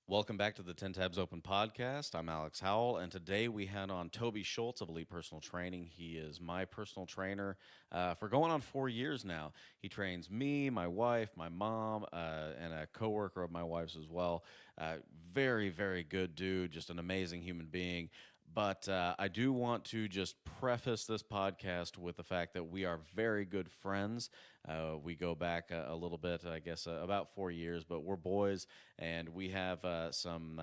Welcome back to the 10 Tabs Open podcast. I'm Alex Howell, and today we had on Toby Schulze of Elite Personal Training. He is my personal trainer for going on 4 years now. He trains me, my wife, my mom, and a coworker of my wife's as well. Very, very good dude, just an amazing human being. But I do want to just preface this podcast with the fact that we are very good friends. We go back a little bit, I guess, about 4 years, but we're boys, and we have some.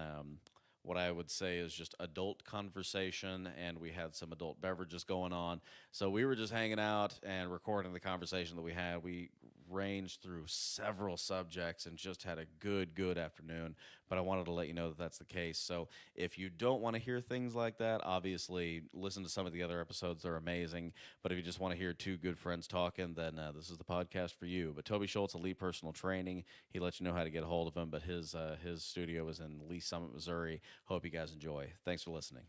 What I would say is just adult conversation, and we had some adult beverages going on. So we were just hanging out and recording the conversation that we had. We ranged through several subjects and just had a good afternoon. But I wanted to let you know that that's the case. So if you don't want to hear things like that, obviously listen to some of the other episodes. They're amazing. But if you just want to hear two good friends talking, then this is the podcast for you. But Toby Schultz, Elite Personal Training, he lets you know how to get a hold of him. But his studio is in Lee Summit, Missouri. Hope you guys enjoy. Thanks for listening.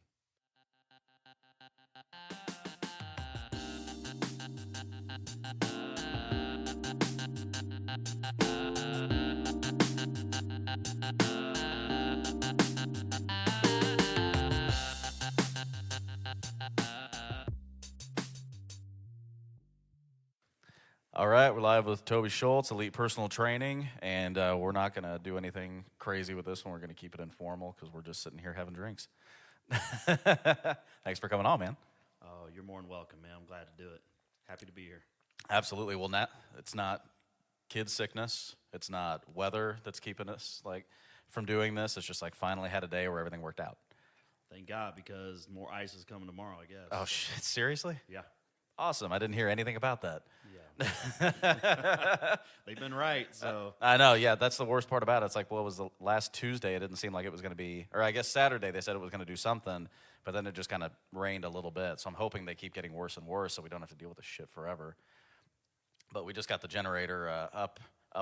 All right, we're live with Toby Schultz, Elite Personal Training, and we're not going to do anything crazy with this one. We're going to keep it informal because we're just sitting here having drinks. Thanks for coming on, man. Oh, you're more than welcome, man. I'm glad to do it. Happy to be here. Absolutely. Well, it's not kid sickness. It's not weather that's keeping us from doing this. It's just finally had a day where everything worked out. Thank God, because more ice is coming tomorrow, I guess. Oh, shit. Seriously? Yeah. Awesome. I didn't hear anything about that. Yeah. They've been right, so. I know, yeah, that's the worst part about it. It's it was the last Tuesday. It didn't seem like it was going to be, or I guess Saturday they said it was going to do something, but then it just kind of rained a little bit. So I'm hoping they keep getting worse and worse so we don't have to deal with this shit forever. But we just got the generator up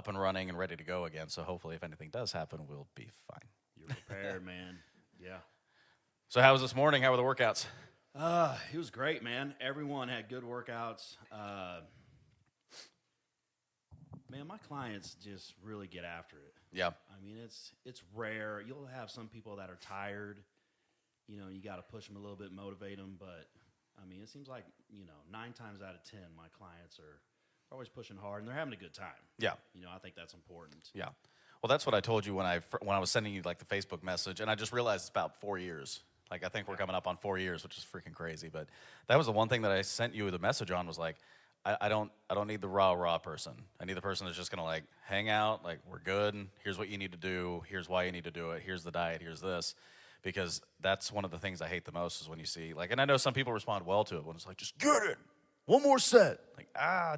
and running and ready to go again. So hopefully if anything does happen, we'll be fine. You're prepared, man. Yeah. So how was this morning? How were the workouts? It was great, man. Everyone had good workouts. Man, my clients just really get after it. Yeah. I mean, it's rare. You'll have some people that are tired. You got to push them a little bit, motivate them. But, I mean, it seems like, 9 times out of 10, my clients are always pushing hard, and they're having a good time. Yeah. I think that's important. Yeah. Well, that's what I told you when I was sending you, the Facebook message, and I just realized it's about 4 years. I think we're coming up on 4 years, which is freaking crazy. But that was the one thing that I sent you the message on was I don't need the raw person. I need the person that's just gonna hang out, we're good. Here's what you need to do. Here's why you need to do it. Here's the diet. Here's this, because that's one of the things I hate the most is when you see and I know some people respond well to it when it's just get it, one more set.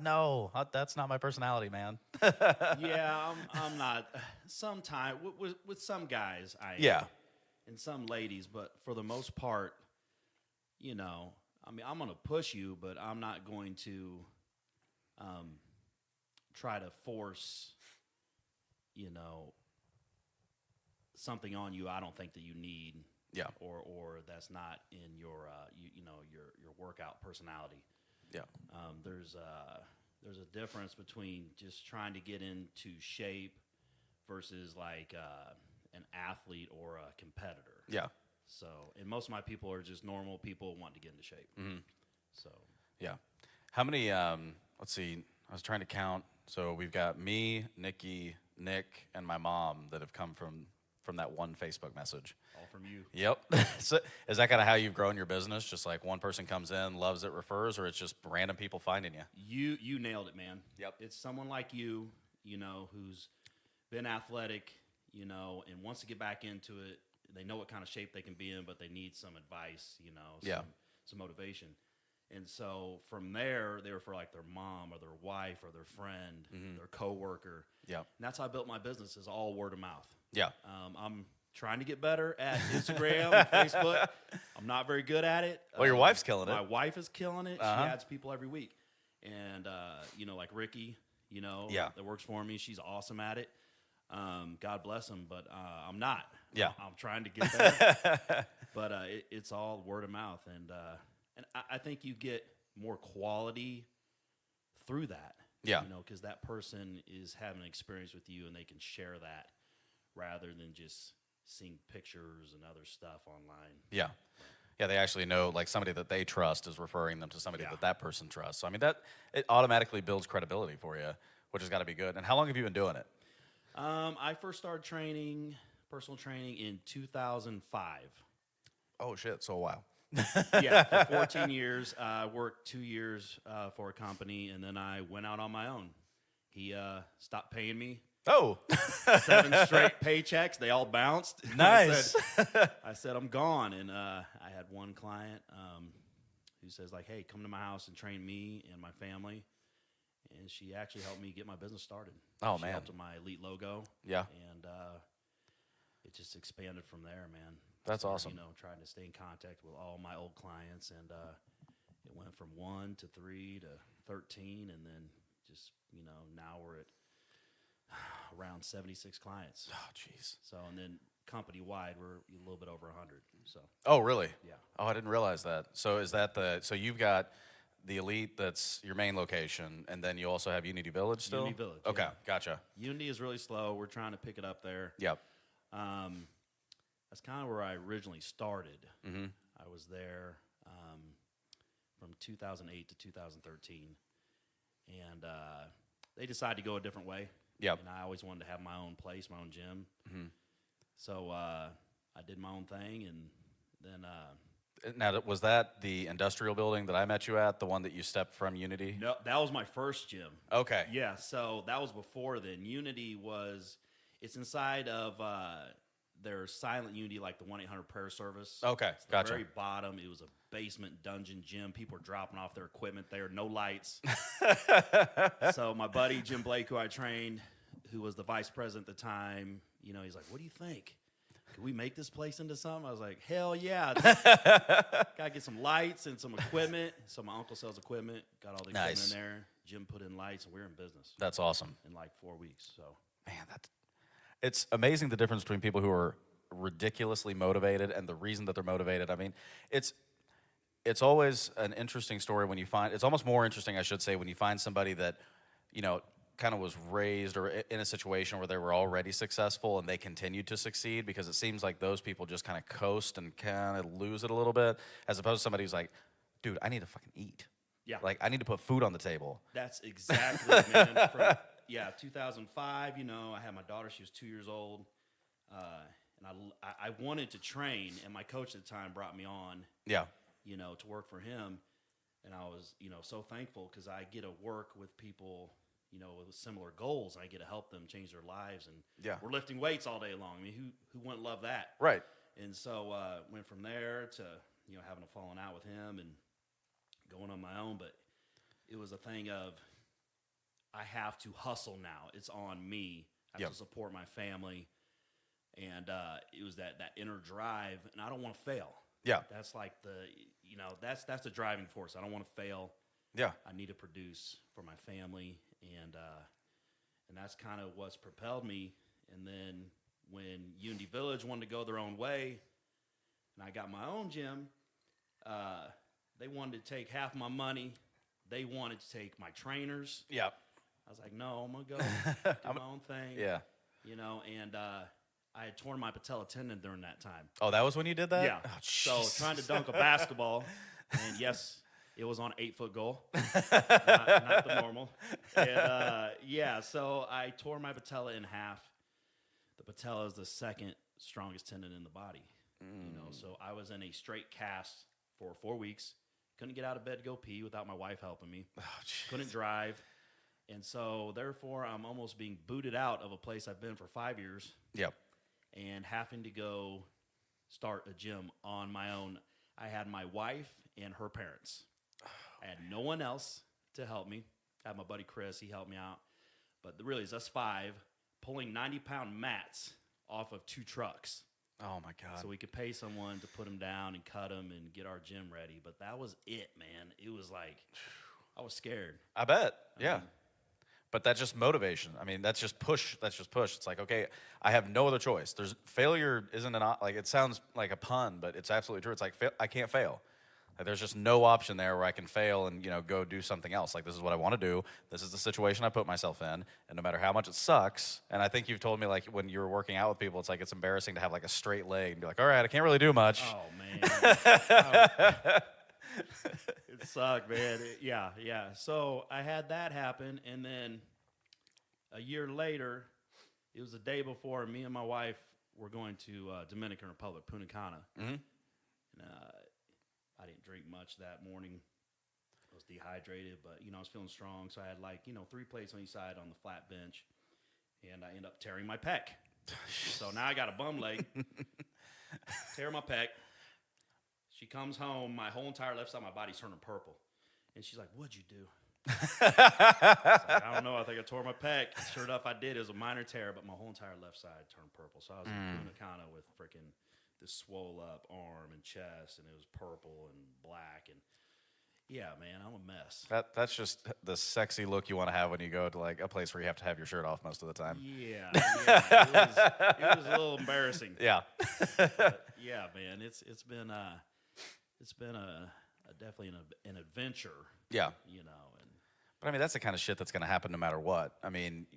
No, that's not my personality, man. Yeah, I'm not. Sometimes with some guys, yeah. And some ladies, but for the most part, I mean, I'm going to push you, but I'm not going to try to force, something on you I don't think that you need. Yeah. Or that's not in your your workout personality. Yeah. There's a difference between just trying to get into shape versus an athlete or a competitor. Yeah. So, and most of my people are just normal people wanting to get into shape. Mm-hmm. So, yeah. How many, let's see, I was trying to count. So we've got me, Nikki, Nick, and my mom that have come from that one Facebook message. all from you. Yep. So is that kind of how you've grown your business? Just one person comes in, loves it, refers, or it's just random people finding you? You nailed it, man. Yep. It's someone like you, who's been athletic, and wants to get back into it. They know what kind of shape they can be in, but they need some advice, some motivation. And so from there, they were for their mom or their wife or their friend, their coworker. Yeah. And that's how I built my business, is all word of mouth. Yeah. I'm trying to get better at Instagram and Facebook. I'm not very good at it. Well, your wife's killing it. My wife is killing it. Uh-huh. She adds people every week. And, like Ricky, Yeah. that works for me. She's awesome at it. God bless him, but I'm not. Yeah. I'm trying to get better. But it's all word of mouth. And I think you get more quality through that. Yeah. Because that person is having an experience with you and they can share that rather than just seeing pictures and other stuff online. Yeah. Yeah, they actually know, like, somebody that they trust is referring them to somebody that person trusts. So, I mean, it automatically builds credibility for you, which has got to be good. And how long have you been doing it? I first started personal training in 2005. Oh, shit. So a while. Yeah, for 14 years. I worked 2 years for a company, and then I went out on my own. He stopped paying me. Oh. 7 straight paychecks. They all bounced. Nice. I said, I'm gone. And I had one client who says, like, hey, come to my house and train me and my family. And she actually helped me get my business started. Oh, she man. helped with my elite logo. Yeah. And it just expanded from there, man. That's awesome. You know, trying to stay in contact with all my old clients. And it went from 1 to 3 to 13. And then just, you know, now we're at around 76 clients. Oh, jeez. So, and then company-wide, we're a little bit over 100. So. Oh, really? Yeah. Oh, I didn't realize that. So is that so you've got the Elite, that's your main location, and then you also have Unity Village still? Unity Village, Okay, yeah. gotcha. Unity is really slow. We're trying to pick it up there. Yep. That's kind of where I originally started. Mm-hmm. I was there from 2008 to 2013. And they decided to go a different way. Yep. And I always wanted to have my own place, my own gym. Mm-hmm. So I did my own thing, and then... Now, was that the industrial building that I met you at, the one that you stepped from Unity? No, that was my first gym. Okay. Yeah, so that was before then. Unity it's inside of their silent Unity, like the 1-800 prayer service. Okay, It's the gotcha. very bottom. It was a basement dungeon gym. People were dropping off their equipment there, no lights. So my buddy, Jim Blake, who I trained, who was the vice president at the time, you know, he's like, what do you think? Can we make this place into something? I was like, hell yeah. Got to get some lights and some equipment. So my uncle sells equipment, got all the equipment in there. Jim put in lights, and we're in business. That's awesome. In like 4 weeks. So, man, it's amazing the difference between people who are ridiculously motivated and the reason that they're motivated. I mean, it's always an interesting story when you find, it's almost more interesting, I should say, when you find somebody that, you know, kind of was raised or in a situation where they were already successful and they continued to succeed, because it seems like those people just kind of coast and kind of lose it a little bit, as opposed to somebody who's like, dude, I need to fucking eat. yeah. Like, I need to put food on the table. That's exactly, man. From, 2005, you know, I had my daughter. She was 2 years old. And I wanted to train, and my coach at the time brought me on, Yeah. you know, to work for him. And I was, you know, so thankful because I get to work with people, you know, with similar goals. I get to help them change their lives. And Yeah. we're lifting weights all day long. I mean, who wouldn't love that? Right. And so went from there to, you know, having a falling out with him and going on my own. But it was a thing of, I have to hustle now. It's on me. I have to support my family. And it was that inner drive, and I don't want to fail. Yeah. That's like you know, that's the driving force. I don't want to fail. Yeah. I need to produce for my family, and that's kind of what's propelled me. And then when Unity Village wanted to go their own way, and I got my own gym, they wanted to take half my money. They wanted to take my trainers. Yeah. I was like, no, I'm gonna go do my own thing. Yeah. You know, and I had torn my patella tendon during that time. Oh, that was when you did that? Yeah. Oh, so trying to dunk a basketball, and yes, it was on 8-foot goal, not the normal. And, yeah, so I tore my patella in half. The patella is the second strongest tendon in the body. You know, so I was in a straight cast for 4 weeks. Couldn't get out of bed to go pee without my wife helping me. Oh, Couldn't drive. And so, therefore, I'm almost being booted out of a place I've been for 5 years. Yep. And having to go start a gym on my own. I had my wife and her parents. I had no one else to help me. I had my buddy Chris. He helped me out. But really, it's us 5 pulling 90-pound mats off of 2 trucks. Oh, my God. So we could pay someone to put them down and cut them and get our gym ready. But that was it, man. It was like, I was scared. I bet. Yeah. But that's just motivation. I mean, that's just push. That's just push. It's like, okay, I have no other choice. Failure isn't like, it sounds like a pun, but it's absolutely true. It's like, I can't fail. Like, there's just no option there where I can fail and, go do something else. Like, this is what I want to do. This is the situation I put myself in. And no matter how much it sucks, and I think you've told me, like, when you were working out with people, it's like it's embarrassing to have, like, a straight leg and be like, all right, I can't really do much. Oh, man. It sucked, man. Yeah. So I had that happen, and then a year later, it was the day before me and my wife were going to Dominican Republic, Punta Cana. Mm-hmm. And, I didn't drink much that morning. I was dehydrated, but, I was feeling strong. So I had 3 plates on each side on the flat bench, and I ended up tearing my pec. So now I got a bum leg, tear my pec. She comes home, my whole entire left side of my body's turning purple. And she's like, what'd you do? I don't know. I think I tore my pec. Sure enough, I did. It was a minor tear, but my whole entire left side turned purple. So I was in Punta Cana with freaking this swole up arm and chest, and it was purple and black. And yeah, man, I'm a mess. That's just the sexy look you want to have when you go to like a place where you have to have your shirt off most of the time. Yeah, it was a little embarrassing. Yeah, but yeah, man, it's been definitely an adventure. Yeah, but I mean that's the kind of shit that's going to happen no matter what. I mean,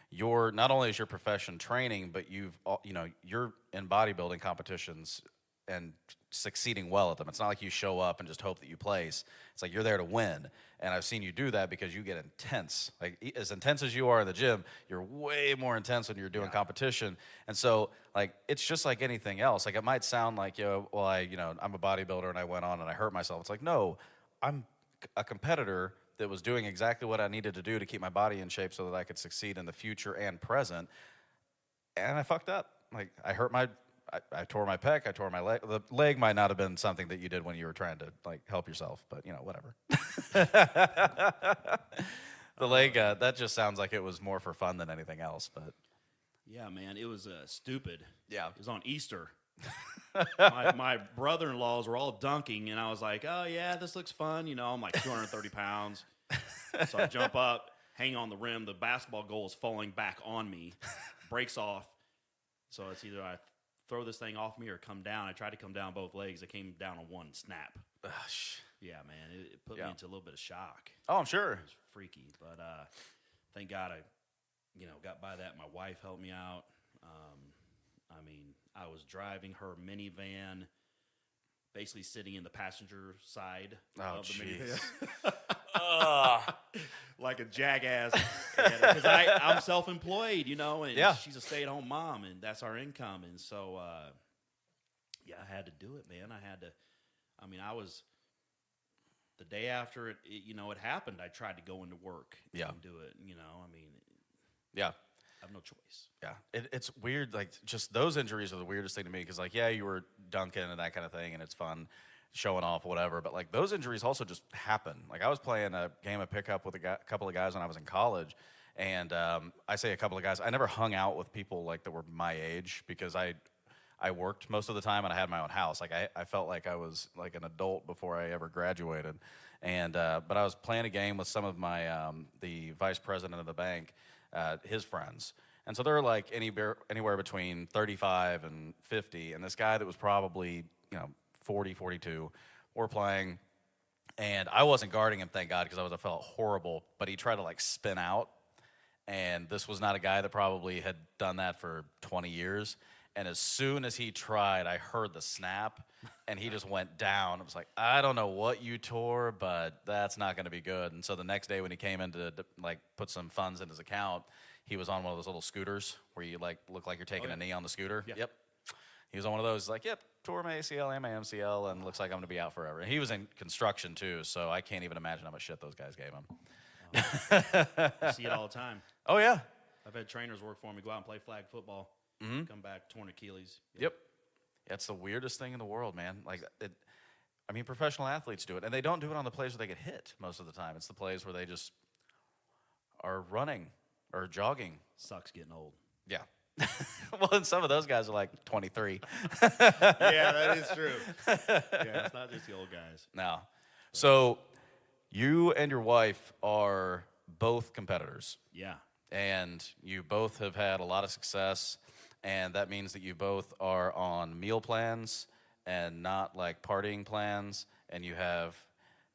you're not only is your profession training, but you're in bodybuilding competitions and succeeding well at them. It's not like you show up and just hope that you place. It's like you're there to win. And I've seen you do that because you get intense. Like as intense as you are in the gym, you're way more intense when you're doing competition. And so like it's just like anything else. Like it might sound like, I'm a bodybuilder and I went on and I hurt myself. It's like, no, I'm a competitor that was doing exactly what I needed to do to keep my body in shape so that I could succeed in the future and present. And I fucked up. Like I tore my pec, I tore my leg. The leg might not have been something that you did when you were trying to like help yourself, but whatever. The leg, that just sounds like it was more for fun than anything else, but. Yeah, man, it was stupid. Yeah. It was on Easter. my brother-in-laws were all dunking, and I was like, oh, yeah, this looks fun. I'm like 230 pounds. So I jump up, hang on the rim. The basketball goal is falling back on me, breaks off. So it's either I throw this thing off me or come down. I tried to come down both legs. I came down on one snap. Yeah, man, it put me into a little bit of shock. Oh, I'm sure. It was freaky, but thank God I got by that. My wife helped me out. I was driving her minivan, basically sitting in the passenger side of the minivan. Like a jackass. Because I'm self-employed, and she's a stay-at-home mom, and that's our income. And so, I had to do it, man. I was, the day after it happened, I tried to go into work and do it, Yeah. I have no choice. Yeah, it's weird. Like, just those injuries are the weirdest thing to me because, like, yeah, you were dunking and that kind of thing, and it's fun showing off, whatever. But, like, those injuries also just happen. Like, I was playing a game of pickup with a couple of guys when I was in college, and I say a couple of guys. I never hung out with people, like, that were my age because I worked most of the time and I had my own house. Like, I felt like I was, like, an adult before I ever graduated. And but I was playing a game with some of my the vice president of the bank, his friends. And so they're like anywhere between 35 and 50. And this guy that was probably, 40, 42, we're playing. And I wasn't guarding him, thank God, because I felt horrible. But he tried to like spin out. And this was not a guy that probably had done that for 20 years. And as soon as he tried, I heard the snap, and he just went down. I was like, I don't know what you tore, but that's not going to be good. And so the next day when he came in to like put some funds in his account, he was on one of those little scooters where you like look like you're taking a knee on the scooter. Yeah. Yep. He was on one of those. He's like, yep, tore my ACL and my MCL, and looks like I'm going to be out forever. And he was in construction too, so I can't even imagine how much shit those guys gave him. You see it all the time. Oh, yeah. I've had trainers work for me, go out and play flag football. Come back, torn Achilles. Yep. It's the weirdest thing in the world, man. Like, professional athletes do it, and they don't do it on the plays where they get hit most of the time. It's the plays where they just are running or jogging. Sucks getting old. Yeah. Well, and some of those guys are like 23. Yeah, that is true. Yeah, it's not just the old guys. No. So you and your wife are both competitors. Yeah. And you both have had a lot of success. And that means that you both are on meal plans and not like partying plans. and you have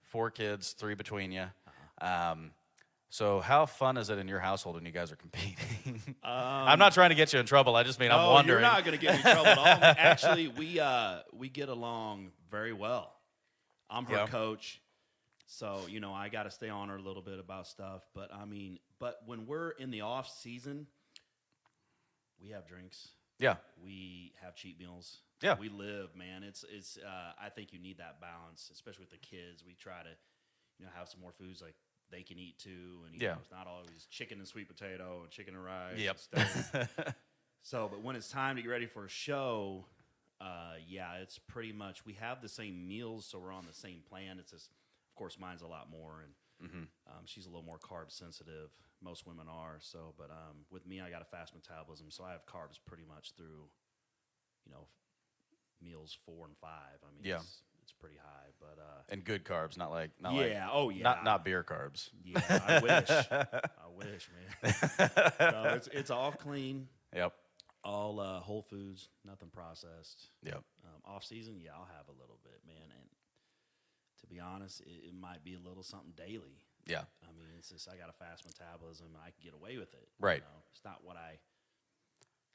4 kids, 3 between you. So how fun is it in your household when you guys are competing? I'm not trying to get you in trouble. I just mean I'm wondering. You're not going to get me in trouble at all. Actually, we get along very well. I'm her coach, so I got to stay on her a little bit about stuff. But when we're in the off season, we have drinks. Yeah, we have cheat meals. Yeah, we live, man. It's. I think you need that balance, especially with the kids. We try to, have some more foods like they can eat too, and it's not always chicken and sweet potato and chicken and rice. Yep. And stuff. So, but when it's time to get ready for a show, it's pretty much we have the same meals, so we're on the same plan. It's just, of course, mine's a lot more, and she's a little more carb sensitive. Most women are. So, but with me, I got a fast metabolism, so I have carbs pretty much through, meals 4 and 5. I mean, it's pretty high, but and good carbs, not like not beer carbs. Yeah, I wish, man. No, it's all clean. Yep. All whole foods, nothing processed. Yep. Off season, I'll have a little bit, man. And to be honest, it might be a little something daily. Yeah. I mean, it's just I got a fast metabolism, and I can get away with it. Right. It's not what I.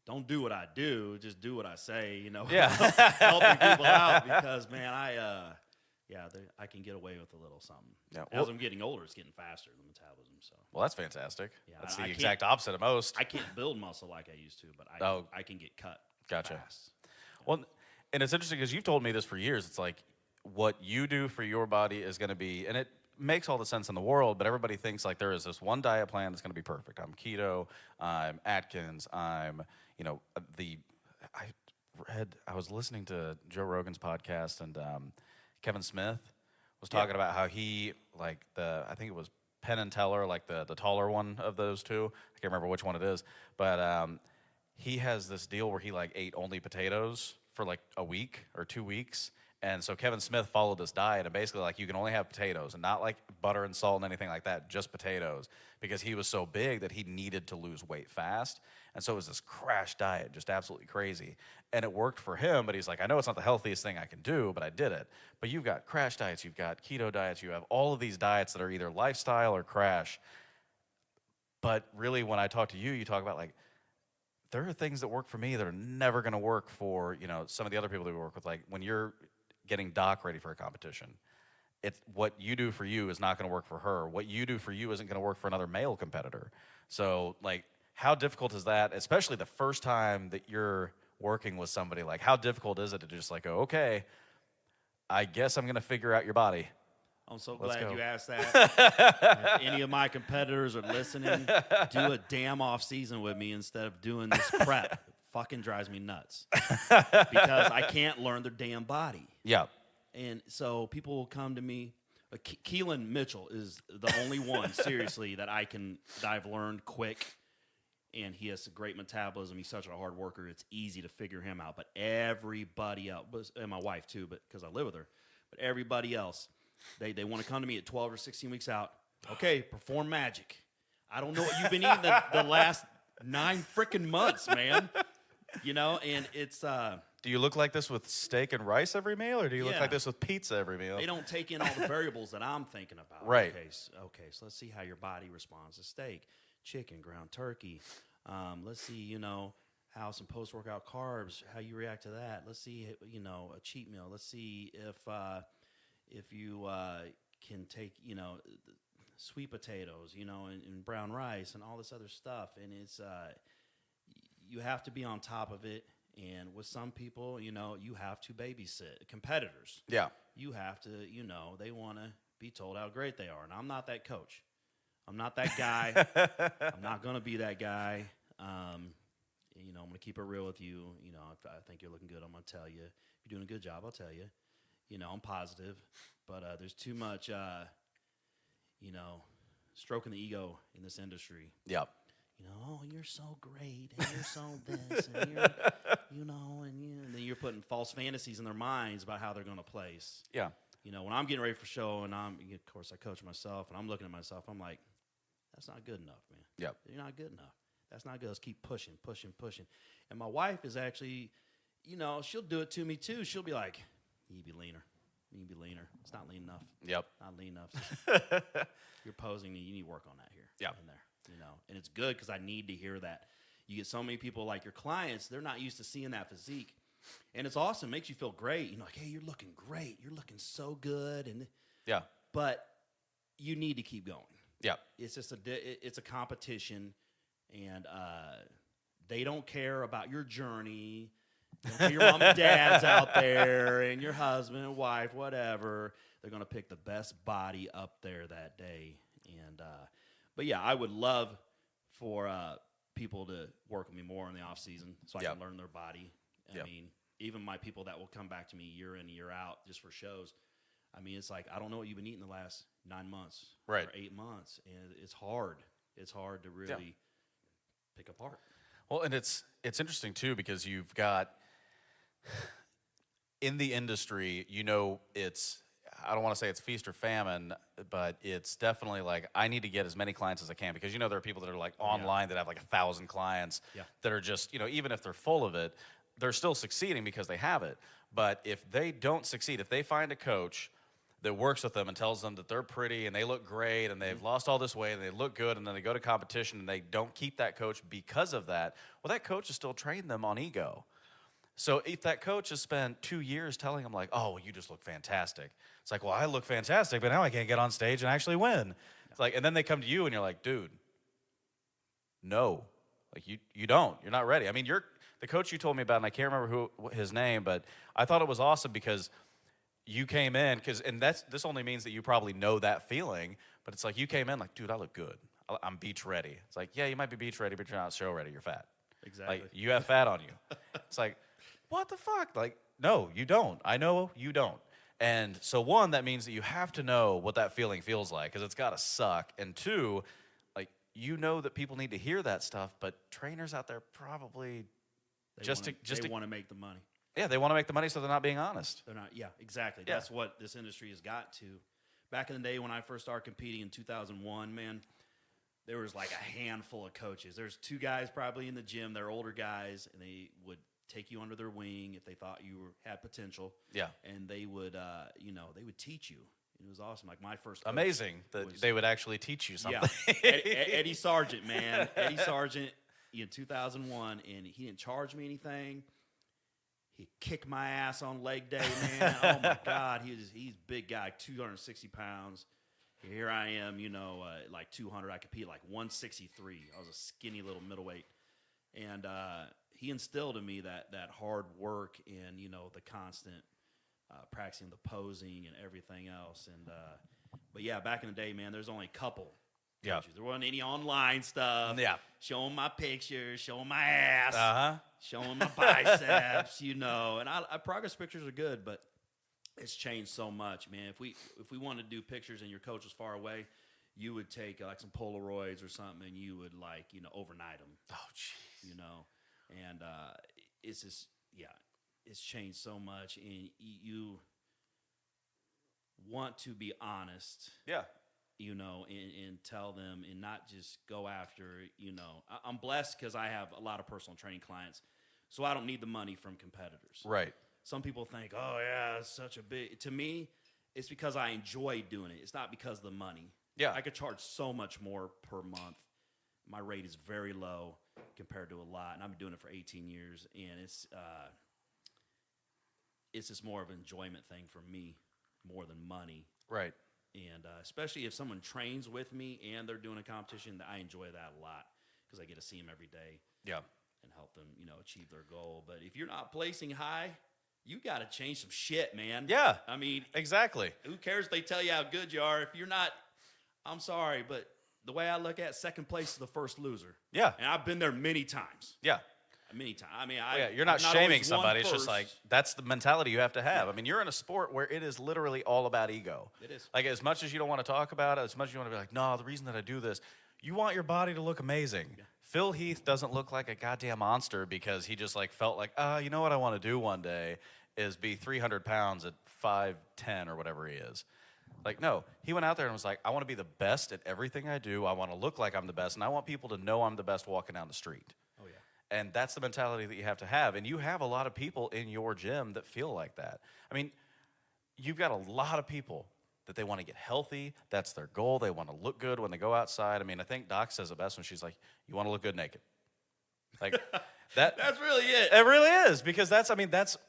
Don't do what I do, just do what I say, Yeah. helping people out because, man, I can get away with a little something. Yeah. As I'm getting older, it's getting faster, the metabolism. So. Well, that's fantastic. Yeah, that's the exact opposite of most. I can't build muscle like I used to, but I can get cut Gotcha. fast. Well, and it's interesting because you've told me this for years. It's like what you do for your body is going to be, and it makes all the sense in the world, but everybody thinks like there is this one diet plan that's going to be perfect. I'm keto, I'm Atkins, I'm, I was listening to Joe Rogan's podcast, and Kevin Smith was talking about how he, like I think it was Penn and Teller, like the taller one of those two. I can't remember which one it is, but he has this deal where he like ate only potatoes for like a week or 2 weeks. And so Kevin Smith followed this diet, and basically, like, you can only have potatoes and not, like, butter and salt and anything like that, just potatoes, because he was so big that he needed to lose weight fast. And so it was this crash diet, just absolutely crazy. And it worked for him, but he's like, I know it's not the healthiest thing I can do, but I did it. But you've got crash diets, you've got keto diets, you have all of these diets that are either lifestyle or crash. But really, when I talk to you, you talk about, like, there are things that work for me that are never going to work for, some of the other people that we work with. Like, when you're getting Doc ready for a competition, it's what you do for you is not going to work for her. What you do for you isn't going to work for another male competitor. So, like, how difficult is that, especially the first time that you're working with somebody? Like, how difficult is it to just, like, go, okay, I guess I'm going to figure out your body. I'm so glad you asked that. If any of my competitors are listening, do a damn off season with me instead of doing this prep. It fucking drives me nuts because I can't learn their damn body. Yeah. And so people will come to me. Keelan Mitchell is the only one, seriously, that I've learned quick. And he has a great metabolism. He's such a hard worker. It's easy to figure him out. But everybody else, and my wife too, but because I live with her, but everybody else, they want to come to me at 12 or 16 weeks out. Okay, perform magic. I don't know what you've been eating the last 9 freaking months, man. And it's... Do you look like this with steak and rice every meal, or do you look like this with pizza every meal? They don't take in all the variables that I'm thinking about. Right. Okay, so let's see how your body responds to steak, chicken, ground turkey. Let's see, how some post-workout carbs, how you react to that. Let's see, a cheat meal. Let's see if you can take, sweet potatoes, and brown rice and all this other stuff. And it's you have to be on top of it. And with some people, you have to babysit competitors. Yeah. You have to, they want to be told how great they are. And I'm not that coach. I'm not that guy. I'm not going to be that guy. I'm going to keep it real with you. If I think you're looking good, I'm going to tell you. If you're doing a good job, I'll tell you. I'm positive. But there's too much, stroking the ego in this industry. Yep. Oh, you're so great, and you're so this, and and then you're putting false fantasies in their minds about how they're going to place. Yeah. When I'm getting ready for show, and of course, I coach myself, and I'm looking at myself, I'm like, that's not good enough, man. Yep. You're not good enough. That's not good. Let's keep pushing. And my wife is actually, she'll do it to me too. She'll be like, you need to be leaner. You need to be leaner. It's not lean enough. Yep. Not lean enough. You're posing. You need to work on that here. Yeah. In there. You know, and it's good because I need to hear that. You get so many people like your clients, they're not used to seeing that physique. And it's awesome. It makes you feel great. You know, like, hey, you're looking great. You're looking so good. And yeah. But you need to keep going. Yeah. It's just it's a competition, and they don't care about your journey. They don't care your mom and dad's out there and your husband and wife, whatever. They're going to pick the best body up there that day. And but yeah, I would love for people to work with me more in the off season so I can learn their body. I mean, even my people that will come back to me year in, year out just for shows. I mean, it's like, I don't know what you've been eating the last 9 months or 8 months. And it's hard. It's hard to really pick apart. Well, and it's interesting, too, because you've got, in the industry, you know, I don't want to say it's feast or famine, but it's definitely like, I need to get as many clients as I can, because, you know, there are people that are like online that have like 1,000 clients that are just, you know, even if they're full of it, they're still succeeding because they have it. But if they don't succeed, if they find a coach that works with them and tells them that they're pretty and they look great and they've lost all this weight and they look good, and then they go to competition and they don't keep that coach because of that, well, that coach is still training them on ego. So if that coach has spent 2 years telling them like, oh, well, you just look fantastic. It's like, well, I look fantastic, but now I can't get on stage and actually win. It's like, and then they come to you and you're like, dude, no, like you don't, you're not ready. I mean, the coach you told me about, and I can't remember his name, but I thought it was awesome because you came in, and this only means that you probably know that feeling, but it's like you came in like, dude, I look good. I'm beach ready. It's like, yeah, you might be beach ready, but you're not show ready. You're fat. Exactly. Like, you have fat on you. It's like, what the fuck? Like, no, you don't. I know you don't. And so, one, that means that you have to know what that feeling feels like, because it's got to suck. And two, like, you know that people need to hear that stuff, but trainers out there probably they want to make the money. Yeah, they want to make the money, so they're not being honest. They're not. Yeah, exactly. Yeah. That's what this industry has got to. Back in the day when I first started competing in 2001, man, there was like a handful of coaches. There's 2 guys probably in the gym. They're older guys, and they would take you under their wing if they thought you had potential. Yeah. And they would, they would teach you. It was awesome. Like my first coach amazing that they would actually teach you something. Yeah. Eddie Sargent, man. Eddie Sargent in 2001, and he didn't charge me anything. He kicked my ass on leg day, man. Oh, my God. He's a big guy, 260 pounds. Here I am, like 200. I compete like 163. I was a skinny little middleweight. And he instilled in me that hard work and, the constant practicing the posing and everything else. And but, yeah, back in the day, man, there's only a couple. Yeah. There wasn't any online stuff. Yeah. Showing my pictures, showing my ass, showing my biceps, And progress pictures are good, but it's changed so much, man. If we wanted to do pictures and your coach was far away, you would take like some Polaroids or something and you would overnight them. Oh, jeez. And it's just, it's changed so much, and you want to be honest. Yeah. And tell them and not just go after, I'm blessed because I have a lot of personal training clients, so I don't need the money from competitors. Right. Some people think, oh, yeah, it's such a big, to me, it's because I enjoy doing it. It's not because of the money. Yeah. I could charge so much more per month. My rate is very low compared to a lot, and I've been doing it for 18 years, and it's just more of an enjoyment thing for me more than money. Right. And especially if someone trains with me and they're doing a competition, I enjoy that a lot because I get to see them every day. Yeah. And help them, achieve their goal. But if you're not placing high, you got to change some shit, man. Yeah. I mean, exactly. Who cares if they tell you how good you are? If you're not, I'm sorry, but the way I look at it, second place is the first loser. Yeah. And I've been there many times. Yeah. Many times. I mean, you're not shaming somebody. It's just like, that's the mentality you have to have. Yeah. I mean, you're in a sport where it is literally all about ego. It is. Like, as much as you don't want to talk about it, as much as you want to be like, no, the reason that I do this, you want your body to look amazing. Yeah. Phil Heath doesn't look like a goddamn monster because he just felt like, you know what I want to do one day is be 300 pounds at 5'10" or whatever he is. Like, no, he went out there and was like, I want to be the best at everything I do. I want to look like I'm the best, and I want people to know I'm the best walking down the street. And that's the mentality that you have to have. And you have a lot of people in your gym that feel like that. I mean, you've got a lot of people that they want to get healthy. That's their goal. They want to look good when they go outside. I mean, I think Doc says it best when she's like, you want to look good naked. Like that. That's really it. It really is, because that's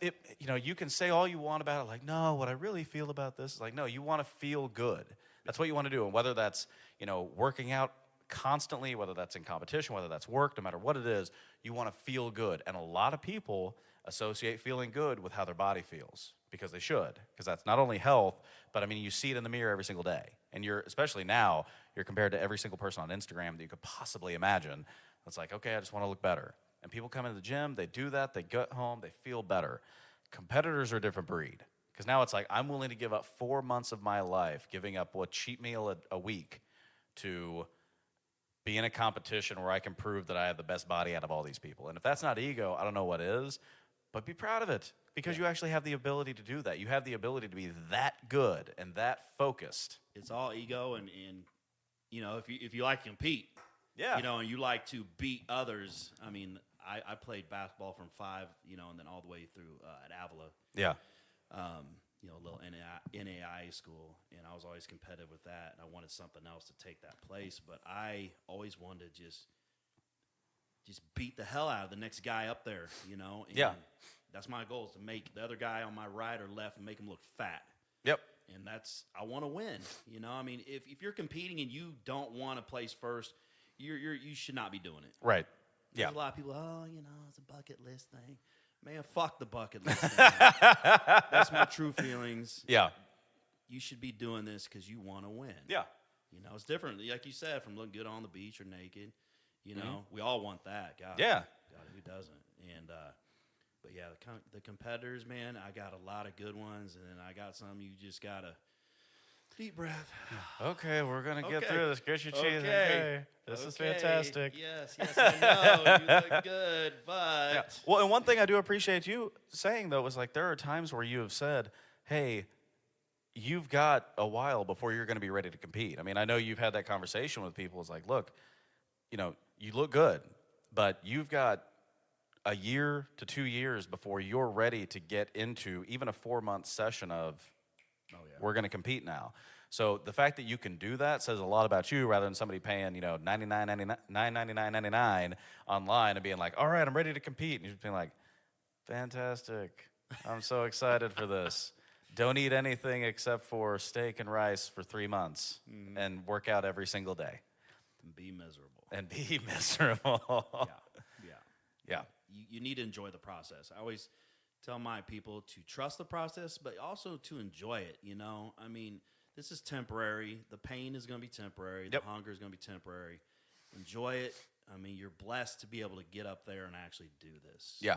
it. You know, you can say all you want about it. Like, no, what I really feel about this is like, no, you want to feel good. That's what you want to do. And whether that's, you know, working out constantly, whether that's in competition, whether that's work, no matter what it is, you want to feel good. And a lot of people associate feeling good with how their body feels, because they should, because that's not only health, but I mean, you see it in the mirror every single day. And you're, especially now, you're compared to every single person on Instagram that you could possibly imagine. It's like, okay, I just want to look better. And people come into the gym, they do that, they get home, they feel better. Competitors are a different breed, because now it's like, I'm willing to give up 4 months of my life, giving up a cheat meal a week to be in a competition where I can prove that I have the best body out of all these people. And if that's not ego, I don't know what is, but be proud of it, because you actually have the ability to do that. You have the ability to be that good and that focused. It's all ego, and you know, if you like to compete, Yeah. you know, and you like to beat others. I mean, I played basketball from 5, you know, and then all the way through at Avila. Yeah. You know, a little NAIA school, and I was always competitive with that, and I wanted something else to take that place. But I always wanted to just beat the hell out of the next guy up there, you know. And Yeah. that's my goal, is to make the other guy on my right or left and make him look fat. Yep. And I want to win. You know, I mean, if you're competing and you don't want to place first, you should not be doing it. Right. There's Yeah. a lot of people, oh, you know, it's a bucket list thing. Man, fuck the bucket list thing. That's my true feelings. Yeah. You should be doing this because you want to win. Yeah. You know, it's different, like you said, from looking good on the beach or naked. You know, we all want that. God, Yeah. God, who doesn't? And but yeah, the competitors, man, I got a lot of good ones, and then I got some you just gotta deep breath. Okay, we're gonna get Okay. through this. Get your cheese. Okay. This is Okay. fantastic. Yes, I know. You look good, but Yeah. Well, and one thing I do appreciate you saying, though, is like there are times where you have said, hey, you've got a while before you're going to be ready to compete. I mean, I know you've had that conversation with people. It's like, look, you know, you look good, but you've got a year to 2 years before you're ready to get into even a 4-month session of, we're going to compete now. So the fact that you can do that says a lot about you, rather than somebody paying, you know, $99.99 online and being like, all right, I'm ready to compete. And you're just being like, fantastic. I'm so excited for this. Don't eat anything except for steak and rice for 3 months and work out every single day. and be miserable. And be miserable. Yeah. You need to enjoy the process. I always tell my people to trust the process, but also to enjoy it, you know? I mean, this is temporary. The pain is going to be temporary. Yep. The hunger is going to be temporary. Enjoy it. I mean, you're blessed to be able to get up there and actually do this. Yeah.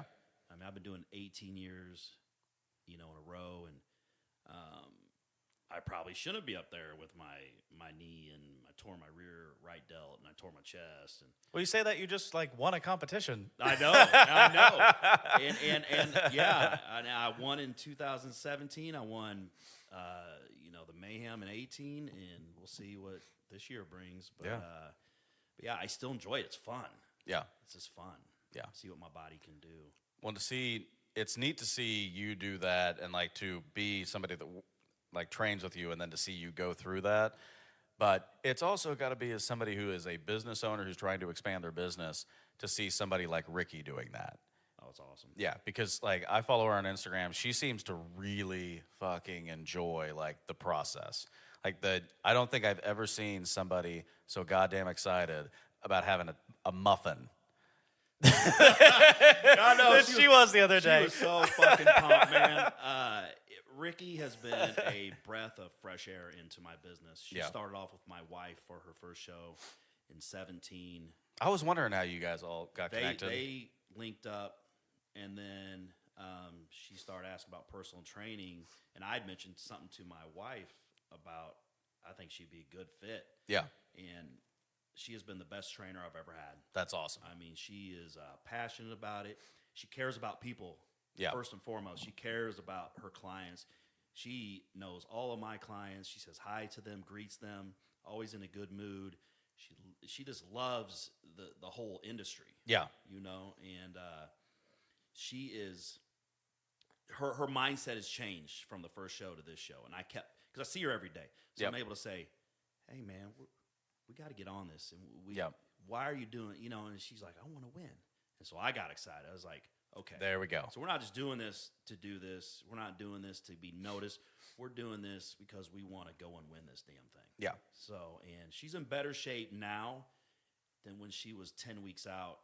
I mean, I've been doing 18 years, you know, in a row, and I probably shouldn't be up there with my knee, and I tore my rear right delt, and I tore my chest. And Well, you say that you just like won a competition. I know, and yeah, I won in 2017. I won, you know, the Mayhem in 18, and we'll see what this year brings. But yeah, I still enjoy it. It's fun. Yeah. It's just fun. Yeah. See what my body can do. Well, it's neat to see you do that, and like to be somebody that like trains with you, and then to see you go through that. But it's also got to be as somebody who is a business owner who's trying to expand their business, to see somebody like Ricky doing that. Oh, it's awesome. Yeah, because like I follow her on Instagram. She seems to really fucking enjoy like the process. Like I don't think I've ever seen somebody so goddamn excited about having a muffin. I know, she was the other day. She was so fucking pumped, man. Ricky has been a breath of fresh air into my business. She started off with my wife for her first show in 17. I was wondering how you guys all got connected. They linked up, and then she started asking about personal training, and I'd mentioned something to my wife about I think she'd be a good fit. Yeah. And she has been the best trainer I've ever had. That's awesome. I mean, she is passionate about it. She cares about people. Yeah. First and foremost, she cares about her clients. She knows all of my clients. She says hi to them, greets them, always in a good mood. She just loves the whole industry. Yeah. You know, and she is her mindset has changed from the first show to this show, and because I see her every day, so I'm able to say, "Hey, man, we got to get on this, and why are you doing?" And she's like, "I want to win," and so I got excited. I was like, "Okay, there we go." So we're not just doing this to do this. We're not doing this to be noticed. We're doing this because we want to go and win this damn thing. Yeah. So, and she's in better shape now than when she was 10 weeks out.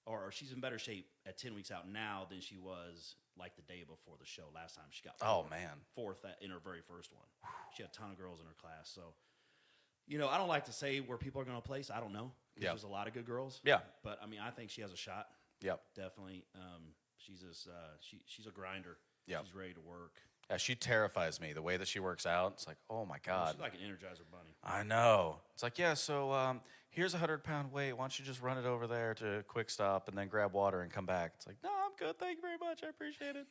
Or she's in better shape at 10 weeks out now than she was like the day before the show. Last time she got fourth in her very first one. She had a ton of girls in her class. So, I don't like to say where people are going to place. I don't know. There's a lot of good girls. Yeah. But, I think she has a shot. Yep. Definitely. She's a grinder. Yep. She's ready to work. Yeah, she terrifies me. The way that she works out, it's like, oh my God. She's like an Energizer bunny. I know. It's like, yeah, so here's a 100-pound weight. Why don't you just run it over there to Quick Stop and then grab water and come back? It's like, no, I'm good. Thank you very much. I appreciate it.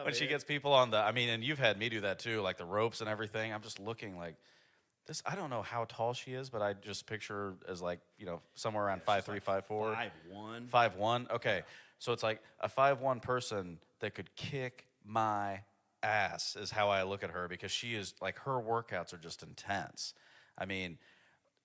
When she gets people on and you've had me do that too, like the ropes and everything. I'm just looking like this. I don't know how tall she is, but I just picture her as like, somewhere around 5'3", 5'4". 5'1". 5'1". Okay. So it's like a 5'1" person that could kick my ass is how I look at her, because she is like, her workouts are just intense. I mean,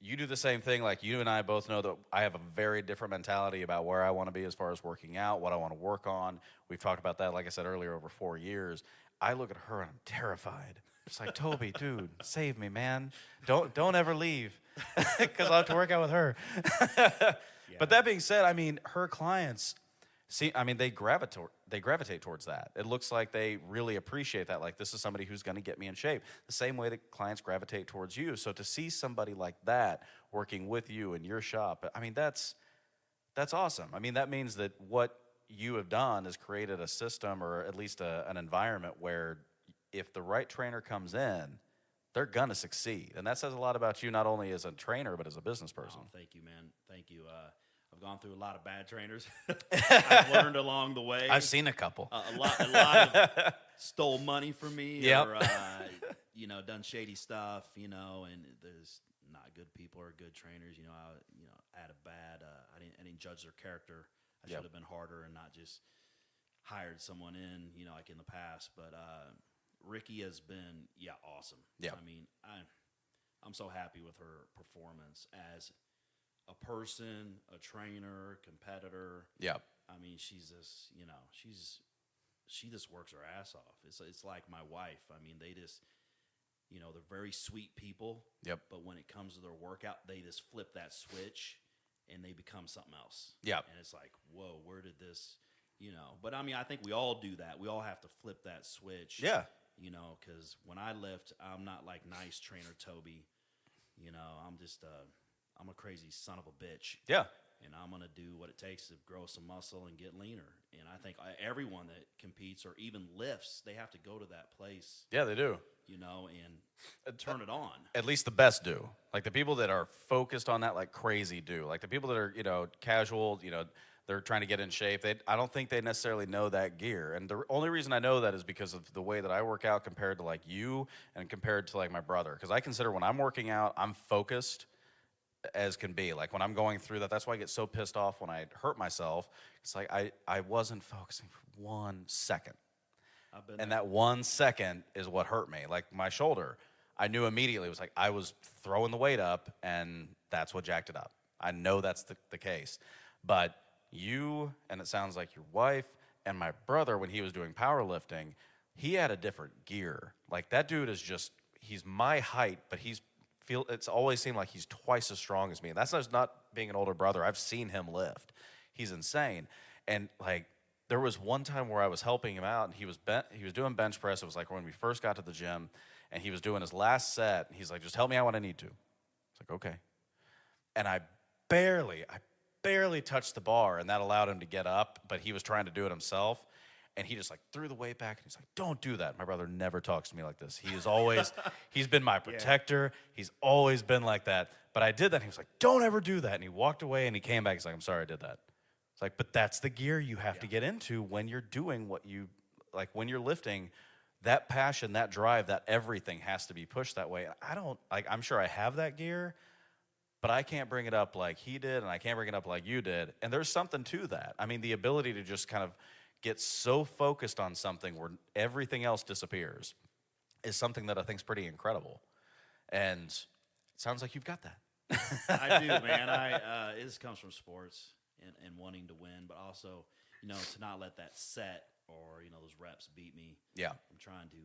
you do the same thing. Like, you and I both know that I have a very different mentality about where I want to be as far as working out, what I want to work on. We've talked about that, like I said earlier, over 4 years. I look at her and I'm terrified. It's like, Toby, dude, save me, man. Don't ever leave, because I'll have to work out with her. But that being said, her clients, they gravitate towards that. It looks like they really appreciate that. Like, this is somebody who's going to get me in shape. The same way that clients gravitate towards you. So to see somebody like that working with you in your shop, that's awesome. That means that what you have done is created a system, or at least an environment where if the right trainer comes in, they're going to succeed. And that says a lot about you, not only as a trainer, but as a business person. Oh, thank you, man. Thank you. I've gone through a lot of bad trainers. I've learned along the way. I've seen a couple. A lot of stole money from me, or done shady stuff. And there's not good people or good trainers. I had a bad. I didn't judge their character. I should have been harder and not just hired someone in. Like in the past. But Ricky has been awesome. Yeah. I'm so happy with her performance as a person, a trainer, competitor. Yep. She's just, she just works her ass off. It's like my wife. They just, they're very sweet people. Yep. But when it comes to their workout, they just flip that switch and they become something else. Yep. And it's like, whoa, where did this, But I think we all do that. We all have to flip that switch. Yeah. Because when I lift, I'm not like nice trainer Toby. I'm just I'm a crazy son of a bitch. Yeah. And I'm going to do what it takes to grow some muscle and get leaner. And I think everyone that competes or even lifts, they have to go to that place. Yeah, they do. And turn it on. At least the best do. Like, the people that are focused on that like crazy do. Like, the people that are, casual, they're trying to get in shape. I don't think they necessarily know that gear. And the only reason I know that is because of the way that I work out compared to like you and compared to like my brother. Because I consider when I'm working out, I'm focused as can be. Like, when I'm going through that's why I get so pissed off when I hurt myself. It's like I wasn't focusing for 1 second. And that 1 second is what hurt me. Like, my shoulder, I knew immediately. It was like I was throwing the weight up, and that's what jacked it up. I know that's the case. But you, and it sounds like your wife, and my brother, when he was doing powerlifting, he had a different gear. Like, that dude is just, he's my height, but it's always seemed like he's twice as strong as me. And that's just not being an older brother. I've seen him lift. He's insane. And like, there was one time where I was helping him out, and he was doing bench press. It was like when we first got to the gym, and he was doing his last set. And he's like, just help me out when I need to. It's like, okay. And I barely touched the bar, and that allowed him to get up, but he was trying to do it himself. And he just like threw the weight back, and he's like, don't do that. My brother never talks to me like this. He is always, he's been my protector. He's always been like that. But I did that, and he was like, don't ever do that. And he walked away, and he came back. He's like, I'm sorry I did that. It's like, but that's the gear you have to get into when you're doing what you, like when you're lifting. That passion, that drive, that everything has to be pushed that way. I'm sure I have that gear, but I can't bring it up like he did, and I can't bring it up like you did. And there's something to that. The ability to just kind of get so focused on something where everything else disappears is something that I think is pretty incredible. And it sounds like you've got that. I do, man. It just comes from sports and wanting to win, but also, to not let that set or those reps beat me. Yeah. I'm trying to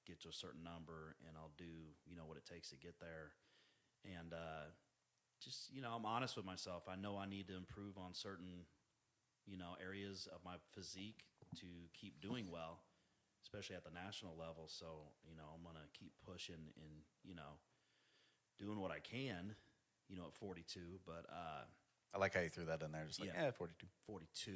get to a certain number, and I'll do what it takes to get there. And just I'm honest with myself. I know I need to improve on certain areas of my physique to keep doing well, especially at the national level. So I'm gonna keep pushing and doing what I can. At 42, but I like how you threw that in there. Just like, 42. 42,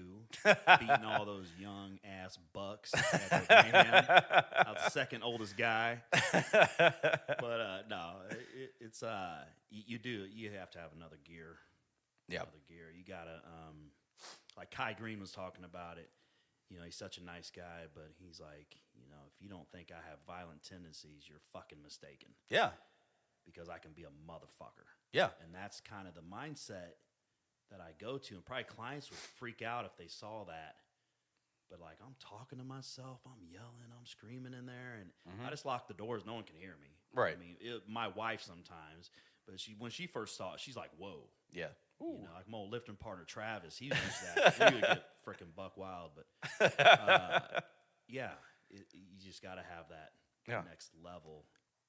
beating all those young ass bucks. I was the second oldest guy. But no, it's you have to have another gear. Yeah, another gear. You gotta like Kai Green was talking about it. He's such a nice guy, but he's like, if you don't think I have violent tendencies, you're fucking mistaken. Yeah, because I can be a motherfucker. Yeah, and that's kind of the mindset that I go to, and probably clients would freak out if they saw that. But like, I'm talking to myself, I'm yelling, I'm screaming in there, and I just lock the doors. No one can hear me. Right. I mean, my wife sometimes, but when she first saw it, she's like, "Whoa." Yeah. Ooh. Like my old lifting partner Travis, he was used to that. He would get freaking buck wild, but yeah, you just got to have that next level.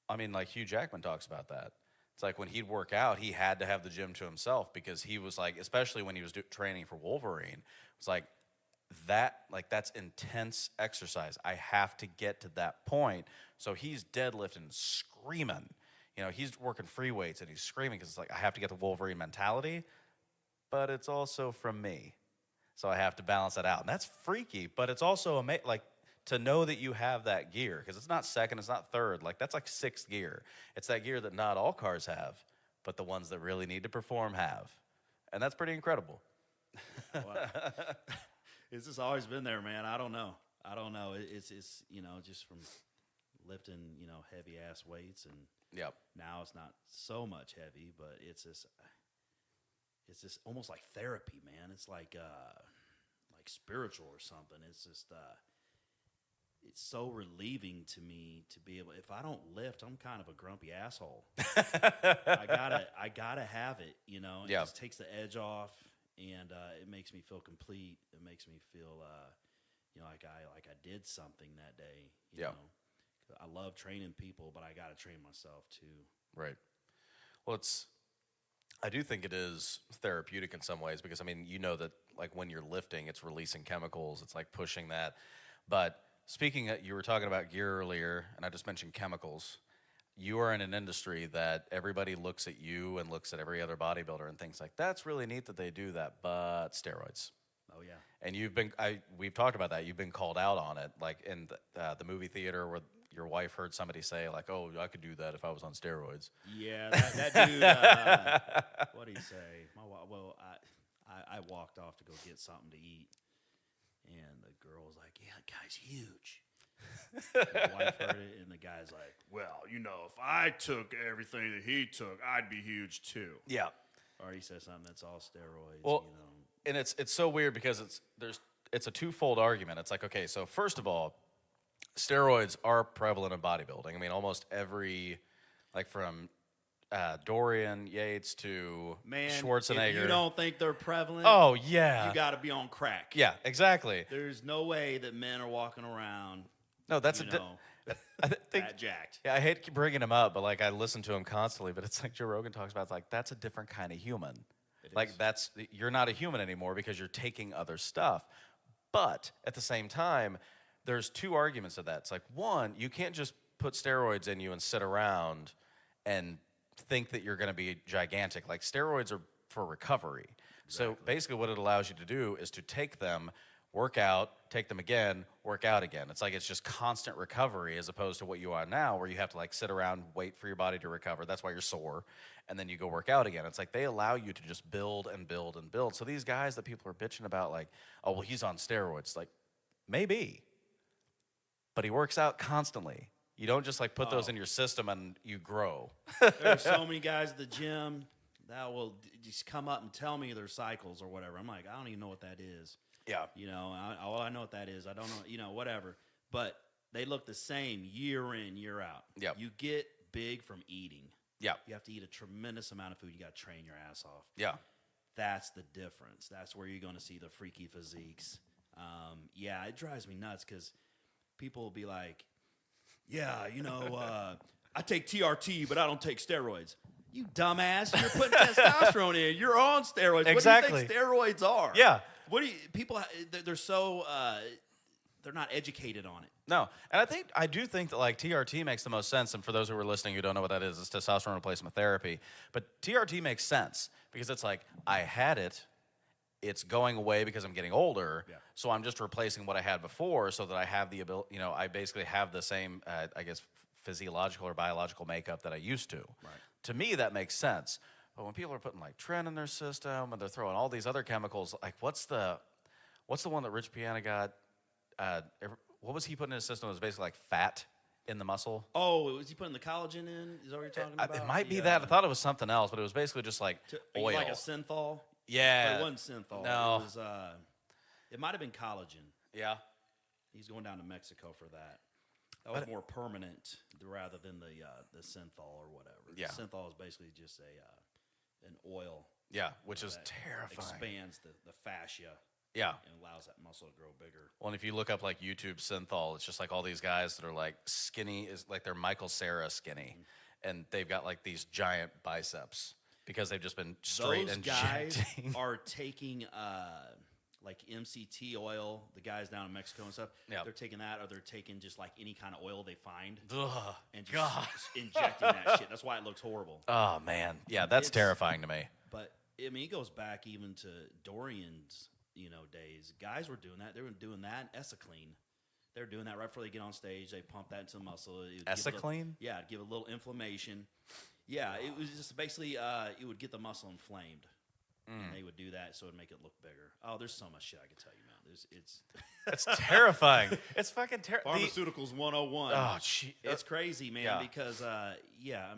I mean, like Hugh Jackman talks about that. It's like when he'd work out, he had to have the gym to himself because he was like, especially when he was training for Wolverine, it's like that's intense exercise. I have to get to that point. So he's deadlifting, screaming. He's working free weights and he's screaming because it's like, I have to get the Wolverine mentality, but it's also from me. So I have to balance that out. And that's freaky, but it's also like, to know that you have that gear, because it's not second, it's not third. Like, that's like sixth gear. It's that gear that not all cars have, but the ones that really need to perform have. And that's pretty incredible. Wow. It's just always been there, man. I don't know. It's just from lifting, heavy-ass weights. And now it's not so much heavy, but it's just almost like therapy, man. It's like spiritual or something. It's just... it's so relieving to me to be able. If I don't lift, I'm kind of a grumpy asshole. I gotta have it, It just takes the edge off, and it makes me feel complete. It makes me feel, like I did something that day. You know? I love training people, but I gotta train myself too. Right. Well, I do think it is therapeutic in some ways because I mean, that like when you're lifting, it's releasing chemicals. It's like pushing that, but. Speaking of, you were talking about gear earlier, and I just mentioned chemicals. You are in an industry that everybody looks at you and looks at every other bodybuilder and thinks like, that's really neat that they do that, but steroids. Oh, yeah. And we've talked about that. You've been called out on it, like in the movie theater where your wife heard somebody say like, oh, I could do that if I was on steroids. Yeah, that dude, what did he say? I walked off to go get something to eat. And the girl was like, yeah, the guy's huge. My wife heard it, and the guy's like, well, if I took everything that he took, I'd be huge too. Yeah. Or he says something that's all steroids. Well, and it's so weird because it's a twofold argument. It's like, okay, so first of all, steroids are prevalent in bodybuilding. I mean, almost every, like from Dorian Yates to Schwarzenegger. If you don't think they're prevalent, oh yeah, you got to be on crack. Yeah, exactly. There's no way that men are walking around. No, that's I think that jacked. Yeah, I hate to keep bringing him up, but like I listen to him constantly. But it's like Joe Rogan talks about. It's like that's a different kind of human. You're not a human anymore because you're taking other stuff. But at the same time, there's two arguments to that. It's like one, you can't just put steroids in you and sit around and think that you're going to be gigantic. Like steroids are for recovery. Exactly. So basically what it allows you to do is to take them, work out, take them again, work out again. It's like it's just constant recovery as opposed to what you are now where you have to like sit around, wait for your body to recover. That's why you're sore. And then you go work out again. It's like they allow you to just build and build and build. So these guys that people are bitching about like, oh, well, he's on steroids. Like maybe, but he works out constantly. You don't just like put those in your system and you grow. There are so many guys at the gym that will just come up and tell me their cycles or whatever. I'm like, I don't even know what that is. Yeah. All I know what that is. I don't know, whatever. But they look the same year in, year out. Yep. You get big from eating. Yeah. You have to eat a tremendous amount of food. You got to train your ass off. Yeah. That's the difference. That's where you're going to see the freaky physiques. Yeah, it drives me nuts because people will be like, yeah, I take TRT, but I don't take steroids. You dumbass. You're putting testosterone in. You're on steroids. Exactly. What do you think steroids are? Yeah. People, they're so, they're not educated on it. No, and I do think that like TRT makes the most sense. And for those who are listening who don't know what that is, it's testosterone replacement therapy. But TRT makes sense because it's like I had it, it's going away because I'm getting older. Yeah. So I'm just replacing what I had before, so that I have the ability. I basically have the same, I guess, physiological or biological makeup that I used to. Right. To me, that makes sense. But when people are putting like Tren in their system and they're throwing all these other chemicals, like what's the one that Rich Piana got? What was he putting in his system? It was basically like fat in the muscle. Oh, was he putting the collagen in? Is that what you're talking about? It might be that. I thought it was something else, but it was basically just like oil. Like a synthol? Yeah. But it wasn't synthol. No. It might have been collagen. Yeah. He's going down to Mexico for that. That was more permanent rather than the synthol or whatever. Yeah. The synthol is basically just an oil. Yeah, which is terrifying. Expands the fascia. Yeah. And allows that muscle to grow bigger. Well, and if you look up like YouTube synthol, it's just like all these guys that are like skinny, is like they're Michael Cera skinny, and they've got like these giant biceps because they've just been straight Those guys injecting. are taking like MCT oil. The guys down in Mexico and stuff. Yeah. They're taking that, or they're taking just like any kind of oil they find Ugh, and just God. injecting that shit. That's why it looks horrible. Oh man, yeah, that's terrifying to me. But I mean, it goes back even to Dorian's days. Guys were doing that. They were doing that in Essaclean. They're doing that right before they get on stage. They pump that into the muscle. Essaclean? Yeah, it'd give a little inflammation. Yeah, it was just basically it would get the muscle inflamed. And they would do that so it would make it look bigger. Oh, there's so much shit I could tell you, man. It's terrifying. It's fucking terrifying. Pharmaceuticals 101. Oh, gee. It's crazy, man, Yeah. because, I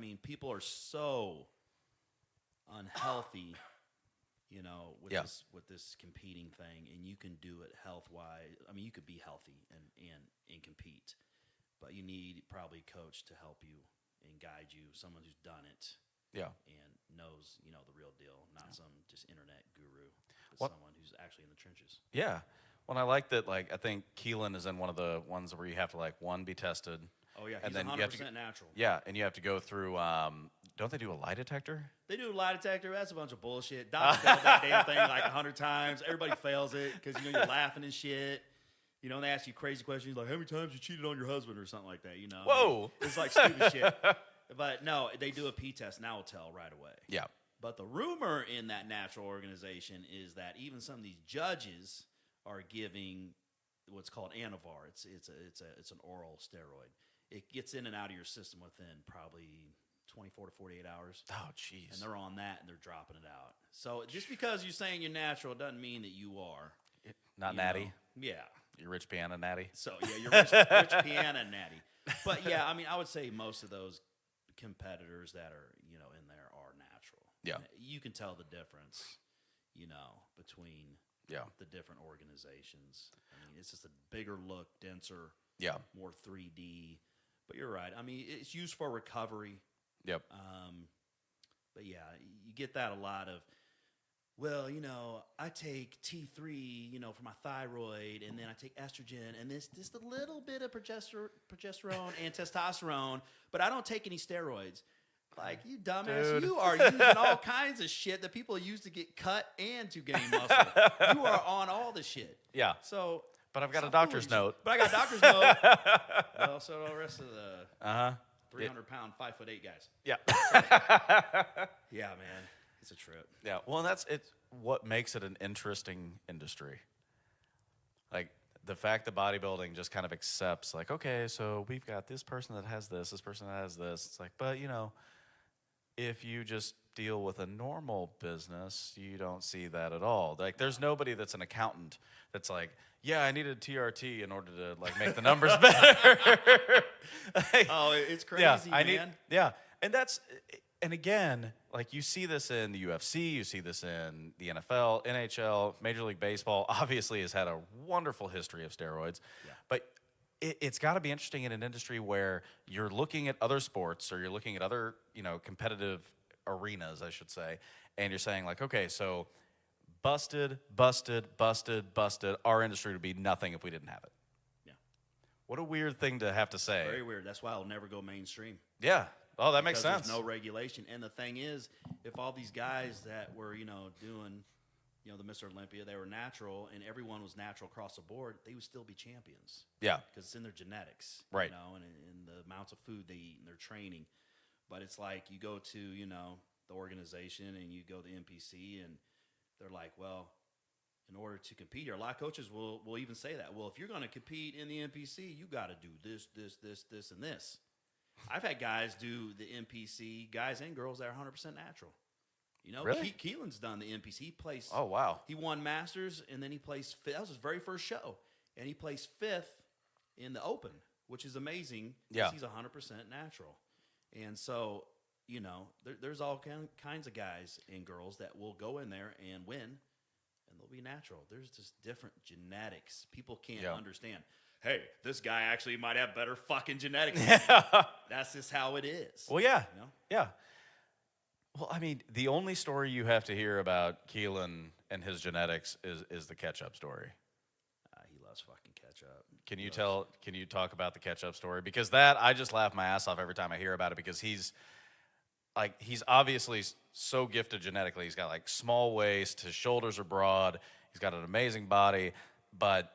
mean, people are so unhealthy, with this competing thing, and you can do it health-wise. I mean, you could be healthy and compete, but you need probably a coach to help you and guide you, someone who's done it. Yeah. And knows, the real deal, not some just internet guru, but someone who's actually in the trenches. Yeah. Well, I like that. Like, I think Keelan is in one of the ones where you have to like be tested. Oh yeah, and he's then 100% you have to, natural. Yeah, and you have to go through. Don't they do a lie detector? They do a lie detector. That's a bunch of bullshit. Doc failed that damn thing like 100 times. Everybody fails it because you're laughing and shit. And they ask you crazy questions like, "How many times you cheated on your husband?" or something like that. Whoa, it's like stupid shit. But no, they do a P test, and I will tell right away. Yeah. But the rumor in that natural organization is that even some of these judges are giving what's called Anavar. It's an oral steroid. It gets in and out of your system within probably 24 to 48 hours. Oh, jeez. And they're on that, and they're dropping it out. So just because you're saying you're natural doesn't mean that you are. Not natty? Yeah. You're Rich Piana natty? So, yeah, you're rich Piana natty. But, yeah, I mean, I would say most of those competitors that are, in there are natural. Yeah. You can tell the difference, between the different organizations. I mean, it's just a bigger look, denser, more 3D. But you're right. I mean, it's used for recovery. Yep. But yeah, you get that a lot of, well, I take T3, for my thyroid, and then I take estrogen, and this just a little bit of progesterone and testosterone, but I don't take any steroids. Like, you dumbass, Dude. you are using all kinds of shit that people use to get cut and to gain muscle. You are on all the shit. Yeah. So, but I've got a doctor's note. But I got a doctor's note. Well, so do the rest of the 300-pound, 5'8" guys. Yeah. Yeah, man. It's a trip. Yeah. Well, it's what makes it an interesting industry. Like, the fact that bodybuilding just kind of accepts, like, okay, so we've got this person that has this person that has this. It's like, but, if you just deal with a normal business, you don't see that at all. Like, there's nobody that's an accountant that's like, yeah, I needed TRT in order to, like, make the numbers better. Oh, it's crazy, yeah, man. Yeah, and that's, And again, like you see this in the UFC, you see this in the NFL, NHL, Major League Baseball. Obviously, has had a wonderful history of steroids, Yeah. but it's got to be interesting in an industry where you're looking at other sports or you're looking at other, competitive arenas, I should say, and you're saying like, okay, so busted, busted, busted, busted. Our industry would be nothing if we didn't have it. Yeah. What a weird thing to have to say. Very weird. That's why it'll never go mainstream. Yeah. Oh, that makes sense. There's no regulation. And the thing is, if all these guys that were, doing, the Mr. Olympia, they were natural, and everyone was natural across the board, they would still be champions. Yeah. Because it's in their genetics. Right. And in the amounts of food they eat and their training. But it's like you go to, the organization and you go to the NPC, and they're like, well, in order to compete here, a lot of coaches will even say that. Well, if you're going to compete in the NPC, you got to do this, this, this, this, and this. I've had guys do the NPC, guys and girls that are 100% natural. Really? Keelan's done the NPC. He placed. Oh, wow. He won Masters, and then he placed fifth. That was his very first show, and he placed fifth in the Open, which is amazing. Yeah. He's 100% natural, and so there's all kinds of guys and girls that will go in there and win, and they'll be natural. There's just different genetics. People can't understand. Hey, this guy actually might have better fucking genetics. That's just how it is. Well, yeah. Yeah. Well, I mean, the only story you have to hear about Keelan and his genetics is the ketchup story. He loves fucking ketchup. Can you talk about the ketchup story? Because that, I just laugh my ass off every time I hear about it, because he's obviously so gifted genetically. He's got like small waist, his shoulders are broad, he's got an amazing body, but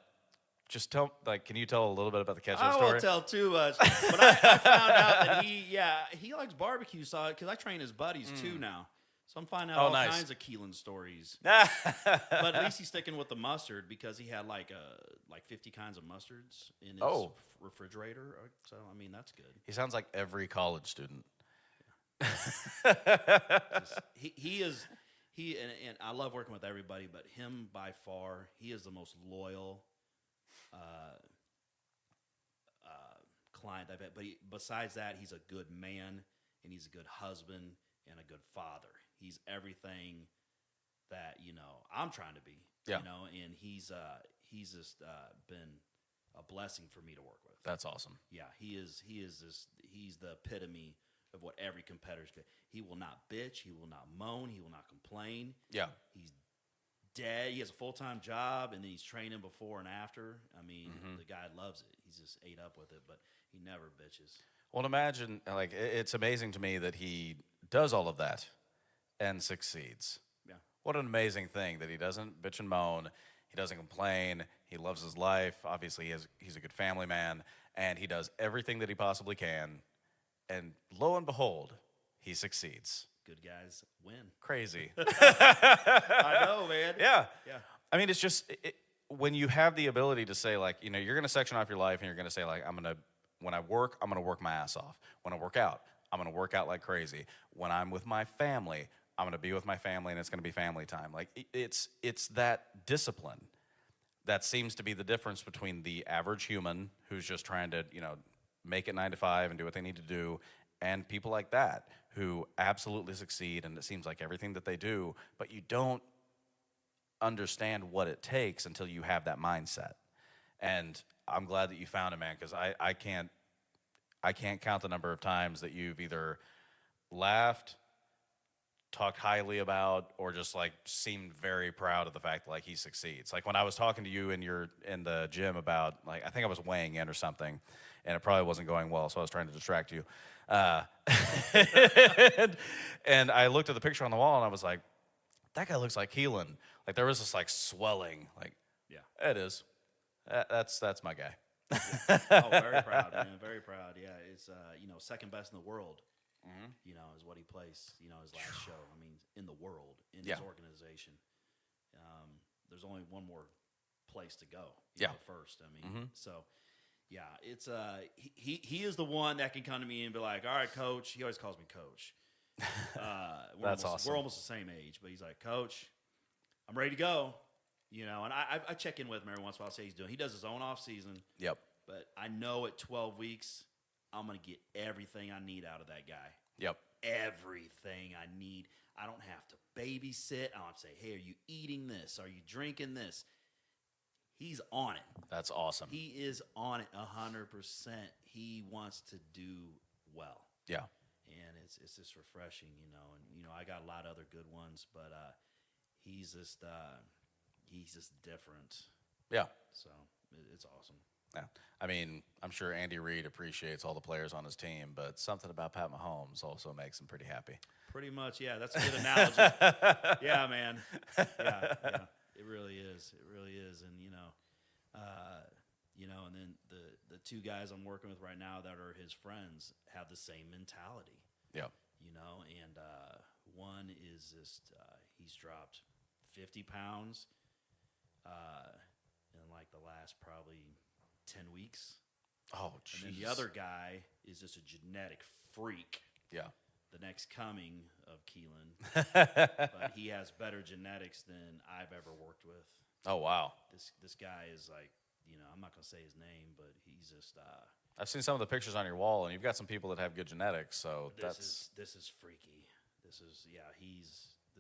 just can you tell a little bit about the ketchup story? I won't tell too much, but I found out that he likes barbecue sauce, because I train his buddies too now. So I'm finding out all kinds of Keelan stories. But at least he's sticking with the mustard, because he had like 50 kinds of mustards in his refrigerator. So, I mean, that's good. He sounds like every college student. And I love working with everybody, but him by far, he is the most loyal client I've had. But besides that, he's a good man, and he's a good husband and a good father. He's everything that I'm trying to be. Yeah. And he's just been a blessing for me to work with. That's awesome. Yeah, he's the epitome of what every competitor's been. He will not bitch. He will not moan. He will not complain. Yeah. He's dead. He has a full-time job, and then he's training before and after. I mean, the guy loves it. He's just ate up with it, but he never bitches. Well, imagine, like, it's amazing to me that he does all of that and succeeds. Yeah. What an amazing thing that he doesn't bitch and moan. He doesn't complain. He loves his life. Obviously, he's a good family man, and he does everything that he possibly can. And lo and behold, he succeeds. Good guys win. Crazy. I know, man. Yeah. Yeah. I mean, it's just when you have the ability to say, like, you're going to section off your life, and you're going to say, like, when I work, I'm going to work my ass off. When I work out, I'm going to work out like crazy. When I'm with my family, I'm going to be with my family, and it's going to be family time. Like, it's that discipline that seems to be the difference between the average human who's just trying to, make it 9 to 5 and do what they need to do, and people like that who absolutely succeed, and it seems like everything that they do, but you don't understand what it takes until you have that mindset. And I'm glad that you found it, man, because I can't count the number of times that you've either laughed, talked highly about, or just like seemed very proud of the fact that like he succeeds. Like when I was talking to you in the gym about, like, I think I was weighing in or something, and it probably wasn't going well, so I was trying to distract you. And I looked at the picture on the wall, and I was like, that guy looks like Keelan. Like there was this like swelling. Like, yeah, it is. That's my guy. Oh, very proud, man. Very proud. Yeah, it's second best in the world. Is what he placed. His last show. I mean, in the world, in his organization. There's only one more place to go. First. I mean, so. Yeah, it's he is the one that can come to me and be like, all right, coach. He always calls me coach. That's awesome. We're almost the same age, but he's like, coach, I'm ready to go. And I check in with him every once in a while, say he's doing. He does his own off season. Yep. But I know at 12 weeks, I'm gonna get everything I need out of that guy. Yep. everything I need. I don't have to babysit. I don't have to say, hey, are you eating this? Are you drinking this? He's on it. That's awesome. He is on it 100%. He wants to do well. Yeah. And it's just refreshing, you know. And, I got a lot of other good ones, but he's just different. Yeah. So it's awesome. Yeah. I mean, I'm sure Andy Reid appreciates all the players on his team, but something about Pat Mahomes also makes him pretty happy. Pretty much, yeah. That's a good analogy. Yeah, man. Yeah. It really is. It really is. And, and then the two guys I'm working with right now that are his friends have the same mentality. Yeah. And one is just, he's dropped 50 pounds in like the last probably 10 weeks. Oh, jeez. And then the other guy is just a genetic freak. Yeah. The next coming of Keelan. But he has better genetics than I've ever worked with. Oh, wow. This guy is like, I'm not going to say his name, but he's just... I've seen some of the pictures on your wall, and you've got some people that have good genetics, so this is freaky. This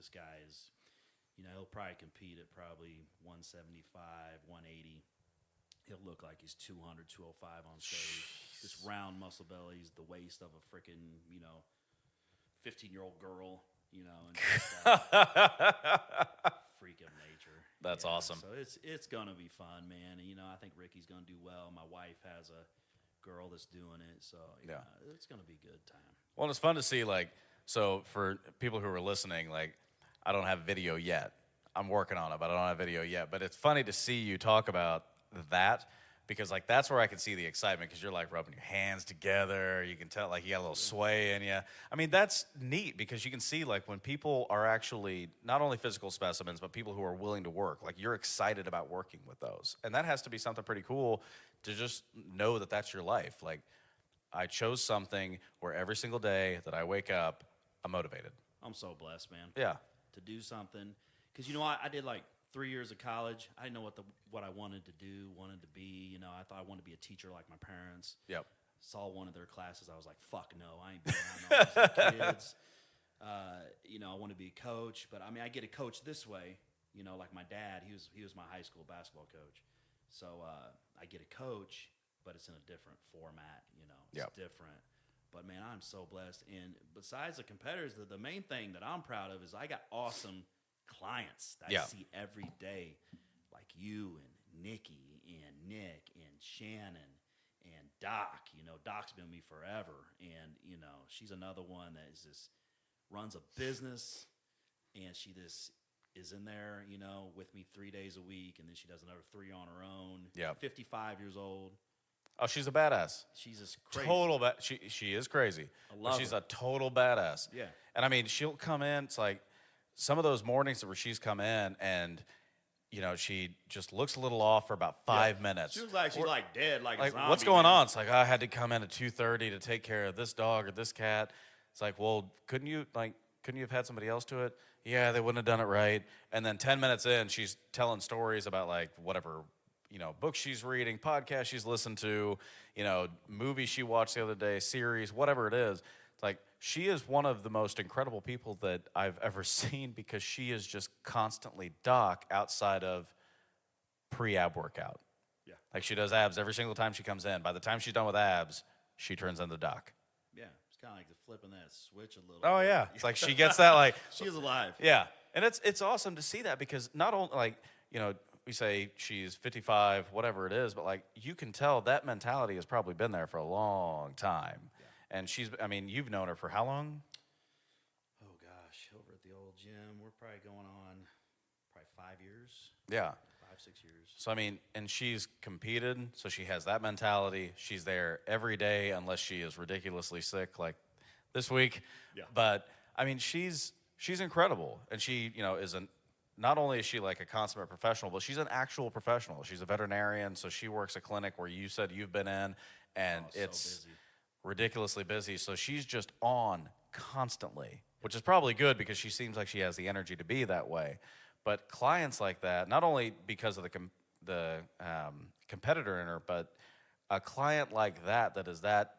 guy is, he'll probably compete at probably 175, 180. He'll look like he's 200, 205 on stage. This round muscle belly's the waist of a freaking, 15-year-old girl, and freak of nature. That's awesome. So it's going to be fun, man. And, I think Ricky's going to do well. My wife has a girl that's doing it, so it's going to be a good time. Well, it's fun to see, so for people who are listening, I don't have video yet. I'm working on it, but I don't have video yet. But it's funny to see you talk about that because, that's where I can see the excitement because you're, rubbing your hands together. You can tell, you got a little sway in you. I mean, that's neat because you can see, when people are actually not only physical specimens, but people who are willing to work. You're excited about working with those. And that has to be something pretty cool to just know that that's your life. I chose something where every single day that I wake up, I'm motivated. I'm so blessed, man. Yeah. To do something. Because, I did 3 years of college. I didn't know what I wanted to do, wanted to be. I thought I wanted to be a teacher like my parents. Yep. Saw one of their classes. I was like, fuck no, I ain't being around all these kids. I want to be a coach. But, I get a coach this way. Like my dad, he was my high school basketball coach. So I get a coach, but it's in a different format. It's different. But, man, I'm so blessed. And besides the competitors, the main thing that I'm proud of is I got awesome clients that I see every day, like you and Nikki and Nick and Shannon and Doc. Doc's been with me forever. And, she's another one that is just runs a business, and she just is in there, with me 3 days a week, and then she does another 3 on her own. Yeah. 55 years old. Oh, she's a badass. She's just crazy. Total she is crazy. I love she's her. a total badass. Yeah. And she'll come in. It's like some of those mornings where she's come in and she just looks a little off for about 5 minutes. She was like she's dead, like a zombie, what's going man. on? It's like I had to come in at 2:30 to take care of this dog or this cat. It's like, well, couldn't you have had somebody else do it? Yeah, they wouldn't have done it right. And then 10 minutes in, she's telling stories about whatever books she's reading, podcasts she's listened to, movies she watched the other day, series, whatever it is. It's like she is one of the most incredible people that I've ever seen because she is just constantly Doc outside of pre-ab workout. Yeah. She does abs every single time she comes in. By the time she's done with abs, she turns into Doc. Yeah, it's kind of like flipping that switch a little Oh, bit. yeah. It's like she gets that She is alive. Yeah. And it's awesome to see that because not only we say she's 55, whatever it is, but you can tell that mentality has probably been there for a long time. Yeah. And you've known her for how long? Oh gosh, over at the old gym, we're probably going on 5 years. Yeah. 5-6 years. So and she's competed, so she has that mentality. She's there every day unless she is ridiculously sick like this week. Yeah. But she's incredible. And she, not only is she a consummate professional, but she's an actual professional. She's a veterinarian, so she works a clinic where you said you've been in, and it's busy. Ridiculously busy. So she's just on constantly, which is probably good because she seems like she has the energy to be that way. But clients like that, not only because of the competitor in her, but a client like that is that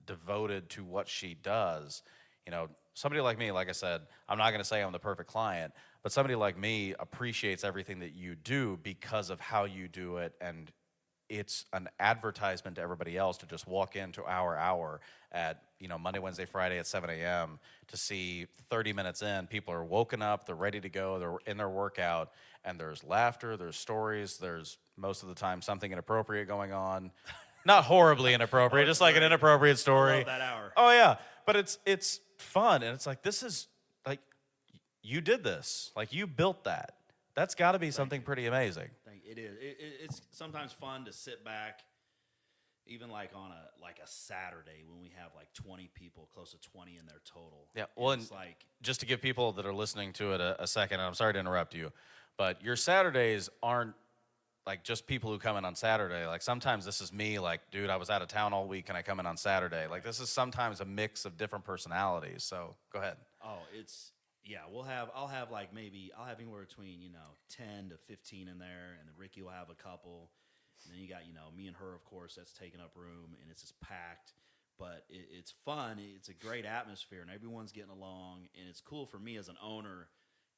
devoted to what she does, somebody like me, like I said, I'm not going to say I'm the perfect client, but somebody like me appreciates everything that you do because of how you do it, and it's an advertisement to everybody else to just walk into our hour at Monday, Wednesday, Friday at 7 a.m. to see 30 minutes in, people are woken up, they're ready to go, they're in their workout, and there's laughter, there's stories, there's most of the time something inappropriate going on. Not horribly inappropriate, just like an inappropriate story. I love that hour. Oh yeah, but it's fun, and it's like, this is like, you did this, like you built that. That's got to be something pretty amazing. It is. It's sometimes fun to sit back, even like on a Saturday when we have like 20 people, close to 20 in their total. Yeah. Well, it's like, just to give people that are listening to it a second, and I'm sorry to interrupt you, but your Saturdays aren't like just people who come in on Saturday. Like sometimes this is me, like, dude, I was out of town all week, and I come in on Saturday. Like this is sometimes a mix of different personalities. So go ahead. Oh, yeah, I'll have anywhere between 10 to 15 in there, and then Ricky will have a couple, and then you got me and her, of course, that's taking up room, and it's just packed. But it's fun. It's a great atmosphere, and everyone's getting along, and it's cool for me as an owner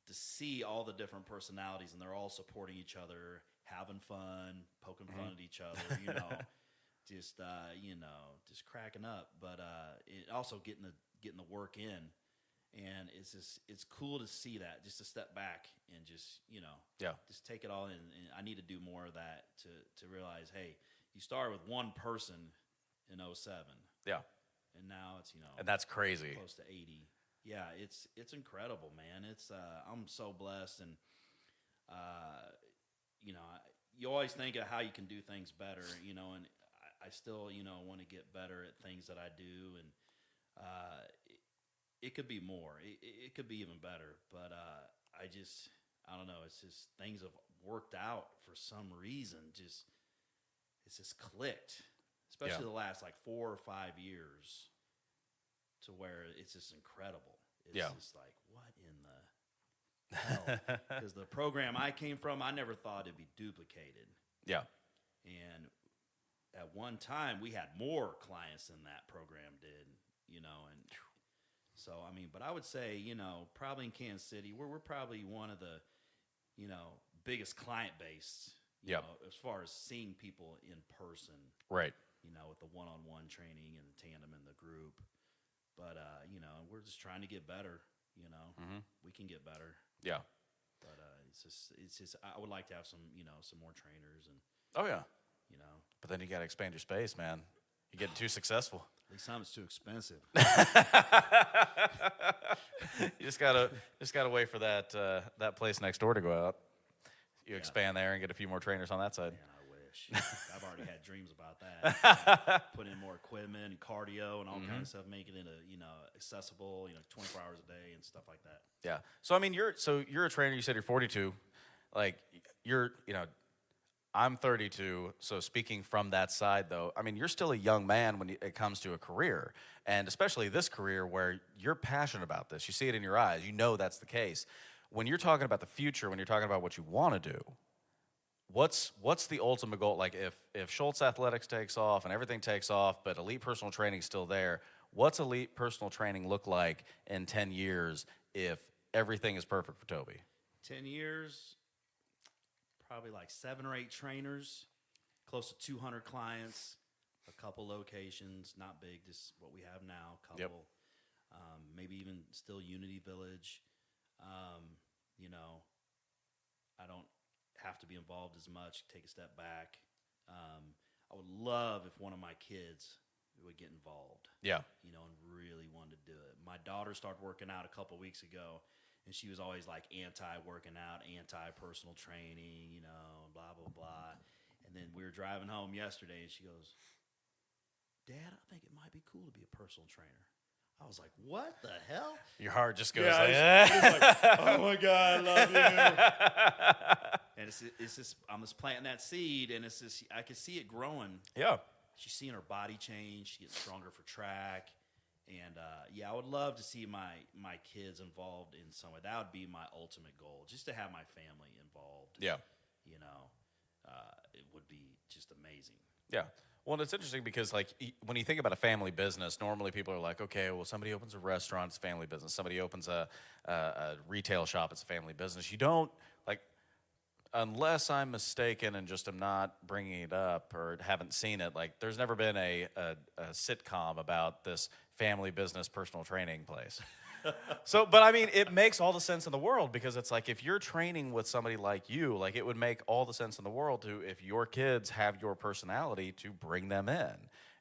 to see all the different personalities, and they're all supporting each other, having fun, poking fun at each other, just just cracking up. But it also getting the work in. And it's cool to see that, just to step back and just just take it all in. And I need to do more of that to realize, hey, you started with one person in 07. Yeah. And now it's and that's crazy, close to 80. Yeah, it's incredible, man. It's I'm so blessed, and you always think of how you can do things better, and I still want to get better at things that I do, and it could be more. It could be even better, but I don't know. It's just things have worked out for some reason. It's just clicked, especially the last like 4 or 5 years, to where it's just incredible. It's just like, what in the hell? Because the program I came from, I never thought it'd be duplicated. Yeah. And at one time, we had more clients than that program did, and so, I mean, but I would say, probably in Kansas City, we're probably one of the, biggest client base, as far as seeing people in person. Right. With the one-on-one training and the tandem and the group. But, we're just trying to get better, We can get better. Yeah. But it's just I would like to have some, some more trainers. And Oh, yeah. But then you got to expand your space, man. You're getting too successful. At least it's too expensive. You just gotta wait for that place next door to go out. You expand there and get a few more trainers on that side. Man, I wish. I've already had dreams about that. Put in more equipment and cardio and all kinds of stuff, making it accessible, 24 hours a day and stuff like that. Yeah. So I mean, you're a trainer. You said you're 42. Like I'm 32, so speaking from that side, though, I mean, you're still a young man when it comes to a career, and especially this career where you're passionate about this. You see it in your eyes. You know that's the case. When you're talking about the future, when you're talking about what you want to do, what's the ultimate goal? Like if Schulze Athletics takes off and everything takes off, but elite personal training is still there, what's elite personal training look like in 10 years if everything is perfect for Toby? 10 years... probably like 7 or 8 trainers, close to 200 clients, a couple locations, not big, just what we have now, couple. Maybe even still Unity Village. I don't have to be involved as much, take a step back. I would love if one of my kids would get involved. Yeah. And really wanted to do it. My daughter started working out a couple weeks ago. And she was always like anti-working out, anti-personal training, blah, blah, blah. And then we were driving home yesterday, and she goes, Dad, I think it might be cool to be a personal trainer. I was like, what the hell? Your heart just goes oh, my God, I love you. And it's just, I'm just planting that seed, and it's just, I can see it growing. Yeah. She's seeing her body change. She gets stronger for track. And, I would love to see my kids involved in some way. That would be my ultimate goal, just to have my family involved. Yeah. It would be just amazing. Yeah. Well, it's interesting because, like, when you think about a family business, normally people are like, okay, well, somebody opens a restaurant, it's a family business. Somebody opens a retail shop, it's a family business. You don't, like, unless I'm mistaken and just am not bringing it up or haven't seen it, like, there's never been a sitcom about this family business personal training place. So, but I mean, it makes all the sense in the world because it's like if you're training with somebody like you, like it would make all the sense in the world to if your kids have your personality to bring them in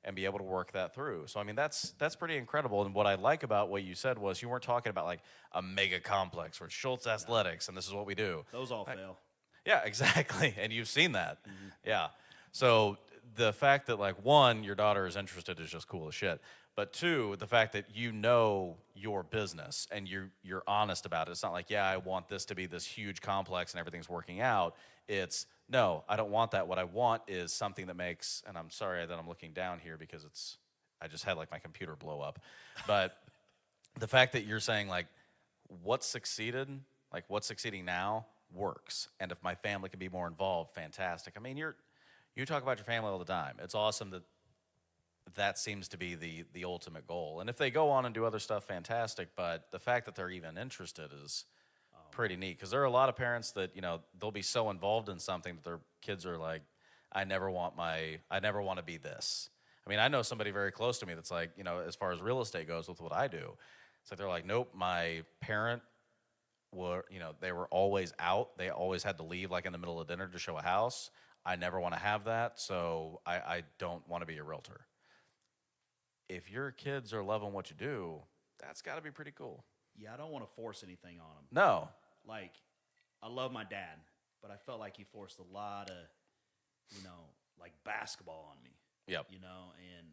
and be able to work that through. So, I mean, that's pretty incredible. And what I like about what you said was you weren't talking about like a mega complex or Schulze Athletics and this is what we do. Those all fail. Yeah, exactly. And you've seen that. Mm-hmm. Yeah. So the fact that like one, your daughter is interested is just cool as shit. But two, the fact that you know your business and you're honest about it. It's not like, yeah, I want this to be this huge complex and everything's working out. It's no, I don't want that. What I want is something that makes, and I'm sorry that I'm looking down here because I just had like my computer blow up. But the fact that you're saying like what's succeeding now works. And if my family can be more involved, fantastic. I mean, you talk about your family all the time. It's awesome that seems to be the ultimate goal. And if they go on and do other stuff, fantastic. But the fact that they're even interested is pretty neat because there are a lot of parents that, you know, they'll be so involved in something that their kids are like, I never want to be this. I mean, I know somebody very close to me that's like, you know, as far as real estate goes with what I do, it's like they're like, nope, my parent were, you know, they were always out. They always had to leave like in the middle of dinner to show a house. I never want to have that, so I don't want to be a realtor. If your kids are loving what you do, that's got to be pretty cool. Yeah, I don't want to force anything on them. No. Like, I love my dad, but I felt like he forced a lot of, you know, like basketball on me. Yep. You know, and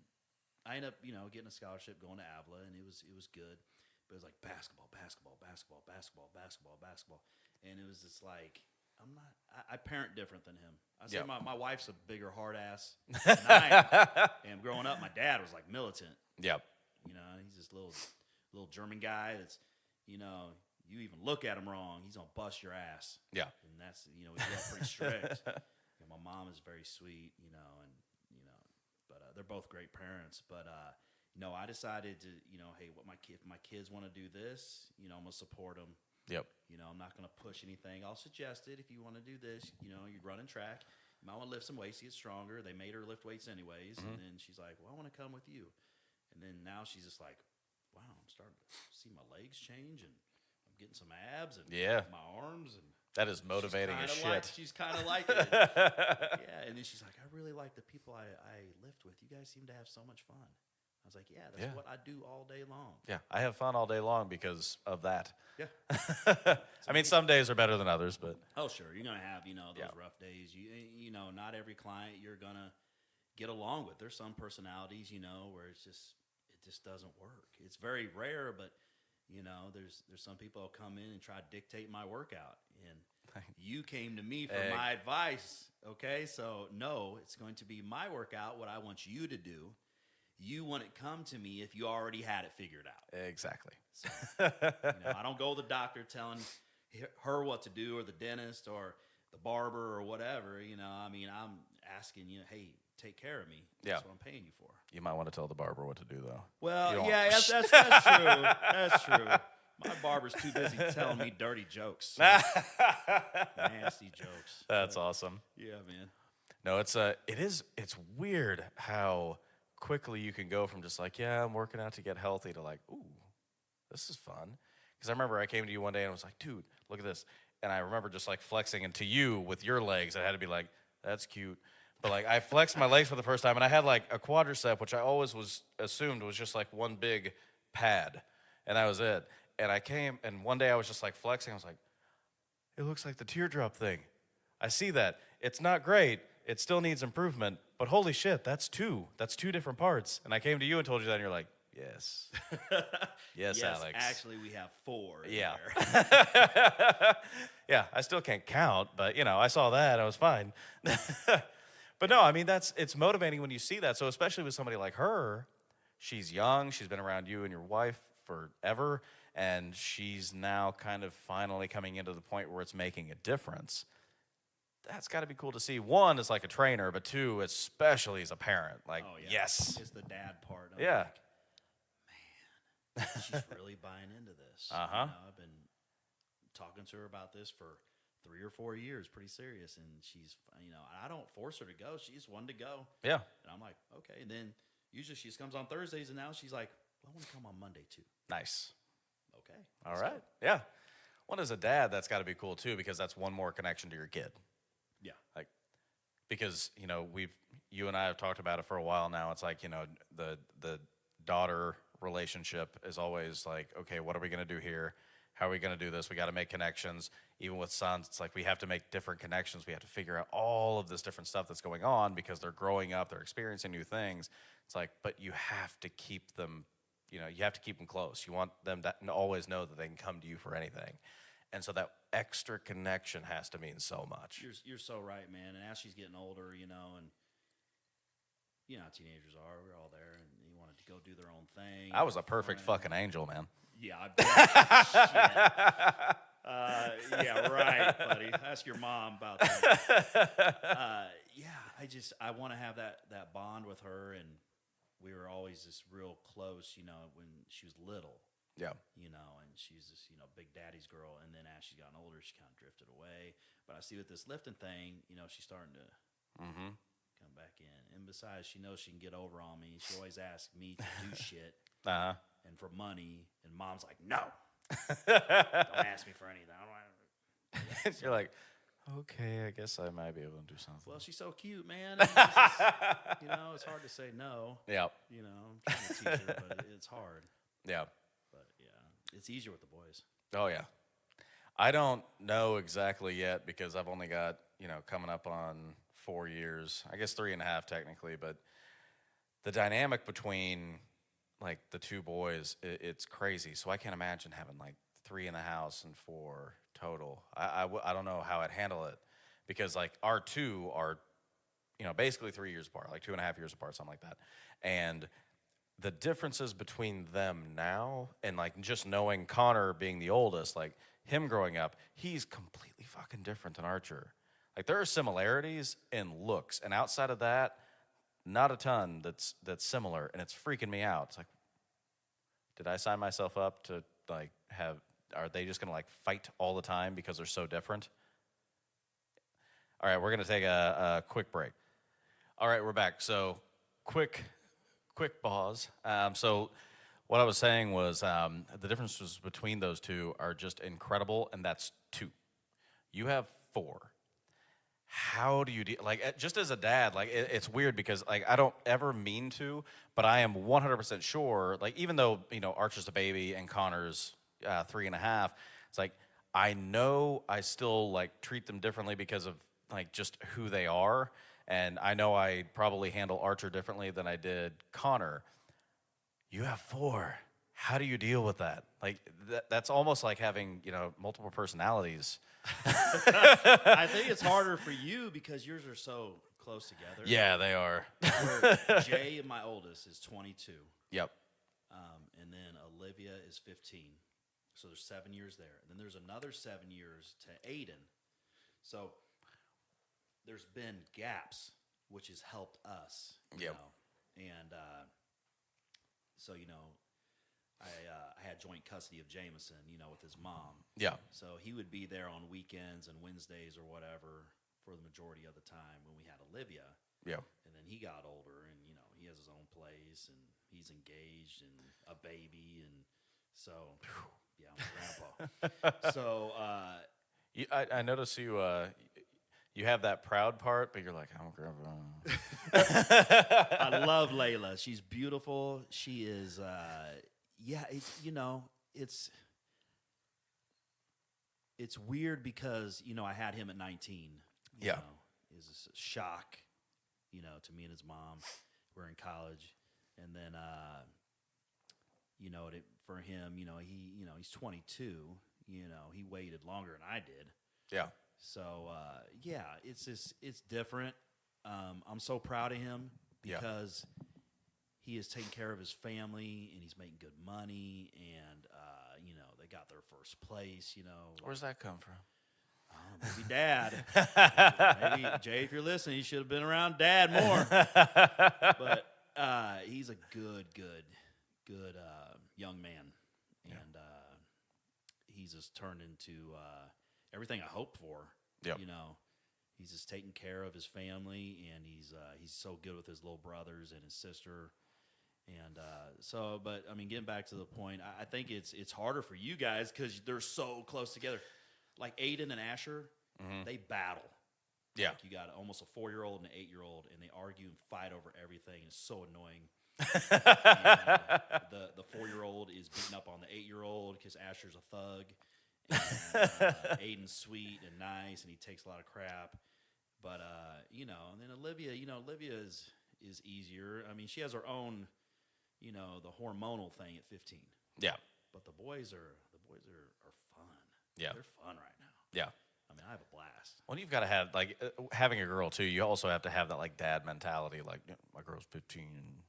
I ended up, you know, getting a scholarship going to AVLA, and it was good. But it was like basketball. And it was just like, I parent different than him. I say my wife's a bigger hard ass than I am. And growing up, my dad was like militant. Yep. You know, he's this little German guy that's, you know, you even look at him wrong, he's gonna bust your ass. Yeah. And that's, you know, we grew up pretty strict. And my mom is very sweet, you know, but they're both great parents. But no, I decided to, you know, hey, if my kids want to do this, you know, I'm gonna support them. Yep. You know, I'm not going to push anything. I'll suggest it if you want to do this. You know, you're running track. You might want to lift some weights to get stronger. They made her lift weights anyways. Mm-hmm. And then she's like, well, I want to come with you. And then now she's just like, wow, I'm starting to see my legs change and I'm getting some abs and my arms. And that is motivating as shit. She's kind of like it. Yeah. And then she's like, I really like the people I lift with. You guys seem to have so much fun. I was like, yeah, that's what I do all day long. Yeah, I have fun all day long because of that. Yeah. I mean, some days are better than others, but. Oh, sure. You're going to have, you know, those rough days. You know, not every client you're going to get along with. There's some personalities, you know, where it just doesn't work. It's very rare, but, you know, there's some people who'll come in and try to dictate my workout. And you came to me for my advice, okay? So, no, it's going to be my workout, what I want you to do. You wouldn't come to me if you already had it figured out. Exactly. So, you know, I don't go to the doctor telling her what to do or the dentist or the barber or whatever. You know, I mean, I'm asking you, hey, take care of me. That's what I'm paying you for. You might want to tell the barber what to do, though. Well, yeah, that's true. That's true. My barber's too busy telling me dirty jokes. Nasty jokes. That's awesome. Yeah, man. No, it's weird how quickly you can go from just like, yeah, I'm working out to get healthy to like, ooh, this is fun. Because I remember I came to you one day and I was like, dude, look at this. And I remember just like flexing, and to you with your legs, I had to be like, that's cute. But like I flexed my legs for the first time, and I had like a quadricep, which I always assumed was just like one big pad, and that was it. And I came, and one day I was just like flexing. I was like, it looks like the teardrop thing. I see that. It's not great. It still needs improvement, but holy shit, that's two different parts. And I came to you and told you that, and you're like, yes. Yes, Alex. Actually, we have 4 Yeah. Yeah, I still can't count, but, you know, I saw that. I was fine. But no, I mean, it's motivating when you see that. So especially with somebody like her, she's young. She's been around you and your wife forever, and she's now kind of finally coming into the point where it's making a difference. that's got to be cool to see. One, as like a trainer, but two, especially as a parent. Like, Oh yeah, yes, it's the dad part. I'm yeah, like, she's really buying into this. I've been talking to her about this for 3 or 4 years, pretty serious, and she's, I don't force her to go. She's one to go. Yeah. And I'm like, okay. And then usually she just comes on Thursdays, and now she's like, well, I want to come on Monday too. Nice. Okay. All right. Yeah. Well, as a dad, that's got to be cool too, because that's one more connection to your kid. Yeah. Like, because you and I have talked about it for a while now. It's like, the daughter relationship is always like, okay, what are we going to do here? How are we going to do this? We got to make connections. Even with sons, it's like we have to make different connections. We have to figure out all of this different stuff that's going on because they're growing up, they're experiencing new things. It's like, but you have to keep them, you have to keep them close. You want them to always know that they can come to you for anything. And so that extra connection has to mean so much. You're so right, man. And as she's getting older, and you know how teenagers are. We're all there, and you wanted to go do their own thing. I was a perfect fucking angel, man. Yeah, I bet. Yeah, right, buddy. Ask your mom about that. I want to have that bond with her, and we were always just real close, when she was little. Yeah. And she's this, big daddy's girl, and then as she's gotten older, she kind of drifted away. But I see with this lifting thing, she's starting to come back in. And besides, she knows she can get over on me. She always asks me to do shit. And for money, and mom's like, no, don't ask me for anything. You're like, okay, I guess I might be able to do something. Well, she's so cute, man. It's hard to say no. Yeah. I'm trying to teach her, but it's hard. Yeah. But yeah, it's easier with the boys. Oh yeah. I don't know exactly yet because I've only got coming up on 4 years. I guess 3.5 technically, but the dynamic between like the two boys, it's crazy. So I can't imagine having like 3 in the house and 4 total. I don't know how I'd handle it because like our two are, basically 3 years apart, like 2.5 years apart, something like that. And the differences between them now and like just knowing Connor being the oldest, like him growing up, he's completely fucking different than Archer. Like there are similarities in looks, and outside of that, not a ton that's similar, and it's freaking me out. It's like, did I sign myself up to like are they just gonna like fight all the time because they're so different? All right, we're gonna take a quick break. All right, we're back. So quick pause. So what I was saying was the differences between those two are just incredible, and that's 2. You have 4. How do you like just as a dad? Like it's weird because like I don't ever mean to, but I am 100% sure. Like even though Archer's a baby and Connor's 3.5, it's like I know I still like treat them differently because of like just who they are, and I know I probably handle Archer differently than I did Connor. You have 4. How do you deal with that? Like that's almost like having multiple personalities. I think it's harder for you because yours are so close together. Yeah, they are. Jay, my oldest, is 22. Yep. And then Olivia is 15. So there's 7 years there. And then there's another 7 years to Aiden. So there's been gaps, which has helped us. Yep. And so, I had joint custody of Jameson, with his mom. Yeah. So he would be there on weekends and Wednesdays or whatever for the majority of the time when we had Olivia. Yeah. And then he got older and, he has his own place and he's engaged and a baby. And so, yeah, I'm a grandpa. So, I notice you have that proud part, but you're like, I'm a grandpa. I love Layla. She's beautiful. She is, it's weird because, I had him at 19. Yeah. It was a shock, to me and his mom. We're in college. And then, for him, he's 22. He waited longer than I did. Yeah. So, it's different. I'm so proud of him because he is taking care of his family and he's making good money and, they got their first place, Where's that come from? Oh, maybe Dad. Maybe Jay, if you're listening, you should have been around Dad more. But he's a good young man, and he's just turned into everything I hoped for. Yep. You know, he's just taking care of his family, and he's so good with his little brothers and his sister. And but I mean, getting back to the point, I think it's harder for you guys because they're so close together. Like Aiden and Asher, they battle. Yeah. Like you got almost a 4-year-old and an 8-year-old, and they argue and fight over everything. It's so annoying. And the 4-year-old is beating up on the 8-year-old because Asher's a thug. And Aiden's sweet and nice, and he takes a lot of crap. But and then Olivia, Olivia is easier. I mean, she has her own, the hormonal thing at 15. Yeah. But the boys are fun. Yeah. They're fun right now. Yeah. I mean, I have a blast. Well, you've got to have, like, having a girl, too, you also have to have that, like, dad mentality. Like, my girl's 15 and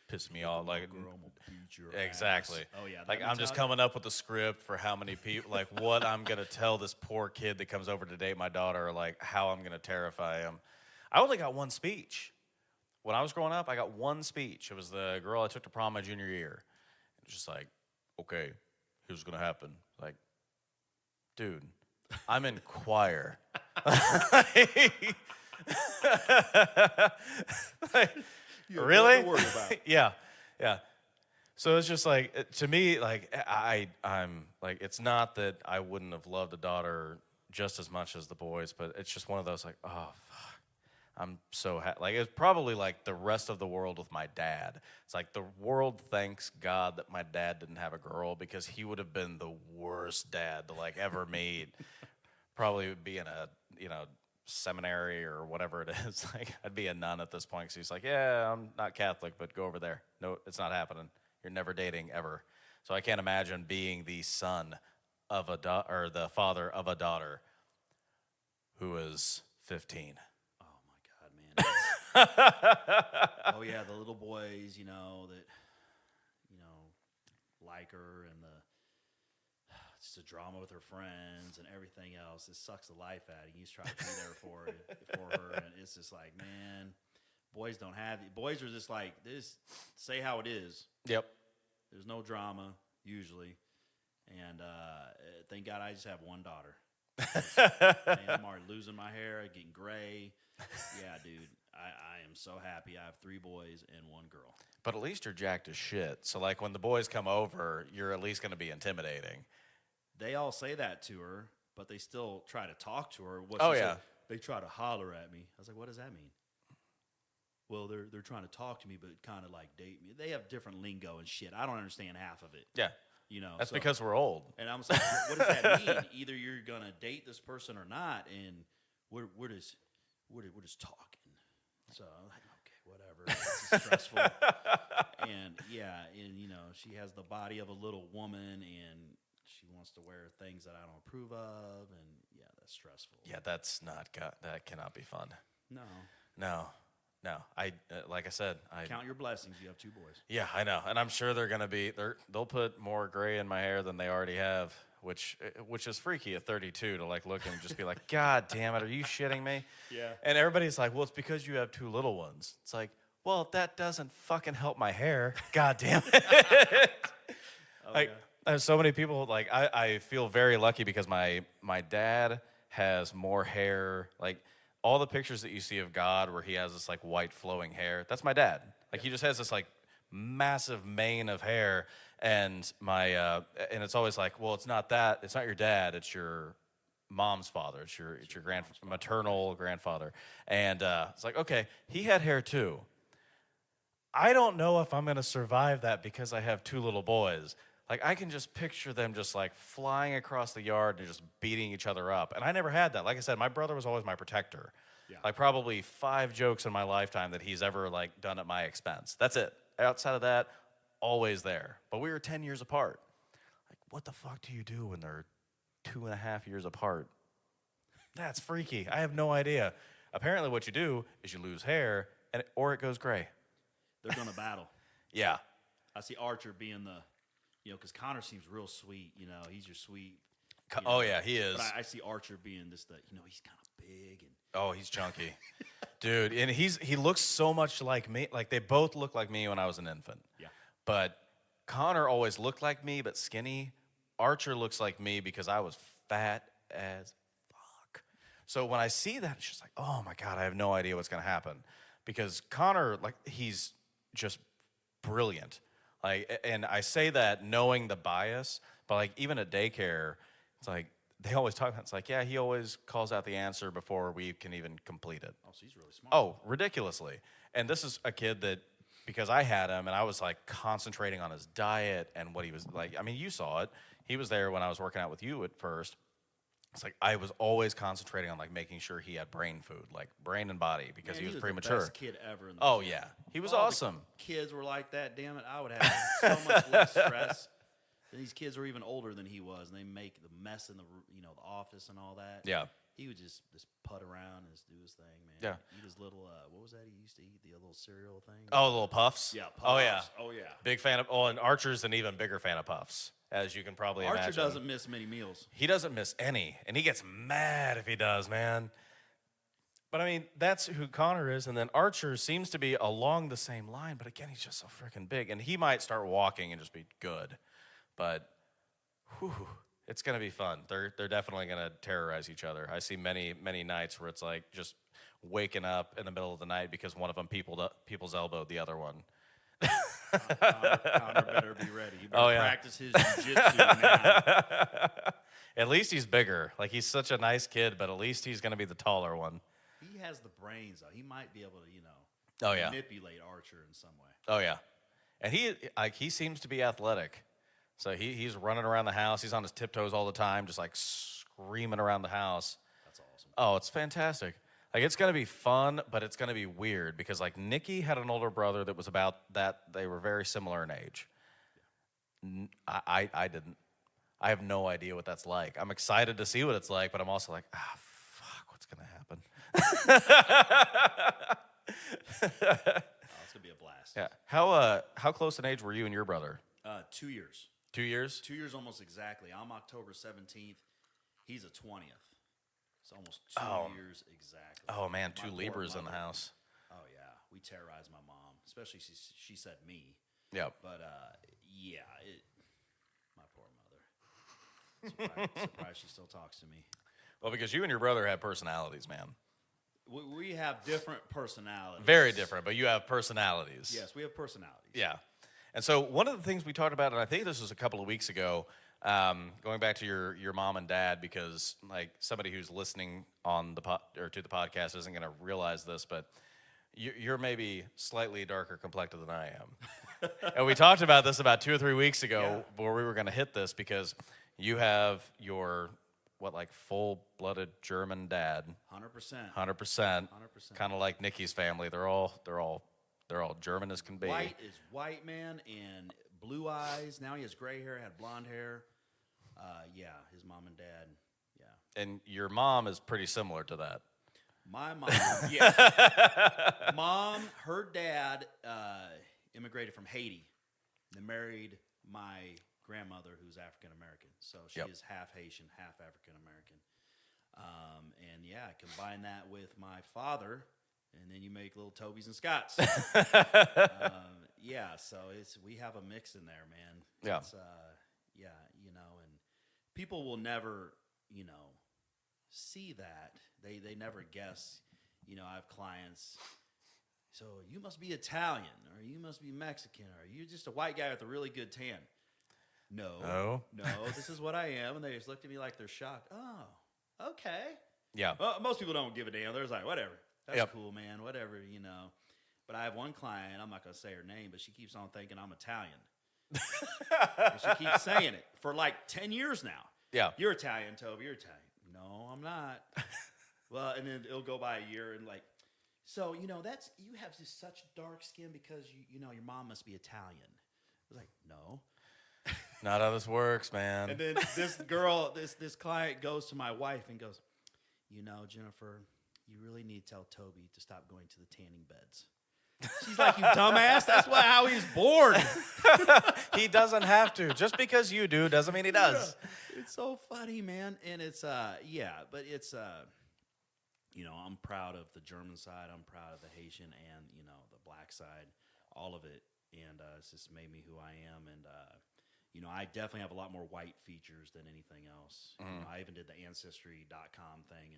pissing me off. Like, girl, I'm gonna beat your exactly. ass. Oh, yeah. Like, I'm just coming up with a script for how many people, like, what I'm going to tell this poor kid that comes over to date my daughter, or, like, how I'm going to terrify him. I only got one speech. When I was growing up, I got one speech. It was the girl I took to prom my junior year. It was just like, okay, here's what's going to happen. Like, dude, I'm in choir. Like, really? Yeah. So it's just like, to me, like, I'm like, it's not that I wouldn't have loved a daughter just as much as the boys, but it's just one of those, like, oh, fuck. I'm so like, it's probably like the rest of the world with my dad. It's like the world thanks God that my dad didn't have a girl, because he would have been the worst dad to, like, ever meet. Probably would be in a, seminary or whatever it is. Like, I'd be a nun at this point, because he's like, yeah, I'm not Catholic, but go over there. No, it's not happening. You're never dating ever. So I can't imagine being the son of or the father of a daughter who is 15. Oh yeah, the little boys, that like her, and it's the drama with her friends and everything else. It sucks the life out of you. He's trying to be there for her, and it's just like, man, boys don't have it. Boys are just like this. Say how it is. Yep. There's no drama usually, and thank God I just have one daughter. Man, I'm already losing my hair, getting gray. Yeah, dude. I am so happy. I have 3 boys and 1 girl. But at least you're jacked as shit. So, like, when the boys come over, you're at least going to be intimidating. They all say that to her, but they still try to talk to her. They try to holler at me. I was like, what does that mean? Well, they're trying to talk to me, but kind of like date me. They have different lingo and shit. I don't understand half of it. Yeah. That's because we're old. And I'm like, what does that mean? Either you're going to date this person or not, and we're just talking. So I'm like, okay, whatever. It's stressful. And she has the body of a little woman, and she wants to wear things that I don't approve of, and yeah, that's stressful. Yeah, that cannot be fun. No. I like I said, Count your blessings. You have 2 boys. Yeah, I know, and I'm sure they're gonna be. They'll put more gray in my hair than they already have, which is freaky at 32 to, like, look and just be like, God damn it, are you shitting me? Yeah. And everybody's like, well, it's because you have 2 little ones. It's like, well, that doesn't fucking help my hair. God damn it. Like, I have so many people, like, I feel very lucky because my dad has more hair. Like, all the pictures that you see of God where he has this, like, white flowing hair, that's my dad. Like, he just has this, like, massive mane of hair, and and it's always like, well, it's not your dad, it's your mom's father, it's your maternal grandfather. And it's like, okay, he had hair too. I don't know if I'm going to survive that because I have 2 little boys. Like, I can just picture them just, like, flying across the yard and just beating each other up. And I never had that. Like I said, my brother was always my protector. Yeah. Like, probably 5 jokes in my lifetime that he's ever, like, done at my expense. That's it. Outside of that, always there. But we were 10 years apart. Like, what the fuck do you do when they're 2.5 years apart? That's freaky. I have no idea. Apparently what you do is you lose hair, or it goes gray. They're going to battle. Yeah. I see Archer being because Connor seems real sweet. He's your sweet Oh, yeah, he is. But I see Archer being this, he's kind of big. Oh, he's chunky. Dude, and he looks so much like me. Like, they both look like me when I was an infant. Yeah. But Connor always looked like me, but skinny. Archer looks like me because I was fat as fuck. So when I see that, it's just like, oh my God, I have no idea what's going to happen. Because Connor, like, he's just brilliant. Like, and I say that knowing the bias, but like even at daycare, it's like they always talk about, it's like, yeah, he always calls out the answer before we can even complete it. Oh, so he's really smart. Oh, ridiculously. And this is a kid that, because I had him and I was like concentrating on his diet and what he was like. I mean, you saw it. He was there when I was working out with you at first. It's like I was always concentrating on like making sure he had brain food, like brain and body, because he was premature. The best kid ever. In the oh gym. Yeah, he was All awesome. The kids were like that. Damn it, I would have so much less stress. And these kids were even older than he was, and they make the mess in the the office and all that. Yeah. He would just putt around and just do his thing, man. Yeah. Eat his little what was that he used to eat? The little cereal thing. Oh, the little puffs. Yeah. Puffs. Oh yeah. Oh yeah. Big fan of. Oh, and Archer's an even bigger fan of puffs, as you can probably imagine. Archer doesn't miss many meals. He doesn't miss any, and he gets mad if he does, man. But I mean, that's who Connor is, and then Archer seems to be along the same line, but again, he's just so freaking big, and he might start walking and just be good, but whew, it's gonna be fun. They're definitely gonna terrorize each other. I see many nights where it's like just waking up in the middle of the night because one of them people's elbowed the other one. Connor better be ready. He better practice his jiu-jitsu now. At least he's bigger. Like, he's such a nice kid, but at least he's going to be the taller one. He has the brains, though. He might be able to, manipulate Archer in some way. Oh, yeah. And he seems to be athletic. So he's running around the house. He's on his tiptoes all the time, just like screaming around the house. That's awesome. Oh, it's fantastic. Like, it's going to be fun, but it's going to be weird because, like, Nikki had an older brother that was about that. They were very similar in age. I didn't. I have no idea what that's like. I'm excited to see what it's like, but I'm also like, fuck, what's going to happen? It's going to be a blast. Yeah. How close in age were you and your brother? 2 years. 2 years? 2 years almost exactly. I'm October 17th. He's a 20th. It's almost 2 years exactly. Oh, man, My two Libras in the mother. house. Oh, yeah. We terrorized my mom, especially she said me. Yep. But, my poor mother. Surprised she still talks to me. Well, because you and your brother have personalities, man. We have different personalities. Very different, but you have personalities. Yes, we have personalities. Yeah. And so one of the things we talked about, and I think this was a couple of weeks ago, going back to your mom and dad, because like somebody who's listening on the to the podcast isn't going to realize this, but you're maybe slightly darker complected than I am. And we talked about this about 2 or 3 weeks ago where we were going to hit this because you have your full-blooded German dad. 100%. 100%. Kind of like Nikki's family. They're all German as can be. White is white, man, and blue eyes. Now he has gray hair, had blonde hair. His mom and dad. Yeah. And your mom is pretty similar to that. My mom, yeah. Mom, her dad immigrated from Haiti. They married my grandmother, who's African American. So she is half Haitian, half African American. Combine that with my father, and then you make little Tobys and Scotts. So we have a mix in there, man. Yeah. And people will never, see that. They never guess. I have clients. So you must be Italian, or you must be Mexican, or you're just a white guy with a really good tan. No, this is what I am. And they just looked at me like they're shocked. Oh, okay. Yeah. Well, most people don't give a damn. They're just like, whatever. That's cool, man. Whatever, But I have one client, I'm not going to say her name, but she keeps on thinking I'm Italian. And she keeps saying it for like 10 years now. Yeah. You're Italian, Toby. You're Italian. No, I'm not. Well, and then it'll go by a year and like, so, you have just such dark skin because, your mom must be Italian. I was like, no. Not how this works, man. And then this girl, this client goes to my wife and goes, Jennifer, you really need to tell Toby to stop going to the tanning beds. She's like, you dumbass. That's how he's born. He doesn't have to. Just because you do doesn't mean he does. It's so funny, man. And it's, but it's, I'm proud of the German side. I'm proud of the Haitian and, the black side, all of it. And it's just made me who I am. And, I definitely have a lot more white features than anything else. I even did the Ancestry.com thing.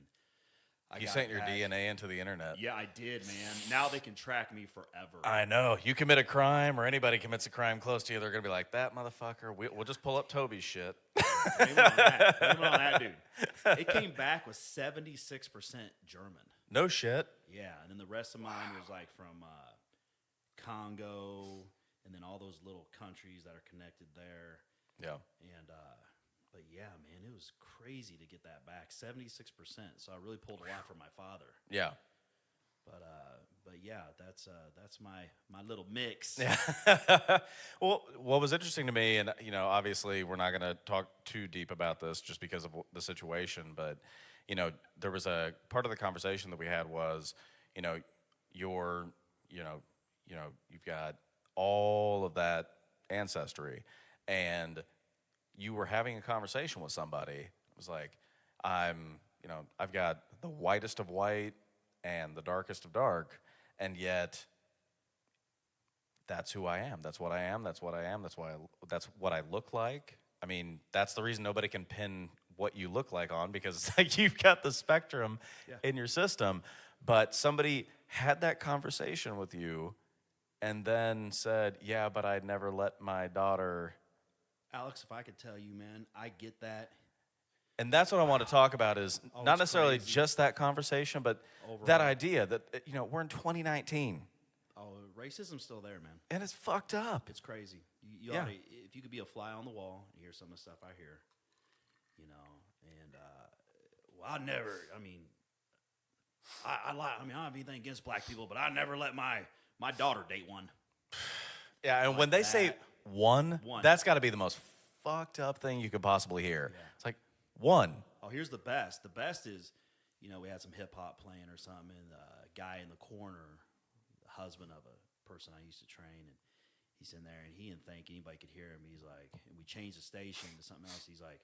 And you sent your DNA into the internet. Yeah, I did, man. Now they can track me forever. I know. You commit a crime or anybody commits a crime close to you, they're going to be like, that motherfucker, we'll just pull up Toby's shit. Blame it on that. Blame it on that, dude. It came back with 76% German. No shit. Yeah, and then the rest of mine was like from Congo and then all those little countries that are connected there. Yeah. And, but yeah, man, it was crazy to get that back, 76%. So I really pulled a lot from my father. Yeah. But yeah, that's my little mix. Yeah. Well, what was interesting to me, and obviously we're not going to talk too deep about this just because of the situation, but there was a part of the conversation that we had was, you've got all of that ancestry, and you were having a conversation with somebody. It was like, I've got the whitest of white and the darkest of dark, and yet that's who I am. That's what I am. That's what I am. That's what I look like. I mean, that's the reason nobody can pin what you look like on, because it's like you've got the spectrum in your system. But somebody had that conversation with you and then said, yeah, but I'd never let my daughter. Alex, if I could tell you, man, I get that. And that's what I want to talk about is not necessarily crazy. Just that conversation, but Overall. that idea that, we're in 2019. Oh, racism's still there, man. And it's fucked up. It's crazy. You Yeah. oughta, if you could be a fly on the wall and hear some of the stuff I hear, and I don't have anything against black people, but I never let my daughter date one. Yeah, and Like when they that. say one, that's got to be the most fucked up thing you could possibly hear. Yeah. It's like, one. Oh, here's the best. The best is, we had some hip hop playing or something, and the guy in the corner, the husband of a person I used to train, and he's in there, and he didn't think anybody could hear him. He's like, and we changed the station to something else. He's like,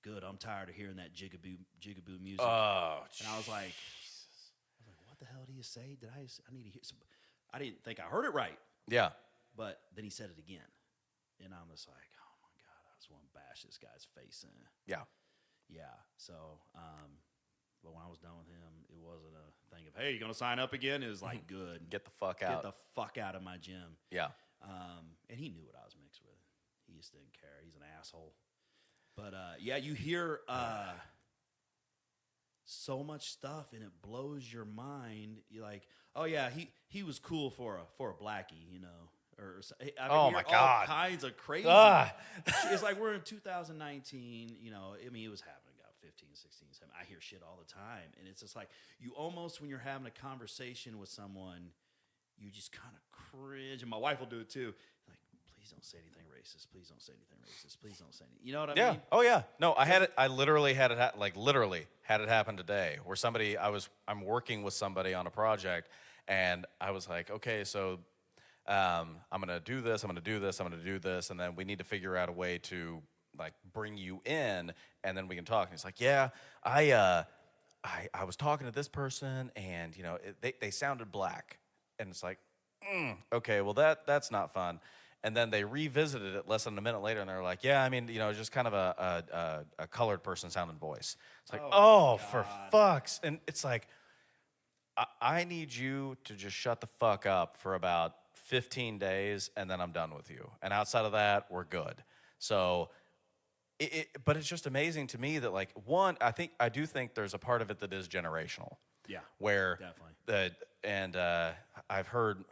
good, I'm tired of hearing that jigaboo music. Oh, and I was like, what the hell did he say? I need to hear some. I didn't think I heard it right. Yeah. But then he said it again. And I'm just like, oh my God, I just want to bash this guy's face in. Yeah. Yeah. So, but when I was done with him, it wasn't a thing of, hey, you going to sign up again? It was like, good. Get the fuck out. Get the fuck out of my gym. Yeah. And he knew what I was mixed with. He just didn't care. He's an asshole. But, yeah, you hear so much stuff, and it blows your mind. You're like, oh, yeah, he was cool for a blackie, Or, oh my God! All kinds of crazy. It's like we're in 2019. It was happening about 15, 16, 17. I hear shit all the time, and it's just like you almost, when you're having a conversation with someone, you just kind of cringe. And my wife will do it too. Like, please don't say anything racist. Please don't say anything racist. Please don't say anything. You know what I mean? Yeah. Oh yeah. No, I had it. I literally had it. Literally had it happen today, where I'm working with somebody on a project, and I was like, okay, so. I'm going to do this, I'm going to do this, I'm going to do this, and then we need to figure out a way to, like, bring you in, and then we can talk. And he's like, yeah, I was talking to this person, and, they sounded black. And it's like, okay, well, that's not fun. And then they revisited it less than a minute later, and they're like, yeah, I mean, just kind of a colored person sounding voice. It's like, oh for fucks. And it's like, I need you to just shut the fuck up for about 15 days, and then I'm done with you. And outside of that, we're good. So, but it's just amazing to me that, like, one, I do think there's a part of it that is generational. Yeah, where definitely. I've heard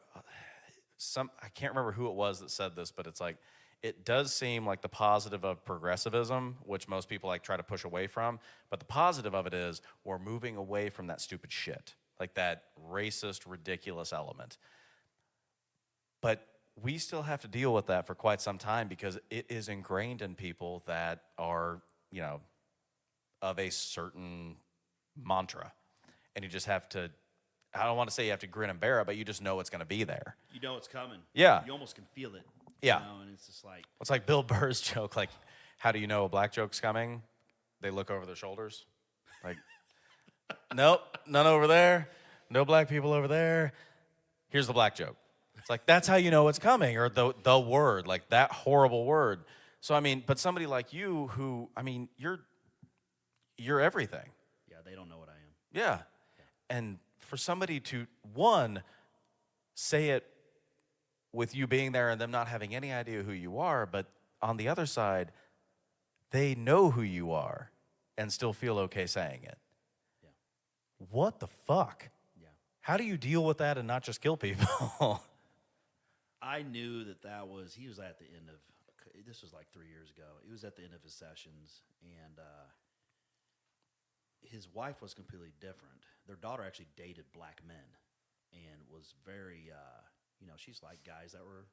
I can't remember who it was that said this, but it's like, it does seem like the positive of progressivism, which most people like try to push away from, but the positive of it is we're moving away from that stupid shit, like that racist, ridiculous element. But we still have to deal with that for quite some time, because it is ingrained in people that are, of a certain mantra. And you just have to I don't want to say you have to grin and bear it, but you just know it's going to be there. You know it's coming. Yeah. You almost can feel it. Yeah. You know, and it's just like. It's like Bill Burr's joke, like, how do you know a black joke's coming? They look over their shoulders. Like, nope, none over there. No black people over there. Here's the black joke. It's like, that's how you know it's coming, or the word, like that horrible word. So, I mean, but somebody like you who, I mean, you're everything. Yeah, they don't know what I am. Yeah. And for somebody to, one, say it with you being there and them not having any idea who you are, but on the other side, they know who you are and still feel okay saying it. Yeah. What the fuck? Yeah. How do you deal with that and not just kill people? I knew that was, he was at the end of, this was like 3 years ago. He was at the end of his sessions, and his wife was completely different. Their daughter actually dated black men and was very, she's like guys that were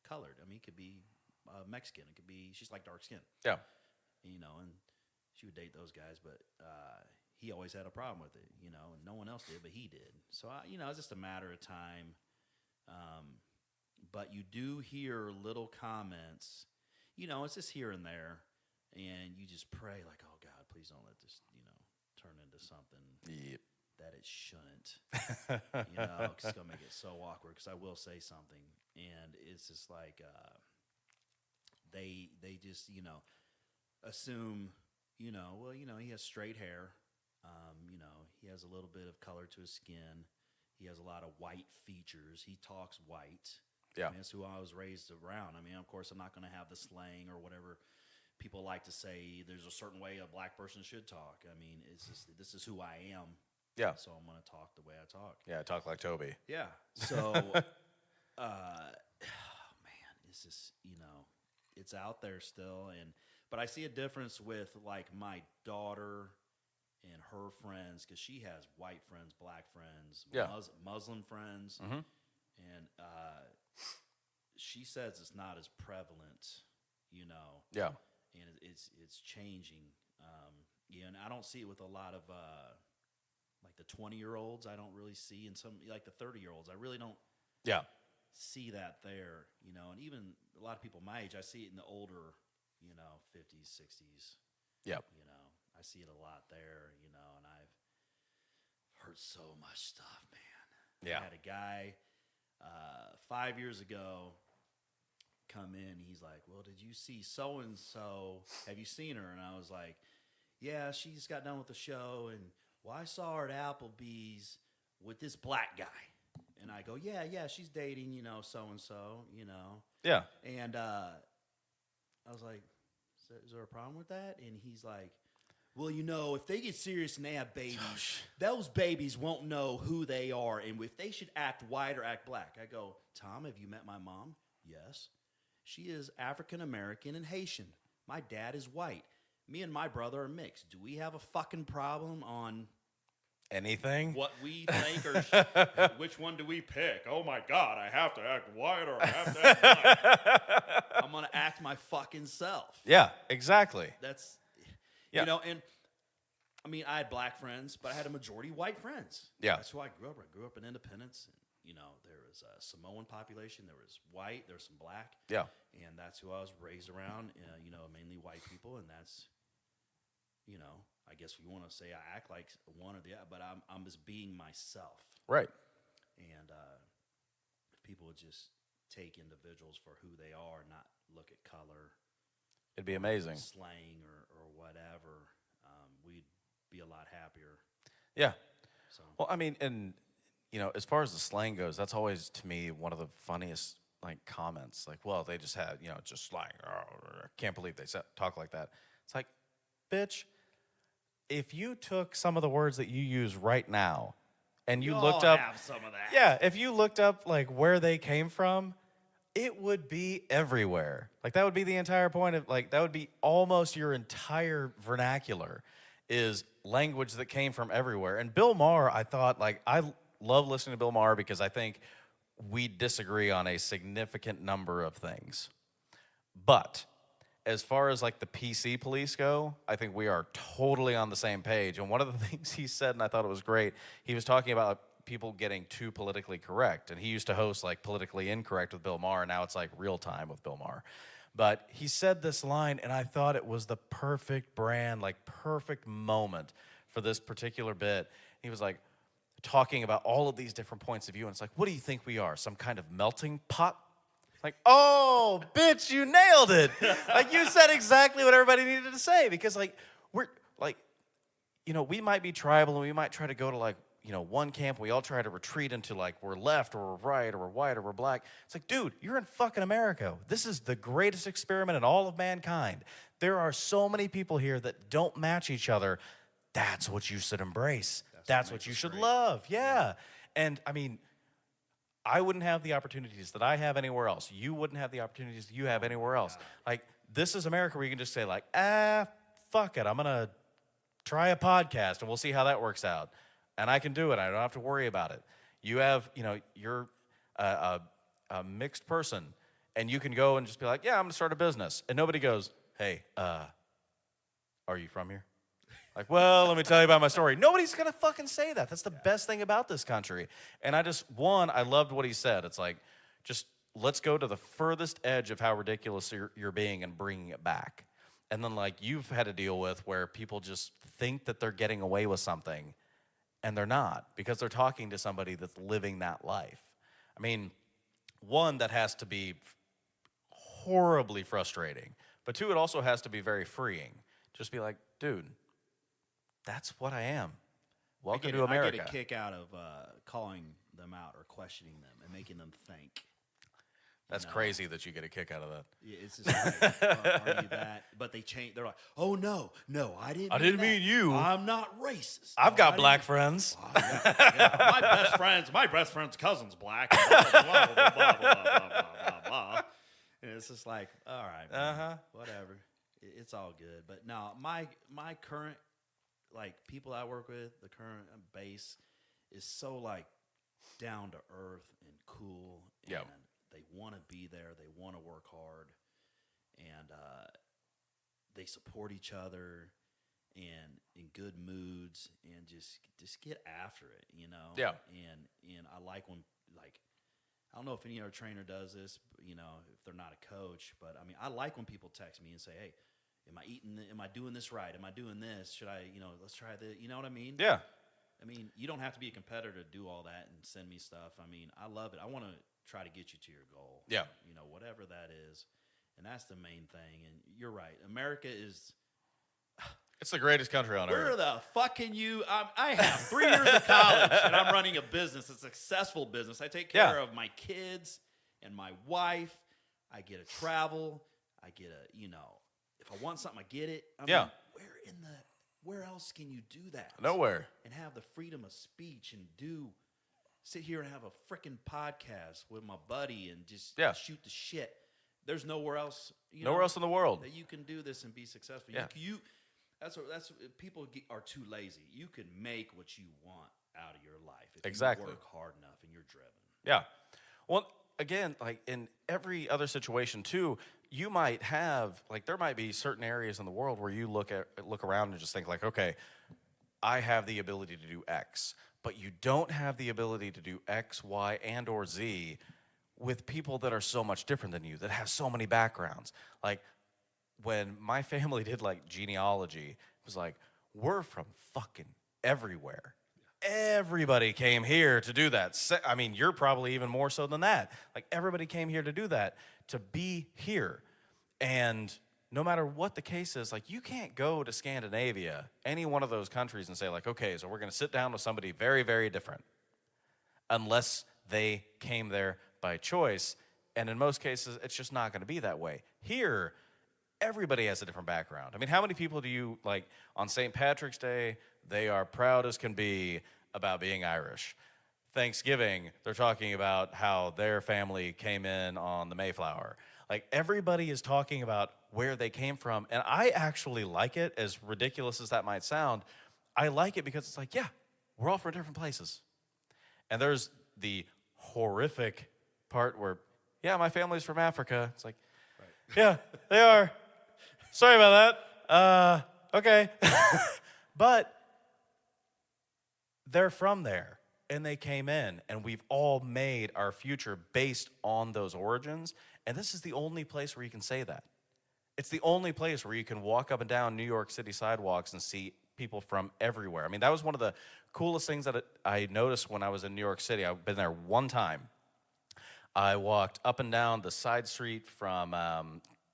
colored. I mean, it could be Mexican. It could be, she's like dark skin. Yeah. And she would date those guys, but he always had a problem with it, and no one else did, but he did. So, it's just a matter of time. But you do hear little comments, it's just here and there, and you just pray like, oh, God, please don't let this, turn into something that it shouldn't, because it's going to make it so awkward, because I will say something, and it's just like they just, assume, he has straight hair, he has a little bit of color to his skin, he has a lot of white features, he talks white. Yeah. I mean, that's who I was raised around. I mean, of course, I'm not going to have the slang or whatever people like to say. There's a certain way a black person should talk. I mean, it's just, this is who I am. Yeah. So I'm going to talk the way I talk. Yeah, talk like Toby. Yeah. So, man, it's just, it's out there still. But I see a difference with, like, my daughter and her friends, because she has white friends, black friends, yeah. Muslim friends. Mm-hmm. And she says it's not as prevalent, Yeah. And it's changing. And I don't see it with a lot of like the 20-year-olds. I don't really see, and some like the 30-year-olds. I really don't. Yeah. See that there, and even a lot of people my age. I see it in the older, 50s, 60s. Yep. I see it a lot there, and I've heard so much stuff, man. Yeah. I had a guy 5 years ago come in. He's like, well, did you see so-and-so? Have you seen her? And I was like, yeah, she just got done with the show. And, well, I saw her at Applebee's with this black guy. And I go, yeah, she's dating, so-and-so, Yeah. And I was like, is there a problem with that? And he's like, well, if they get serious and they have babies, those babies won't know who they are and if they should act white or act black. I go, Tom, have you met my mom? Yes. She is African-American and Haitian. My dad is white. Me and my brother are mixed. Do we have a fucking problem on anything? What we think or which one do we pick? Oh, my God, I have to act white or I have to act black. I'm going to act my fucking self. Yeah, exactly. That's... Yeah. And I mean, I had black friends, but I had a majority white friends. Yeah. That's who I grew up. I grew up in Independence. And, there was a Samoan population. There was white. There was some black. Yeah. And that's who I was raised around, mainly white people. And that's, I guess if you want to say I act like one or the other, but I'm just being myself. Right. And if people would just take individuals for who they are, not look at color. It'd be amazing. Slang or whatever, we'd be a lot happier. Yeah. So. Well, I mean, and, as far as the slang goes, that's always, to me, one of the funniest, comments. Like, well, they just had, just slang. I can't believe they talk like that. It's like, bitch, if you took some of the words that you use right now and you looked up. Have some of that. Yeah, if you looked up, where they came from, it would be everywhere. That would be the entire point of, that would be almost your entire vernacular is language that came from everywhere. And Bill Maher, I thought, I love listening to Bill Maher because I think we disagree on a significant number of things. But as far as, the PC police go, I think we are totally on the same page. And one of the things he said, and I thought it was great, he was talking about people getting too politically correct. And he used to host like Politically Incorrect with Bill Maher. And now it's like Real Time with Bill Maher. But he said this line, and I thought it was the perfect brand, like perfect moment for this particular bit. He was like talking about all of these different points of view. And it's like, what do you think we are? Some kind of melting pot? Like, oh, bitch, you nailed it. Like, you said exactly what everybody needed to say. Because, like, we're, like, you know, we might be tribal and we might try to go to, like, you know, one camp. We all try to retreat into, like, we're left or we're right or we're white or we're black. It's like, dude, you're in fucking America. This is the greatest experiment in all of mankind. There are so many people here that don't match each other. That's what you should embrace. That's what you should love. Yeah. And, I mean, I wouldn't have the opportunities that I have anywhere else. You wouldn't have the opportunities that you have anywhere else. Like, this is America where you can just say, like, fuck it. I'm going to try a podcast and we'll see how that works out. And I can do it. I don't have to worry about it. You have, you know, you're a mixed person and you can go and just be like, yeah, I'm going to start a business. And nobody goes, hey, are you from here? Like, well, let me tell you about my story. Nobody's going to fucking say that. That's the best thing about this country. And I loved what he said. It's like, just let's go to the furthest edge of how ridiculous you're being and bringing it back. And then, like, you've had to deal with where people just think that they're getting away with something, and they're not, because they're talking to somebody that's living that life. I mean, one, that has to be horribly frustrating. But two, it also has to be very freeing. Just be like, dude, that's what I am. Welcome to America. I get a kick out of calling them out or questioning them and making them think. That's crazy that you get a kick out of that. Yeah, it's just like, are you that? But they change. They're like, oh no, I didn't mean you. I'm not racist. I've got black friends. My best friend's cousin's black. Blah, blah, blah, blah, blah, blah, blah, blah. And it's just like, all right, man, whatever. It's all good. But no, my current, like, people I work with, the current base is so, like, down to earth and cool. And they want to be there. They want to work hard. And they support each other and in good moods and just get after it, you know? Yeah. And I like when, like, I don't know if any other trainer does this, you know, if they're not a coach. But, I mean, I like when people text me and say, hey, am I doing this right? Am I doing this? Should I, you know, let's try this. You know what I mean? Yeah. I mean, you don't have to be a competitor to do all that and send me stuff. I mean, I love it. I want to try to get you to your goal. Yeah. You know, whatever that is. And that's the main thing. And you're right. America is... It's the greatest country on earth. Where the fuck can you... I have 3 years of college, and I'm running a business, a successful business. I take care of my kids and my wife. I get to travel. I get a, you know... If I want something, I get it. I mean, where else can you do that? Nowhere. And have the freedom of speech and sit here and have a freaking podcast with my buddy and just shoot the shit. There's nowhere else. Nowhere else in the world that you can do this and be successful. Yeah. That's people are too lazy. You can make what you want out of your life if exactly. you work hard enough and you're driven. Yeah. Well, again, like in every other situation too, you might have, like, there might be certain areas in the world where you look around and just think like, okay, I have the ability to do X, but you don't have the ability to do X, Y, and or Z with people that are so much different than you, that have so many backgrounds. Like, when my family did, like, genealogy, it was like, we're from fucking everywhere. Everybody came here to do that. I mean, you're probably even more so than that. Like, everybody came here to do that, to be here. And no matter what the case is, like, you can't go to Scandinavia, any one of those countries, and say, like, okay, so we're going to sit down with somebody very, very different, unless they came there by choice. And in most cases, it's just not going to be that way. Here, everybody has a different background. I mean, how many people do you, like, on St. Patrick's Day, they are proud as can be about being Irish. Thanksgiving, they're talking about how their family came in on the Mayflower. Like, everybody is talking about where they came from, and I actually like it, as ridiculous as that might sound. I like it because it's like, yeah, we're all from different places. And there's the horrific part where, yeah, my family's from Africa. It's like, yeah, they are. Sorry about that. Okay. But they're from there. and they came in, and we've all made our future based on those origins. And this is the only place where you can say that. It's the only place where you can walk up and down New York City sidewalks and see people from everywhere. I mean, that was one of the coolest things that I noticed when I was in New York City. I've been there one time. I walked up and down the side street from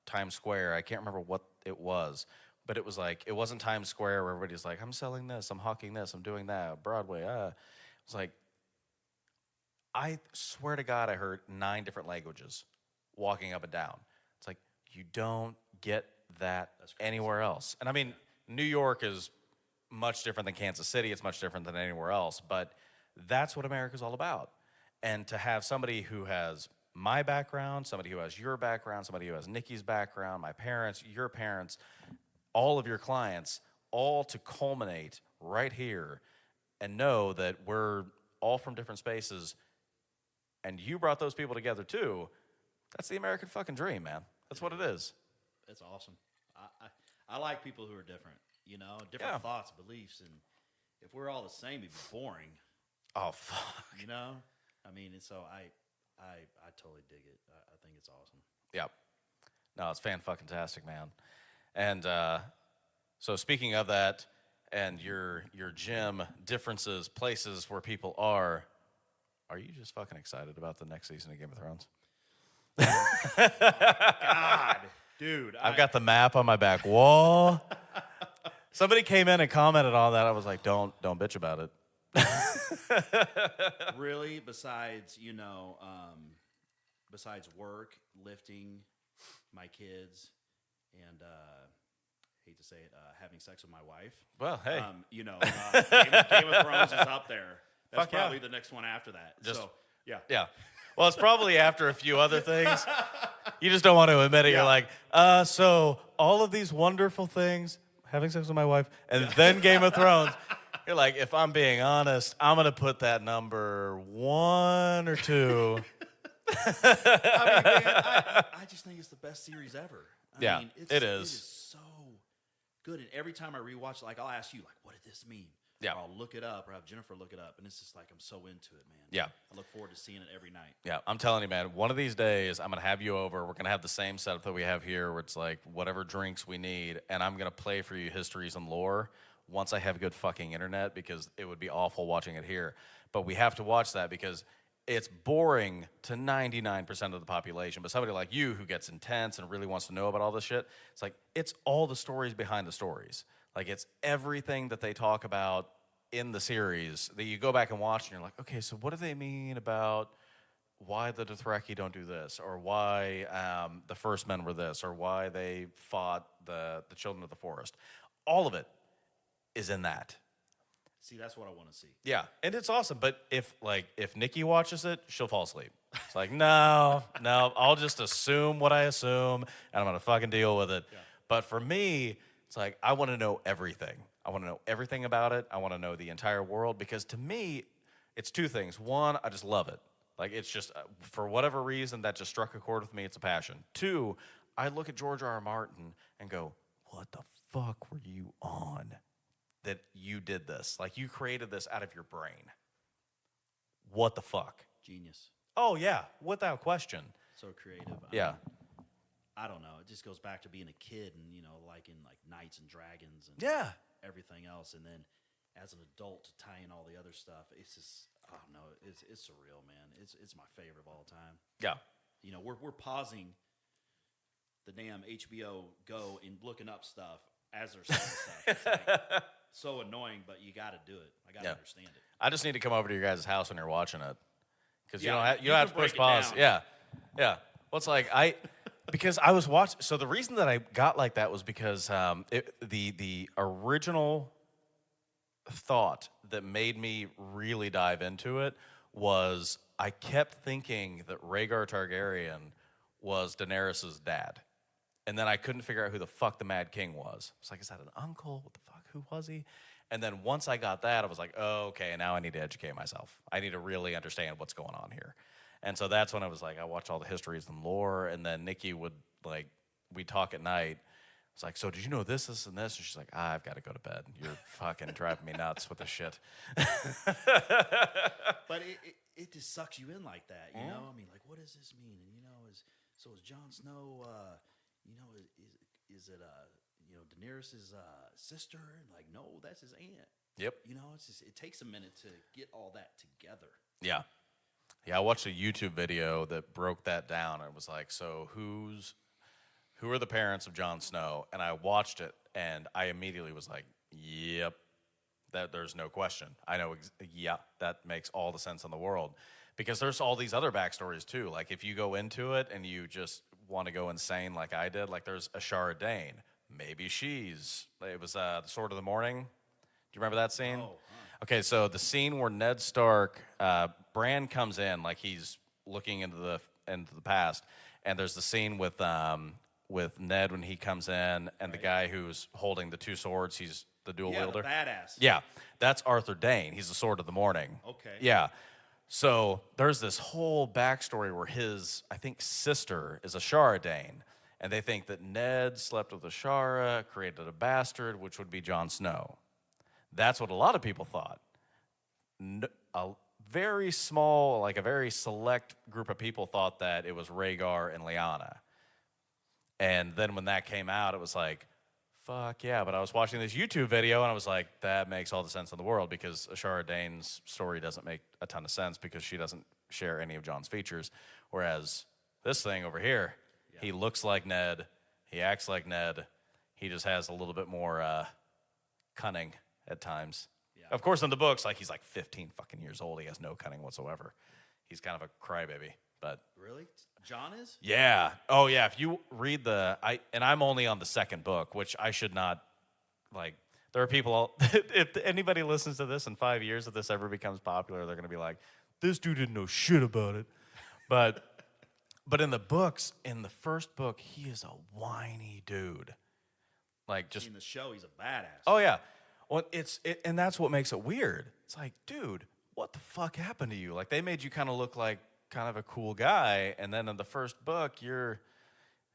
Times Square. I can't remember what it was, but it was like, it wasn't Times Square where everybody's like, I'm selling this, I'm hawking this, I'm doing that, Broadway. It was like, I swear to God, I heard 9 different languages walking up and down. It's like, you don't get that anywhere else. And I mean, New York is much different than Kansas City. It's much different than anywhere else, but that's what America's all about. And to have somebody who has my background, somebody who has your background, somebody who has Nikki's background, my parents, your parents, all of your clients, all to culminate right here and know that we're all from different spaces, and you brought those people together too, that's the American fucking dream, man. That's what it is. It's awesome. I like people who are different, you know, different thoughts, beliefs, and if we're all the same, it'd be boring. Oh, fuck. You know? I mean, so I totally dig it. I think it's awesome. Yep. No, it's fan-fucking-tastic, man. And so speaking of that and your gym differences, places where people are you just fucking excited about the next season of Game of Thrones? God, dude. I've got the map on my back wall. Somebody came in and commented on that. I was like, don't bitch about it. Really, besides, you know, besides work, lifting, my kids, and hate to say it, having sex with my wife. Well, hey. You know, Game of Thrones is up there. That's Fuck yeah. probably the next one after that. So, yeah. Yeah. Well, it's probably after a few other things. You just don't want to admit it. Yeah. You're like, so all of these wonderful things, having sex with my wife, and then Game of Thrones. You're like, if I'm being honest, I'm going to put that number 1 or 2. I mean, man, I just think it's the best series ever. I mean, it is. It is so good. And every time I rewatch it, like, I'll ask you, like, what did this mean? Yeah. Or I'll look it up, or have Jennifer look it up. And it's just like, I'm so into it, man. Yeah. I look forward to seeing it every night. Yeah, I'm telling you, man, one of these days, I'm going to have you over. We're going to have the same setup that we have here, where it's like whatever drinks we need, and I'm going to play for you histories and lore once I have good fucking internet, because it would be awful watching it here. But we have to watch that because it's boring to 99% of the population. But somebody like you who gets intense and really wants to know about all this shit, it's like, it's all the stories behind the stories. Like, it's everything that they talk about in the series that you go back and watch, and you're like, okay, so what do they mean about why the Dothraki don't do this, or why the first men were this, or why they fought the children of the forest? All of it is in that. See, that's what I want to see. Yeah, and it's awesome. But if Nikki watches it, she'll fall asleep. It's like, no, I'll just assume what I assume, and I'm gonna fucking deal with it. Yeah. But for me, it's like, I want to know everything. I want to know everything about it. I want to know the entire world, because to me, it's 2 things. 1, I just love it. Like, it's just, for whatever reason, that just struck a chord with me. It's a passion. 2, I look at George R.R. Martin and go, what the fuck were you on that you did this? Like, you created this out of your brain. What the fuck? Genius. Oh, yeah, without question. So creative. Yeah. I don't know. It just goes back to being a kid and, you know, liking like Knights and Dragons and everything else. And then as an adult to tie in all the other stuff, it's just, I don't know. It's surreal, man. It's my favorite of all time. Yeah. You know, we're pausing the damn HBO Go and looking up stuff as they're saying stuff. It's like, so annoying, but you got to do it. I got to understand it. I just need to come over to your guys' house when you're watching it, because you don't you have to can push break it pause. down. Yeah. Well, it's like because I was watching. So the reason that I got like that was because the original thought that made me really dive into it was I kept thinking that Rhaegar Targaryen was Daenerys' dad. And then I couldn't figure out who the fuck the Mad King was. It's like, is that an uncle? What the fuck? Who was he? And then once I got that, I was like, oh, okay, now I need to educate myself. I need to really understand what's going on here. And so that's when I was like, I watched all the histories and lore, and then Nikki would, like, we'd talk at night. It's like, so did you know this, this, and this? And she's like, I've got to go to bed. You're fucking driving me nuts with this shit. But it just sucks you in like that, you know? I mean, like, what does this mean? And, is Jon Snow, is it, Daenerys' sister? And like, no, that's his aunt. Yep. It's just, it takes a minute to get all that together. Yeah. Yeah, I watched a YouTube video that broke that down. It was like, so who are the parents of Jon Snow? And I watched it, and I immediately was like, yep, there's no question. I know, that makes all the sense in the world. Because there's all these other backstories, too. Like, if you go into it and you just want to go insane like I did, like there's Ashara Dane. Maybe it was the Sword of the Morning. Do you remember that scene? Oh, Okay, so the scene where Ned Stark, Bran comes in, like he's looking into the past, and there's the scene with Ned when he comes in, and the guy who's holding the two swords, he's the dual wielder. The badass. Yeah, that's Arthur Dane. He's the Sword of the Morning. Okay. Yeah. So there's this whole backstory where his, I think, sister is Ashara Dane, and they think that Ned slept with Ashara, created a bastard, which would be Jon Snow. That's what a lot of people thought. A very small, like a very select group of people thought that it was Rhaegar and Lyanna. And then when that came out, it was like, fuck yeah. But I was watching this YouTube video, and I was like, that makes all the sense in the world, because Ashara Dane's story doesn't make a ton of sense because she doesn't share any of Jon's features. Whereas this thing over here, he looks like Ned. He acts like Ned. He just has a little bit more cunning at times. Yeah. Of course, in the books, like he's like 15 fucking years old. He has no cunning whatsoever. He's kind of a crybaby. But really, Jon is? Yeah. Oh yeah. If you read I'm only on the second book, which I should not like. There are people. If anybody listens to this in 5 years, if this ever becomes popular, they're gonna be like, "This dude didn't know shit about it." But in the books, in the first book, he is a whiny dude. Like just in the show, he's a badass. Oh yeah. Well, and that's what makes it weird. It's like, dude, what the fuck happened to you? Like they made you kind of look like kind of a cool guy, and then in the first book, you're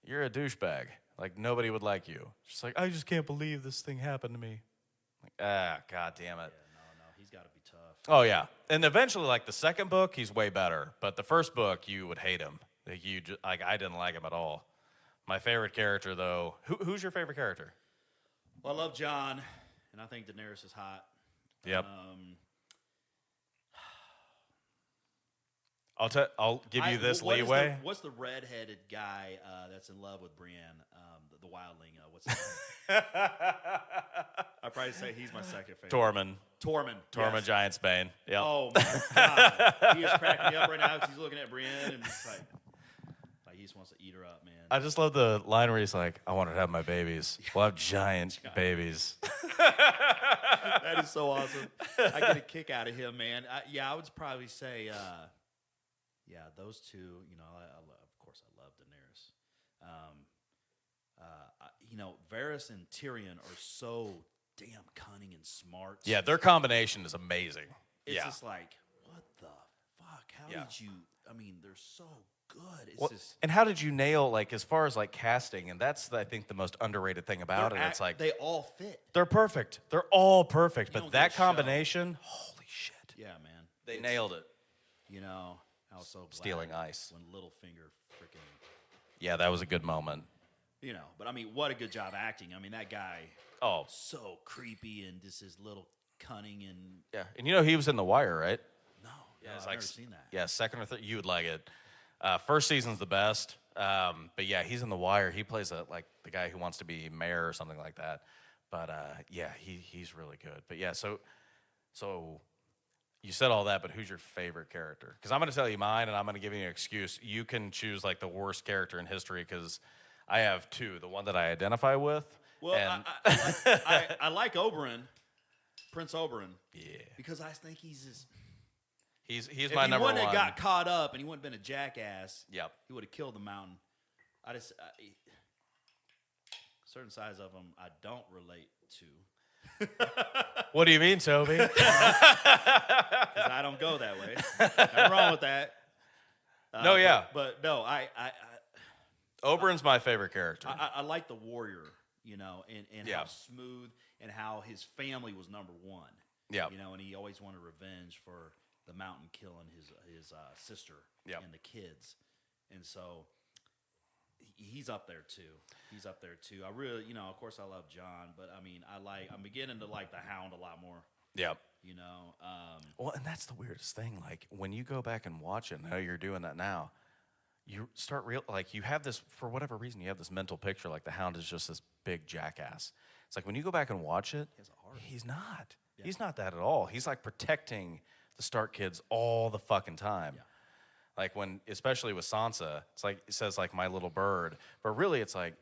a douchebag. Like nobody would like you. Just like, I just can't believe this thing happened to me. Like, god damn it. Yeah, no, he's got to be tough. Oh yeah, and eventually, like the second book, he's way better. But the first book, you would hate him. Like I didn't like him at all. My favorite character, though, who's your favorite character? Well, I love Jon, and I think Daenerys is hot. Yep. I'll give you this leeway. What's the redheaded guy that's in love with Brienne, the wildling? What's his name? I'd probably say he's my second favorite. Tormund, yes. Giantsbane. Yep. Oh my god, he is cracking me up right now because he's looking at Brienne and it's like he just wants to eat her up, man. I just love the line where he's like, "I want to have my babies. We'll have giant babies." That is so awesome. I get a kick out of him, man. I would probably say. Yeah, those two. Of course, I love Daenerys. Varys and Tyrion are so damn cunning and smart. Yeah, their combination is amazing. It's just like, what the fuck? How did you? I mean, they're so good. It's just. And how did you nail, like, as far as like casting? And that's, I think, the most underrated thing about it. It's like they all fit. They're perfect. They're all perfect. But that combination, holy shit! Yeah, man, they nailed it. I was so glad stealing ice when Littlefinger freaking. Yeah, that was a good moment. But I mean, what a good job acting. I mean, that guy. Oh, so creepy and just his little cunning and. Yeah, and he was in The Wire, right? No, I've never seen that. Yeah, second or third, you would like it. First season's the best, but yeah, he's in The Wire. He plays the guy who wants to be mayor or something like that. But yeah, he's really good. But yeah, so you said all that, but who's your favorite character? Because I'm going to tell you mine, and I'm going to give you an excuse. You can choose like the worst character in history, because I have two. The one that I identify with. Well, I like Oberyn, Prince Oberyn. Yeah. Because I think he's just. He's my number one. If he wouldn't have got caught up and he wouldn't have been a jackass, yep, he would have killed the mountain. Certain sides of him I don't relate to. What do you mean, Toby? Because I don't go that way. Nothing wrong with that. No, yeah. But no, Oberyn's my favorite character. I like the warrior, you know, and Yeah. how smooth and how his family was number one. Yeah. You know, and he always wanted revenge for the mountain killing his sister Yep. and the kids. And so he's up there too. He's up there too. I really, you know, of course I love John, but I mean, I'm beginning to like the Hound a lot more. Yeah. You know, Well, and that's the weirdest thing. Like when you go back and watch it, and how you're doing that now, you start like you have this, for whatever reason, you have this mental picture like the Hound is just this big jackass. It's like when you go back and watch it, he's not. Yeah. He's not that at all. He's like protecting the Stark kids all the fucking time. Yeah. Like when, especially with Sansa, it's like it says like my little bird, but really it's like,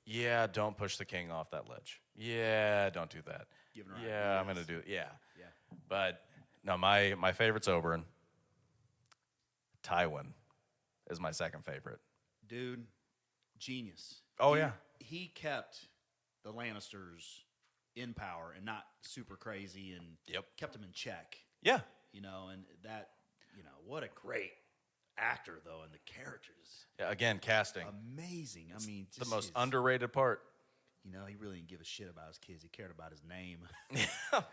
yeah, don't push the king off that ledge. Yeah, don't do that. Giving her Yeah, I'm ideas. gonna do it. Yeah. Yeah. But no, my favorite's Oberyn. Tywin is my second favorite. Dude, genius. Oh, He- yeah. He kept the Lannisters in power and not super crazy, and Yep. kept them in check. Yeah. You know, and that, you know, what a great actor though, and the characters Yeah, again, casting. amazing. I mean, The just most his- underrated part. You know, he really didn't give a shit about his kids. He cared about his name.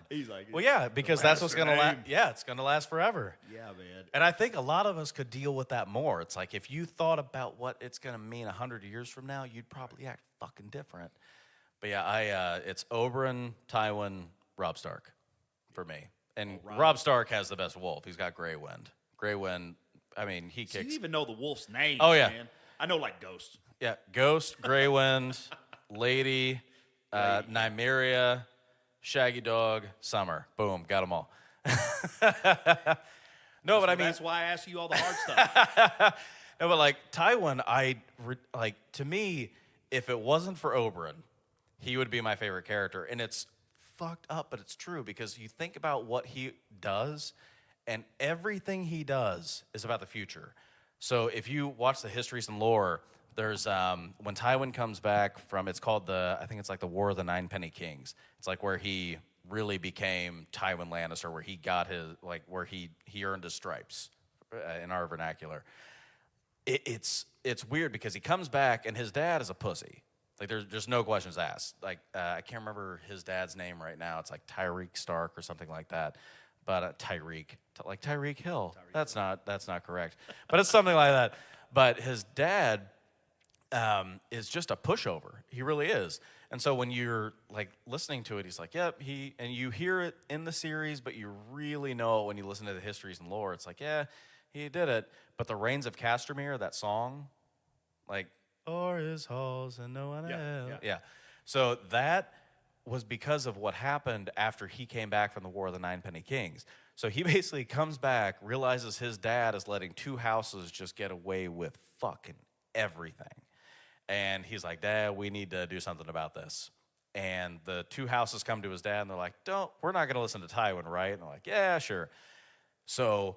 He's like, Well, yeah, because that's what's Lannister gonna last. name. Yeah, it's gonna last forever. Yeah, man. And I think a lot of us could deal with that more. It's like if you thought about what it's gonna mean 100 years from now, you'd probably act fucking different. But yeah, it's Oberyn, Tywin, Robb Stark, for me. And Robb. Robb Stark has the best wolf. He's got Grey Wind. Grey Wind. I mean, he So you kicks. even know the wolf's name. Oh, yeah. Man. I know like Ghost. Yeah, Ghost, Grey Wind, Lady, Nymeria, Shaggy Dog, Summer. Boom, got them all. No, but I mean, That's why I ask you all the hard stuff. no, but like Tywin, like to me, if it wasn't for Oberyn, he would be my favorite character. And it's fucked up, but it's true because you think about what he does, and everything he does is about the future. So if you watch the histories and lore, there's when Tywin comes back from, it's called I think it's like the War of the Nine Penny Kings. It's like where he really became Tywin Lannister, where he got his, like where he earned his stripes in our vernacular. It's weird because he comes back and his dad is a pussy. Like there's no questions asked. Like I can't remember his dad's name right now. It's like Tyreek Stark or something like that. But like Tyreek Hill. That's not correct. But it's something like that. But his dad is just a pushover. He really is. And so when you're like listening to it, he's like, yep, and you hear it in the series, but you really know it when you listen to the histories and lore. It's like, yeah, he did it. But the Reigns of Castamere, that song, like, o'er his halls and no one else. Yeah. So that was because of what happened after he came back from the War of the Nine Penny Kings. So he basically comes back, realizes his dad is letting two houses just get away with fucking everything. And he's like, Dad, we need to do something about this. And the two houses come to his dad and they're like, we're not going to listen to Tywin, right? And they're like, yeah, sure. So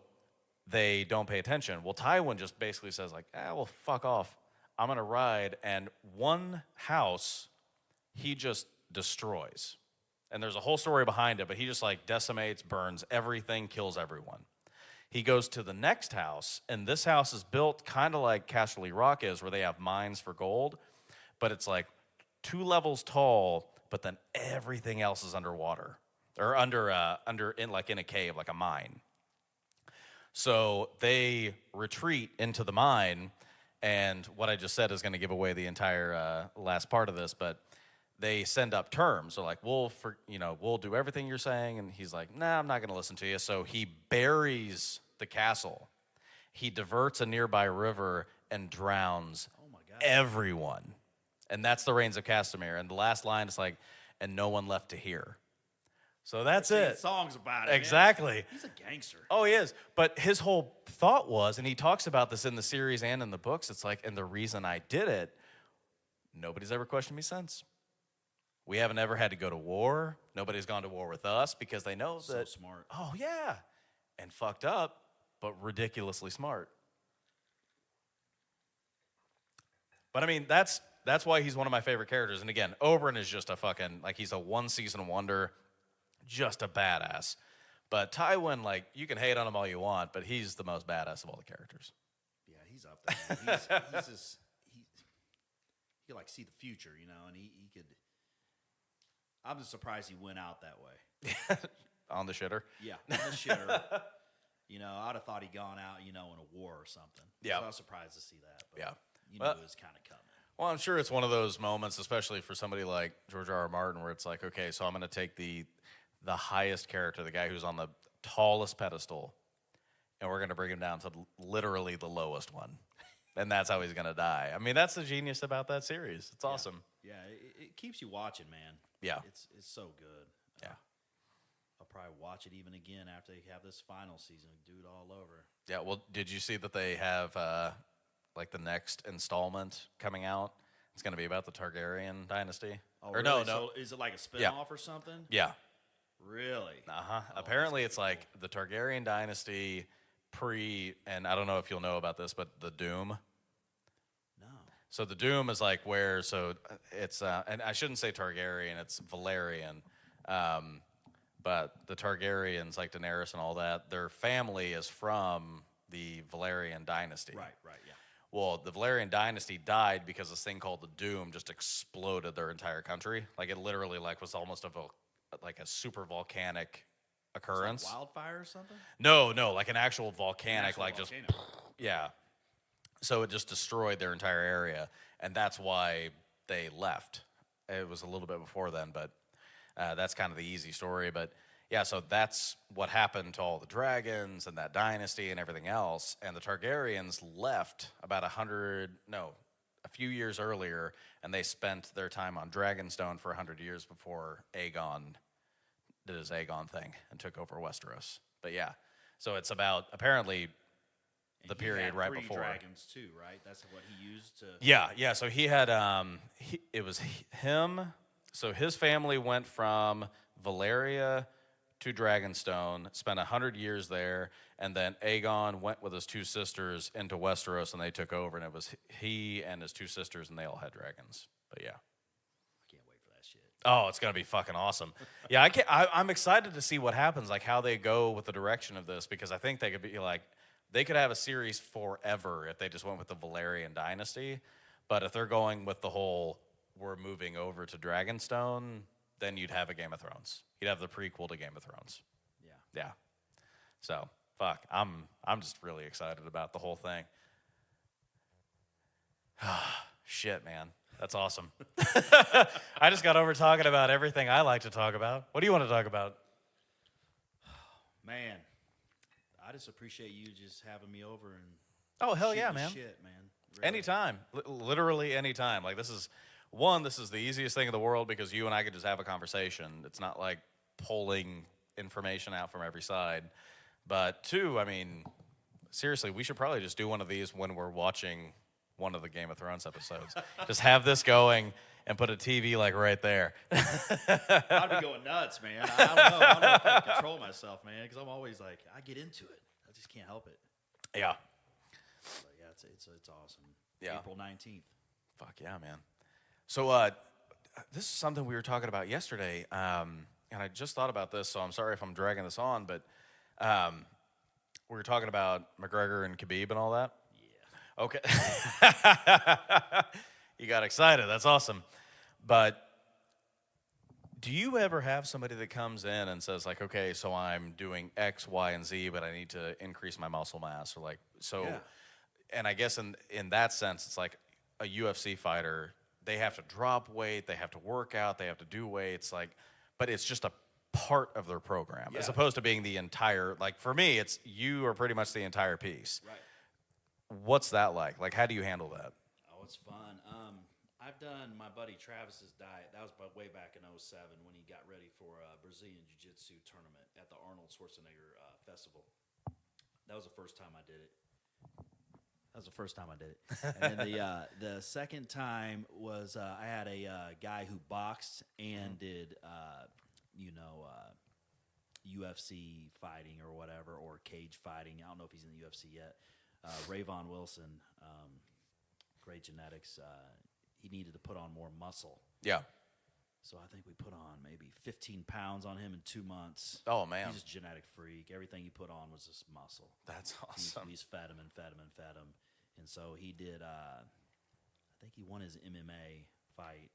they don't pay attention. Well, Tywin just basically says like, well, fuck off. I'm going to ride. And one house, he just destroys. And there's a whole story behind it, but he just like decimates, burns everything, kills everyone. He goes to the next house, and this house is built kind of like Casterly Rock is, where they have mines for gold, but it's like 2 levels tall, but then everything else is underwater or in a cave, like a mine. So they retreat into the mine, and what I just said is going to give away the entire last part of this, but they send up terms. They're like, we'll do everything you're saying. And he's like, nah, I'm not going to listen to you. So he buries the castle. He diverts a nearby river and drowns everyone. And that's the Reigns of Castamere. And the last line is like, and no one left to hear. So that's it. Songs about it. Exactly. Man. He's a gangster. Oh, he is. But his whole thought was, and he talks about this in the series and in the books, it's like, and the reason I did it, nobody's ever questioned me since. We haven't ever had to go to war. Nobody's gone to war with us because they know that. So smart. Oh, yeah. And fucked up, but ridiculously smart. But I mean, that's why he's one of my favorite characters. And again, Oberyn is just a fucking, like, he's a one-season wonder, just a badass. But Tywin, like, you can hate on him all you want, but he's the most badass of all the characters. Yeah, he's up there. He's just, he like see the future, you know, and he could, I'm just surprised he went out that way. On the shitter. Yeah, on the shitter. I'd have thought he'd gone out, in a war or something. Yeah. So I was surprised to see that. But Yeah. You knew it was kind of coming. Well, I'm sure it's one of those moments, especially for somebody like George R. R. Martin, where it's like, okay, so I'm going to take the highest character, the guy who's on the tallest pedestal, and we're going to bring him down to literally the lowest one. And that's how he's going to die. I mean, that's the genius about that series. It's awesome. Yeah, it keeps you watching, man. Yeah. It's so good. Yeah. I'll probably watch it even again after they have this final season. Do it all over. Yeah, well, did you see that they have, like, the next installment coming out? It's going to be about the Targaryen dynasty. Oh, or really? no. So is it like a spinoff or something? Yeah. Really? Uh-huh. Oh, Apparently, that's it's like the Targaryen dynasty and I don't know if you'll know about this, but the Doom. No. So the Doom is like where, so it's, and I shouldn't say Targaryen, it's Valerian. But the Targaryens, like Daenerys and all that, their family is from the Valerian dynasty. Right, yeah. Well, the Valerian dynasty died because this thing called the Doom just exploded their entire country. Like it literally was almost like a super volcanic occurrence. Like wildfire or something? No, like an actual volcanic, Volcano. just yeah. So it just destroyed their entire area, and that's why they left. It was a little bit before then, but that's kind of the easy story. But yeah, so that's what happened to all the dragons and that dynasty and everything else. And the Targaryens left about a few years earlier, and they spent their time on Dragonstone for 100 years before Aegon did his Aegon thing and took over Westeros. But yeah, so it's about apparently the period right before. Dragons too, right? That's what he used to. Yeah. So he had it was him. So his family went from Valeria to Dragonstone, spent 100 years there, and then Aegon went with his two sisters into Westeros, and they took over, and it was he and his two sisters, and they all had dragons. But yeah. I can't wait for that shit. Oh, it's gonna be fucking awesome. Yeah, I'm excited to see what happens, like how they go with the direction of this, because I think they could be like, they could have a series forever if they just went with the Valerian dynasty. But if they're going with the whole, we're moving over to Dragonstone, then you'd have a Game of Thrones. You'd have the prequel to Game of Thrones. Yeah. So, fuck, I'm just really excited about the whole thing. Shit, man. That's awesome. I just got over talking about everything I like to talk about. What do you want to talk about? Man, I just appreciate you just having me over and Oh, hell yeah, shooting the man. shit, man. Really. Anytime. Literally anytime. Like, this is the easiest thing in the world because you and I could just have a conversation. It's not like pulling information out from every side. But two, I mean, seriously, we should probably just do one of these when we're watching one of the Game of Thrones episodes. Just have this going and put a TV like right there. I'd be going nuts, man. I don't know if I can control myself, man, because I'm always like, I get into it. I just can't help it. Yeah. But yeah, it's awesome. Yeah. April 19th. Fuck yeah, man. So this is something we were talking about yesterday, and I just thought about this, so I'm sorry if I'm dragging this on, but we were talking about McGregor and Khabib and all that. Yeah. Okay. You got excited. That's awesome. But do you ever have somebody that comes in and says, like, okay, so I'm doing X, Y, and Z, but I need to increase my muscle mass, or like, so, Yeah. And I guess in that sense, it's like a UFC fighter, they have to drop weight, they have to work out, they have to do weights, like, but it's just a part of their program, as Yeah. opposed to being the entire, like, for me, it's you are pretty much the entire piece. Right. What's that like? Like, how do you handle that? Oh, it's fun. I've done my buddy Travis's diet. That was way back in 2007 when he got ready for a Brazilian Jiu-Jitsu tournament at the Arnold Schwarzenegger Festival. That was the first time I did it. And then the second time was I had a guy who boxed and did UFC fighting or whatever, or cage fighting. I don't know if he's in the UFC yet. Rayvon Wilson, great genetics. He needed to put on more muscle. Yeah. So I think we put on maybe 15 pounds on him in 2 months. Oh, man. He's a genetic freak. Everything he put on was just muscle. That's awesome. He's fed him. And so he did, I think he won his MMA fight.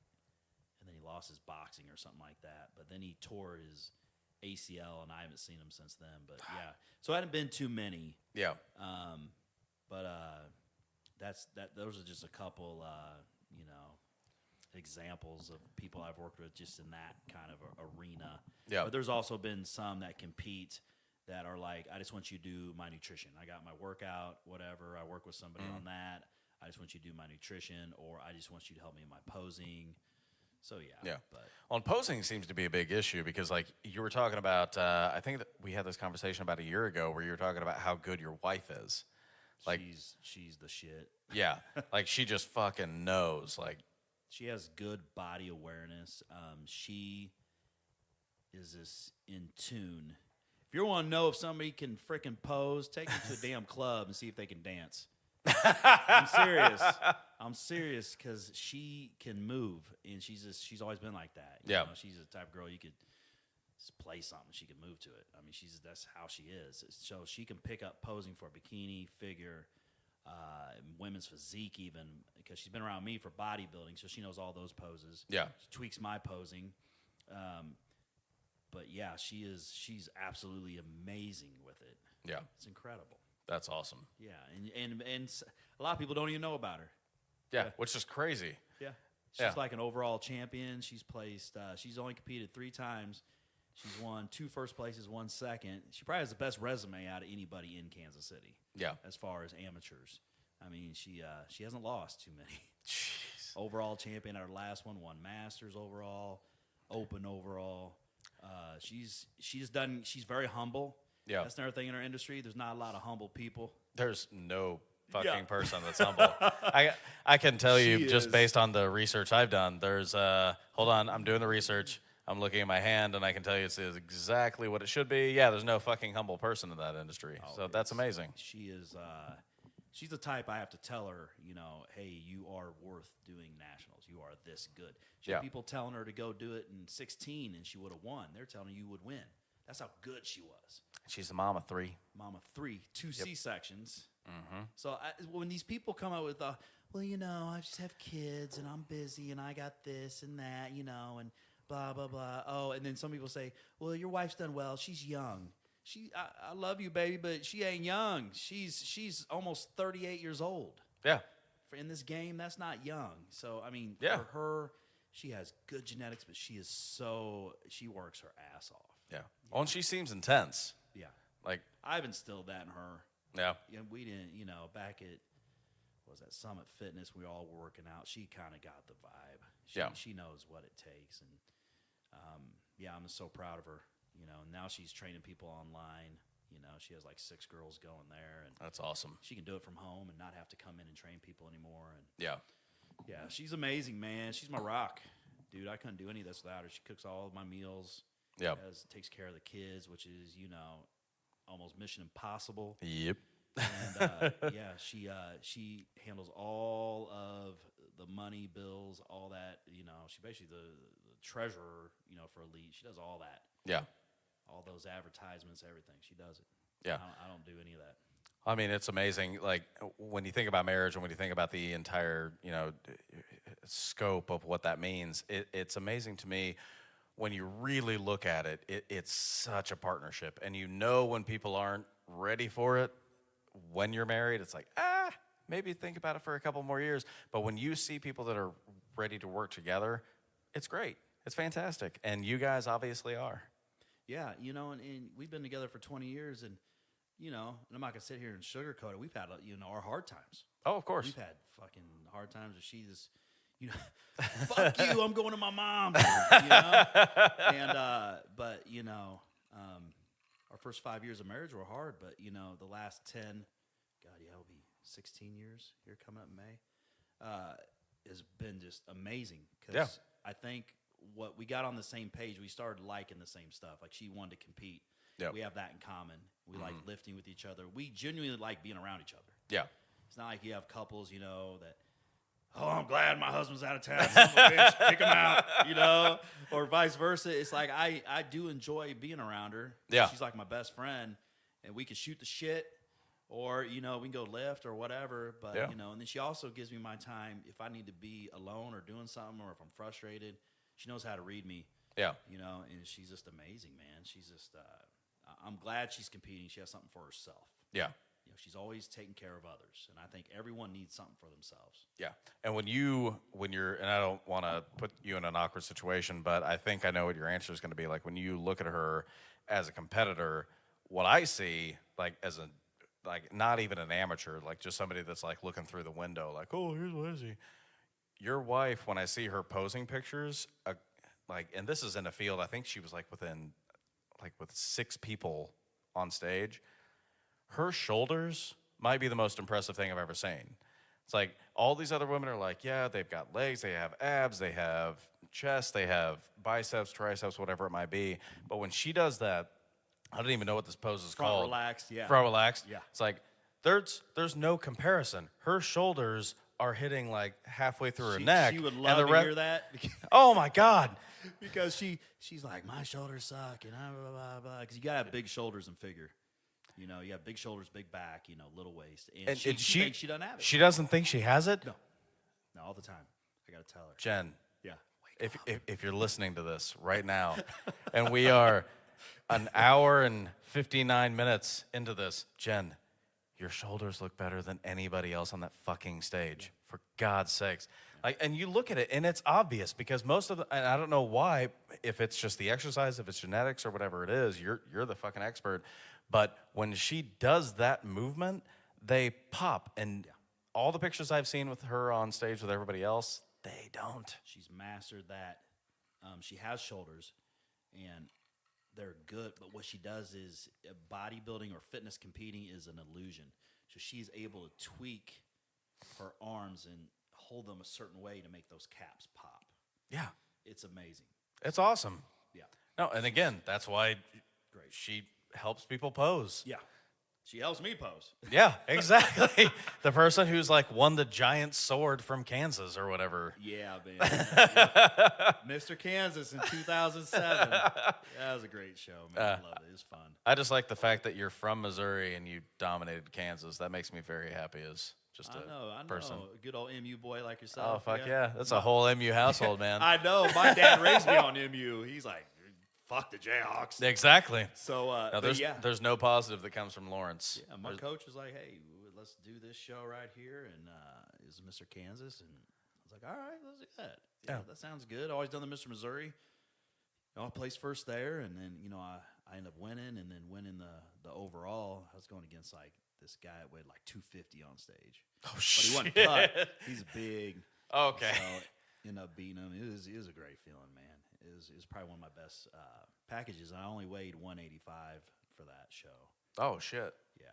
And and then he lost his boxing or something like that. But then he tore his ACL, and I haven't seen him since then. But yeah, so I hadn't been too many. Yeah. But those are just a couple, examples of people I've worked with just in that kind of arena. Yeah. But there's also been some that compete that are like, I just want you to do my nutrition. I got my workout, whatever. I work with somebody on that. I just want you to do my nutrition, or I just want you to help me in my posing. So yeah. But well, posing seems to be a big issue because, like, you were talking about, I think that we had this conversation about a year ago where you were talking about how good your wife is. Like, she's the shit. Yeah, like she just fucking knows. Like, she has good body awareness. She is just in tune. If you want to know if somebody can frickin' pose, take them to a damn club and see if they can dance. I'm serious because she can move, and she's always been like that. You know, she's the type of girl you could just play something, she can move to it. I mean, that's how she is. So she can pick up posing for bikini, figure, women's physique even, because she's been around me for bodybuilding, so she knows all those poses. Yeah. She tweaks my posing. But yeah, she's absolutely amazing with it. Yeah. It's incredible. That's awesome. Yeah, and a lot of people don't even know about her. Yeah, which is crazy. Yeah. She's like an overall champion. She's placed, she's only competed 3 times. She's won 2 first places, 1 second. She probably has the best resume out of anybody in Kansas City. Yeah. As far as amateurs. I mean, she hasn't lost too many. Jeez. Overall champion at her last one, won Masters overall, Open overall. She's very humble. Yeah. That's another thing in our industry. There's not a lot of humble people. There's no fucking person that's humble. I can tell you just based on the research I've done, there's hold on, I'm doing the research. I'm looking at my hand, and I can tell you it's exactly what it should be. Yeah, there's no fucking humble person in that industry. So that's amazing. She is she's the type I have to tell her, hey, you are worth doing nationals. You are this good. She had people telling her to go do it in 16, and she would have won. They're telling her you would win. That's how good she was. She's the mom of 3. Mom of 3, 2 C-sections. Mm-hmm. So when these people come out with, well, I just have kids, and I'm busy, and I got this and that, and blah, blah, blah. Oh, and then some people say, well, your wife's done well. She's young. I love you, baby, but she ain't young. She's almost 38 years old. Yeah. In this game, that's not young. So, I mean, yeah. For her, she has good genetics, but she works her ass off. Yeah. Well, and she seems intense. Yeah. Like, I've instilled that in her. Yeah. We didn't, back at, what was that, Summit Fitness, we all were working out. She kind of got the vibe. She knows what it takes. And, I'm just so proud of her, and now she's training people online. She has like 6 girls going there. And that's awesome. She can do it from home and not have to come in and train people anymore. And yeah, she's amazing, man. She's my rock. Dude, I couldn't do any of this without her. She cooks all of my meals. Yeah. Takes care of the kids, which is, almost mission impossible. Yep. And she handles all of the money, bills, all that. She basically the treasurer, for Elite. She does all that. Yeah. All those advertisements, everything. She does it. Yeah. I don't do any of that. I mean, it's amazing. Like, when you think about marriage and when you think about the entire, scope of what that means, it's amazing to me when you really look at it. It's such a partnership. And when people aren't ready for it, when you're married, it's like, maybe think about it for a couple more years. But when you see people that are ready to work together, it's great. It's fantastic. And you guys obviously are. Yeah, and we've been together for 20 years, and, and I'm not going to sit here and sugarcoat it. We've had, our hard times. Oh, of course. We've had fucking hard times where she's, fuck you, I'm going to my mom's, And, but, our first 5 years of marriage were hard, but, the last 10, it'll be 16 years here coming up in May, has been just amazing. Because I think what we got on the same page, we started liking the same stuff. Like, she wanted to compete. Yep. We have that in common. We like lifting with each other. We genuinely like being around each other. Yeah. It's not like you have couples, that, oh, I'm glad my husband's out of town. Son of a bitch, kick him out, or vice versa. It's like I do enjoy being around her. Yeah. She's like my best friend, and we can shoot the shit, or, we can go lift or whatever. But, and then she also gives me my time if I need to be alone or doing something, or if I'm frustrated. she knows how to read me. Yeah. You know, and she's just amazing, man. She's just I'm glad she's competing. She has something for herself. Yeah. You know, she's always taking care of others, and I think everyone needs something for themselves. Yeah. And when you're, and I don't want to put you in an awkward situation, but I think I know what your answer is going to be. Like when you look at her as a competitor, what I see, like as a, like not even an amateur, like just somebody that's like looking through the window, like, oh, here's Lizzie. Your wife, when I see her posing pictures, like, and this is in a field, I think she was like with 6 people on stage. Her shoulders might be the most impressive thing I've ever seen. It's like all these other women are like, yeah, they've got legs, they have abs, they have chest, they have biceps, triceps, whatever it might be. But when she does that, I don't even know what this pose is Front called. relaxed, yeah. Front relaxed. Yeah. It's like there's no comparison. Her shoulders are hitting like halfway through her neck. She would and love the to hear that. Oh my God. Because she's like, my shoulders suck, and blah, blah, blah. Because you got to have big shoulders and figure. You know, you have big shoulders, big back, you know, little waist. And she thinks she doesn't have it. She doesn't think she has it? No, all the time. I got to tell her. Jen, Yeah. if you're listening to this right now, and we are an hour and 59 minutes into this, Jen, your shoulders look better than anybody else on that fucking stage. For God's sakes. Like, and you look at it, and it's obvious because most of the, and I don't know why, if it's just the exercise, if it's genetics or whatever it is, you're the fucking expert. But when she does that movement, they pop. And all the pictures I've seen with her on stage with everybody else, they don't. She's mastered that. She has shoulders, and they're good. But what she does is bodybuilding or fitness competing is an illusion. So she's able to tweak her arms and hold them a certain way to make those caps pop. Yeah. It's amazing. It's awesome. Yeah. No, and again, that's why Great. she helps people pose. Yeah. She helps me pose. Yeah, exactly. The person who's like won the giant sword from Kansas or whatever. Yeah, man. Mr. Kansas in 2007. That was a great show, man. I loved it. It was fun. I just like the fact that you're from Missouri and you dominated Kansas. That makes me very happy as just a person. A good old MU boy like yourself. Oh, fuck yeah. That's a whole MU household, man. I know. My dad raised me on MU. He's like, fuck the Jayhawks. Exactly. So, No, there's no positive that comes from Lawrence. Yeah, my coach was like, hey, let's do this show right here. And is Mr. Kansas. And I was like, all right, let's do that. Yeah, that sounds good. Always done the Mr. Missouri. You know, I placed first there. And then, you know, I ended up winning and then winning the overall. I was going against like this guy that weighed like 250 on stage. Oh, but shit. he wasn't cut. He's big. Okay. So ended up beating him. It was a great feeling, man. It was probably one of my best packages. I only weighed 185 for that show. Oh, shit. Yeah.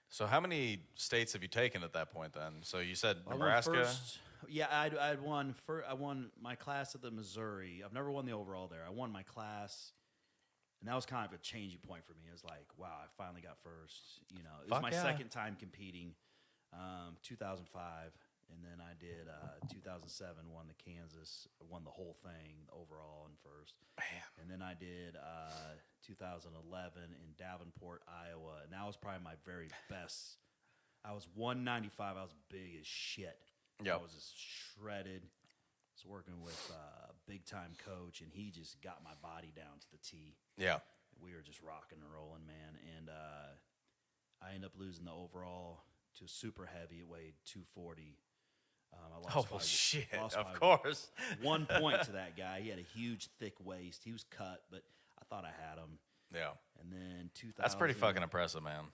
So how many states have you taken at that point then? So you said Nebraska? Yeah, I won my class at the Missouri. I've never won the overall there. I won my class, and that was kind of a changing point for me. It was like, wow, I finally got first. You know, it was my second time competing, 2005. And then I did 2007, won the Kansas, won the whole thing overall in first. Man. And then I did 2011 in Davenport, Iowa. And that was probably my very best. I was 195. I was big as shit. Yep. I was just shredded. I was working with a big-time coach, and he just got my body down to the T. Yeah. We were just rocking and rolling, man. And I ended up losing the overall to super heavy. It weighed 240. I lost shit, lost of course. 1 point to that guy. He had a huge, thick waist. He was cut, but I thought I had him. Yeah. And then 2000. That's pretty fucking impressive, man.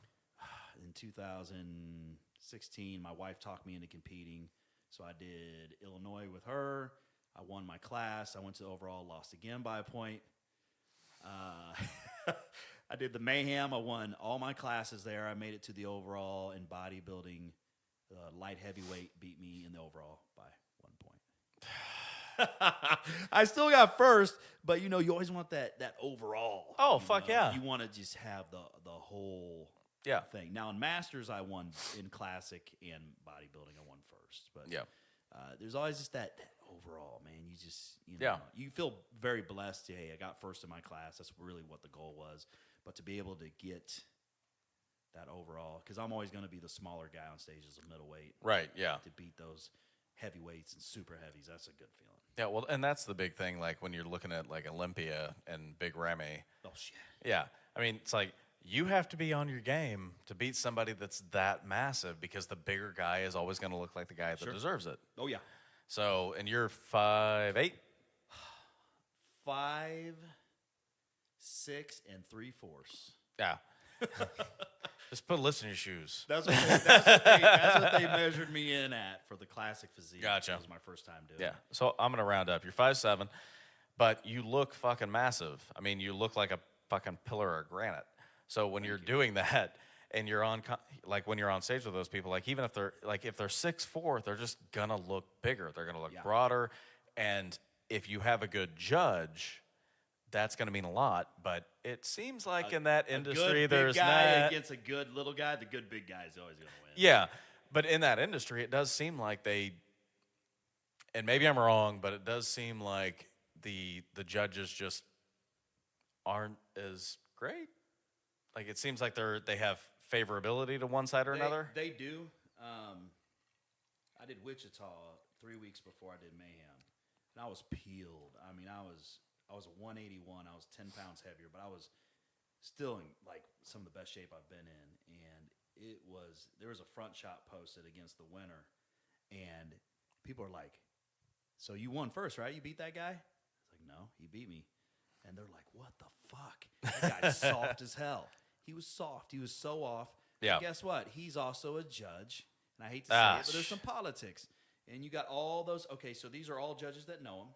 In 2016, my wife talked me into competing. So I did Illinois with her. I won my class. I went to the overall, lost again by a point. I did the Mayhem. I won all my classes there. I made it to the overall in bodybuilding. Light heavyweight beat me in the overall by 1 point. I still got first, but you know, you always want that overall. Oh, fuck know? yeah. You want to just have the whole thing. Now in Masters, I won in Classic and bodybuilding. I won first, but there's always just that overall, man. You just you feel very blessed. Hey, I got first in my class. That's really what the goal was. But to be able to get that overall, because I'm always going to be the smaller guy on stage as a middleweight. Right, yeah. To beat those heavyweights and super heavies. That's a good feeling. Yeah, well, and that's the big thing. Like when you're looking at like Olympia and Big Remy. Oh shit. Yeah, I mean, it's like you have to be on your game to beat somebody that's that massive because the bigger guy is always going to look like the guy that deserves it. Oh yeah. So, and you're 5'8". 5'6" 3/4. Yeah. Just put lifts in your shoes. That's what they measured me in at for the classic physique. Gotcha. That was my first time doing Yeah. it. So I'm gonna round up. You're 5'7", but you look fucking massive. I mean, you look like a fucking pillar of granite. So when you're doing that, and you're on like when you're on stage with those people, like even if they're 6'4", they're just gonna look bigger. They're gonna look broader, and if you have a good judge, that's gonna mean a lot. But it seems like in that industry, there's big guy not against a good little guy. The good big guy is always gonna win. Yeah, but in that industry, it does seem like they, and maybe I'm wrong, but it does seem like the judges just aren't as great. Like it seems like they have favorability to one side or another. They do. I did Wichita 3 weeks before I did Mayhem, and I was peeled. I mean, I was 181. I was 10 pounds heavier, but I was still in like some of the best shape I've been in. And there was a front shot posted against the winner, and people are like, "So you won first, right? You beat that guy?" I was like, "No, he beat me." And they're like, "What the fuck? That guy's soft as hell." He was soft. He was so off. Yeah. But guess what? He's also a judge. And I hate to say it, but there's some politics. And you got all those. Okay, so these are all judges that know him.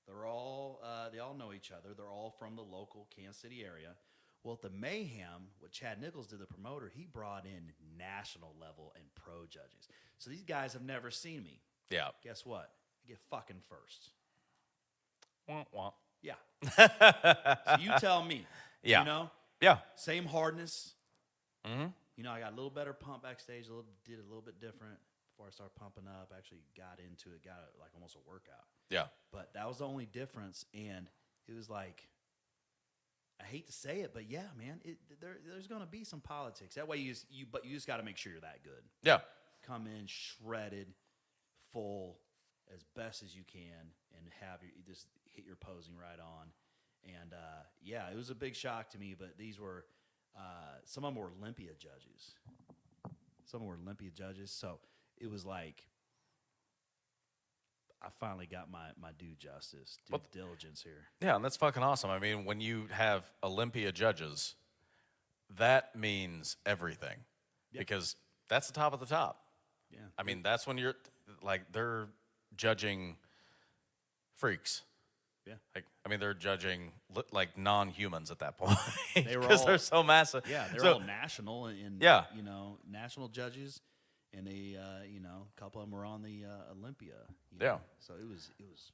They're all they all know each other. They're all from the local Kansas City area. Well, at the Mayhem, what Chad Nichols did, the promoter, he brought in national level and pro judges. So these guys have never seen me. Yeah. Guess what? I get fucking first. Wah, wah. Yeah. So you tell me. Yeah. You know? Yeah. Same hardness. Mm-hmm. You know, I got a little better pump backstage, did a little bit different before I started pumping up. Actually got into it, got like almost a workout. Yeah. But that was the only difference, and it was like, I hate to say it, but yeah, man, there's going to be some politics. That way, you just got to make sure you're that good. Yeah. Come in shredded, full, as best as you can, and just hit your posing right on. And yeah, it was a big shock to me. But these were some of them were Olympia judges. So it was like I finally got my due justice, due diligence here. Yeah, and that's fucking awesome. I mean, when you have Olympia judges, that means everything because that's the top of the top. Yeah. I mean, that's when you're like they're judging freaks. Yeah. Like, I mean, they're judging like non-humans at that point They were because all- they're so massive. Yeah, they're all national and you know, national judges, and they you know, a couple of them were on the Olympia. You know? Yeah. So it was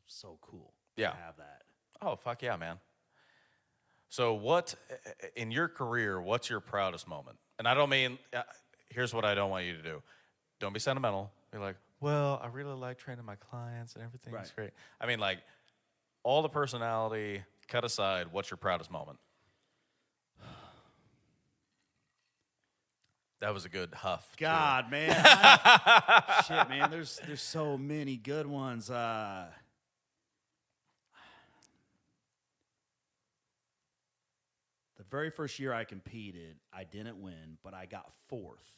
so cool. Yeah. To have that. Oh, fuck yeah, man. So what, in your career, what's your proudest moment? And I don't mean, here's what I don't want you to do. Don't be sentimental. Be like, well, I really like training my clients and everything's Right. great. I mean, like, all the personality cut aside, what's your proudest moment? That was a good huff. too. God, man. Shit, man. There's so many good ones. The very first year I competed, I didn't win, but I got fourth,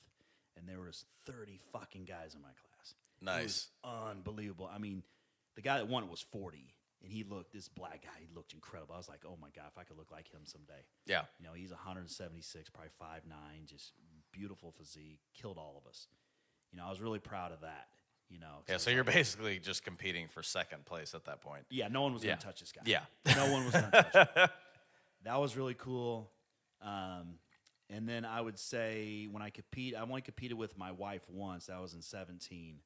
and there was 30 fucking guys in my class. Nice. It was unbelievable. I mean, the guy that won it was 40, and this black guy, he looked incredible. I was like, oh my God, if I could look like him someday. Yeah. You know, he's 176, probably 5'9", just beautiful physique, killed all of us. You know, I was really proud of that. You know. Yeah, so you're basically just competing for second place at that point. Yeah, no one was going to touch this guy. Yeah. No one was going to touch him. That was really cool. And then I would say when I only competed with my wife once. That was in 2017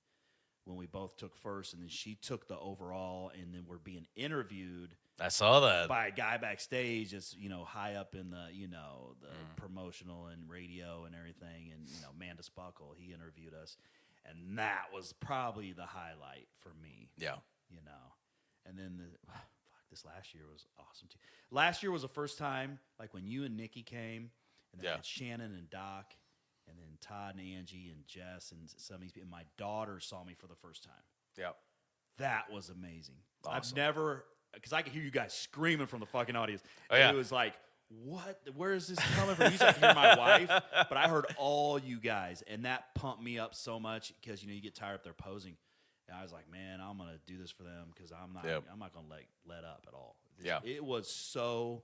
when we both took first, and then she took the overall, and then we're being interviewed I saw that. by a guy backstage that's, you know, high up in the, you know, the promotional and radio and everything. And, you know, Mandus Buckle, he interviewed us. And that was probably the highlight for me. Yeah. You know. And then this last year was awesome too. Last year was the first time, like when you and Nikki came, and then I had Shannon and Doc, and then Todd and Angie and Jess and some of these people. My daughter saw me for the first time. Yep. That was amazing. Awesome. I've never, because I could hear you guys screaming from the fucking audience. Oh, yeah. It was like, what? Where is this coming from? You could hear my wife, but I heard all you guys, and that pumped me up so much because, you get tired up there posing. And I was like, man, I'm going to do this for them because I'm not going to let up at all. It was so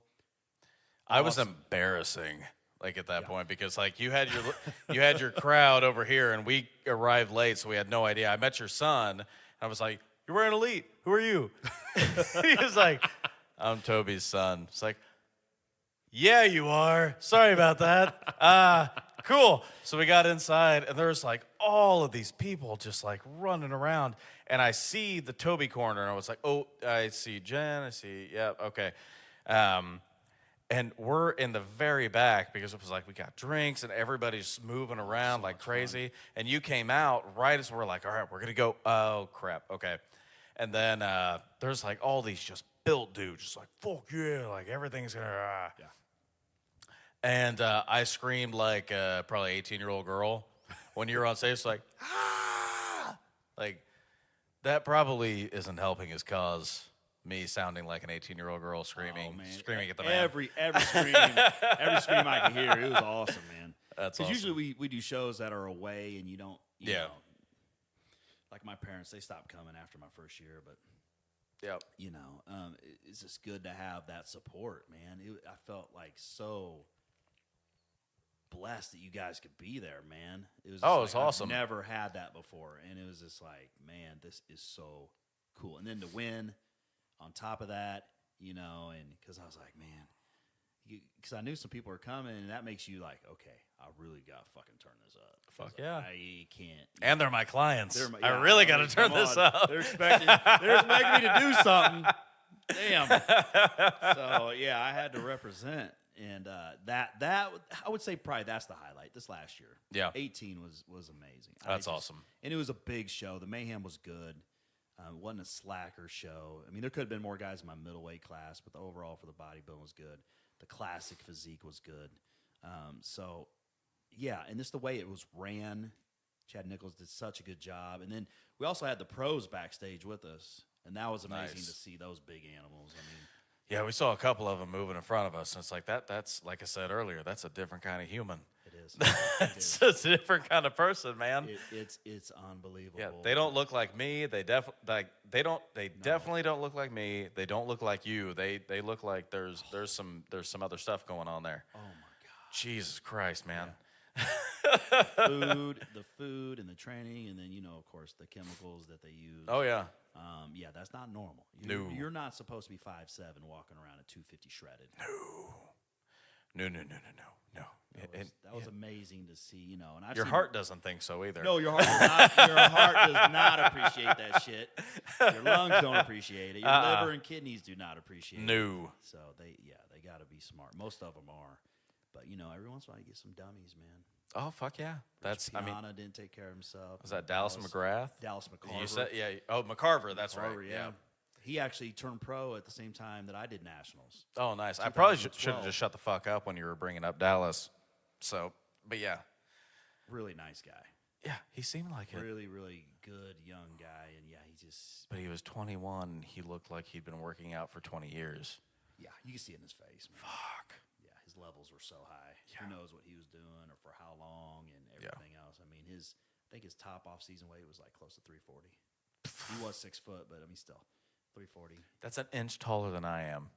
I was awesome. embarrassing at that point because you had your crowd over here and we arrived late, so we had no idea. I met your son and I was like, "You're wearing Elite. Who are you?" He was like, "I'm Toby's son." It's like, "Yeah, you are. Sorry about that." Cool. So we got inside and there was all of these people just running around, and I see the Toby corner and I was like, "Oh, I see Jen. I see. Yeah, okay." And we're in the very back because it was we got drinks and everybody's moving around like crazy. And you came out right as we're like, all right, we're going to go. Oh, crap. Okay. And then there's all these just built dudes, just fuck yeah, everything's going to. Yeah. And I screamed like probably 18-year-old girl when you were on stage. It's ah! That probably isn't helping his cause. Me sounding like an 18-year-old girl screaming at the man. Every scream I could hear, it was awesome, man. That's awesome. Because usually we do shows that are away and you don't, you know, like my parents, they stopped coming after my first year, but it's just good to have that support, man. I felt so blessed that you guys could be there, man. It was it's awesome. I've never had that before, and it was just man, this is so cool. And then to win on top of that, and because I was like, man, because I knew some people were coming, and that makes you okay, I really got to fucking turn this up. Fuck yeah. I can't. And they're my clients. I really got to turn this up. They're expecting me to do something. Damn. So, yeah, I had to represent. And that I would say probably that's the highlight this last year. Yeah. 18 was amazing. That's awesome. And it was a big show. The Mayhem was good. It wasn't a slacker show. I mean, there could have been more guys in my middleweight class, but the overall for the bodybuilding was good. The classic physique was good. So, yeah, and just the way it was ran, Chad Nichols did such a good job. And then we also had the pros backstage with us, and that was amazing to see those big animals. I mean, yeah, we saw a couple of them moving in front of us, and it's that's like I said earlier, that's a different kind of human. it is. It's a different kind of person, man. It's unbelievable. Yeah, they don't look like me. They definitely don't look like me. They don't look like you. They look like there's some other stuff going on there. Oh my God. Jesus Christ, man. Yeah. the food and the training, and then of course the chemicals that they use. Oh yeah. Yeah, that's not normal. You're not supposed to be 5'7" walking around at 250 shredded. No. That was amazing to see. And your heart doesn't think so either. No, your heart does not appreciate that shit. Your lungs don't appreciate it. Your liver and kidneys do not appreciate it. No. So they got to be smart. Most of them are. But, every once in a while you get some dummies, man. Oh, fuck yeah. Piana didn't take care of himself. Was that Dallas McGrath? Dallas McCarver. You said, yeah. Oh, McCarver, that's right. Yeah. He actually turned pro at the same time that I did nationals. Oh, nice. I probably should have just shut the fuck up when you were bringing up Dallas. So, but yeah. Really nice guy. Yeah, he seemed like it. Really, really good young guy. And, yeah, he just... But he was 21. He looked like he'd been working out for 20 years. Yeah, you can see it in his face, man. Fuck. His levels were so high. Yeah. Who knows what he was doing or for how long and everything else. I mean, I think his top off-season weight was close to 340. He was 6 foot, but I mean, still 340. That's an inch taller than I am.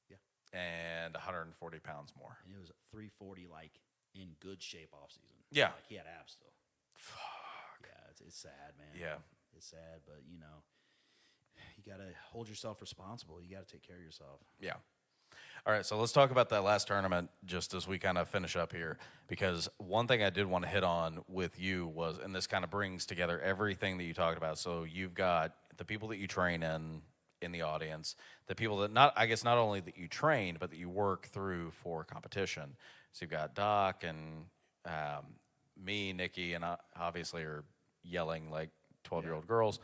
Yeah. And 140 pounds more. And it was 340, in good shape off-season. Yeah. He had abs still. Fuck. Yeah, it's sad, man. Yeah. It's sad, but you got to hold yourself responsible. You got to take care of yourself. Yeah. All right, so let's talk about that last tournament just as we kind of finish up here, because one thing I did want to hit on with you was, and this kind of brings together everything that you talked about. So you've got the people that you train in the audience, the people that not only that you train, but that you work through for competition. So you've got Doc and me, Nikki, and obviously are yelling like 12-year-old girls.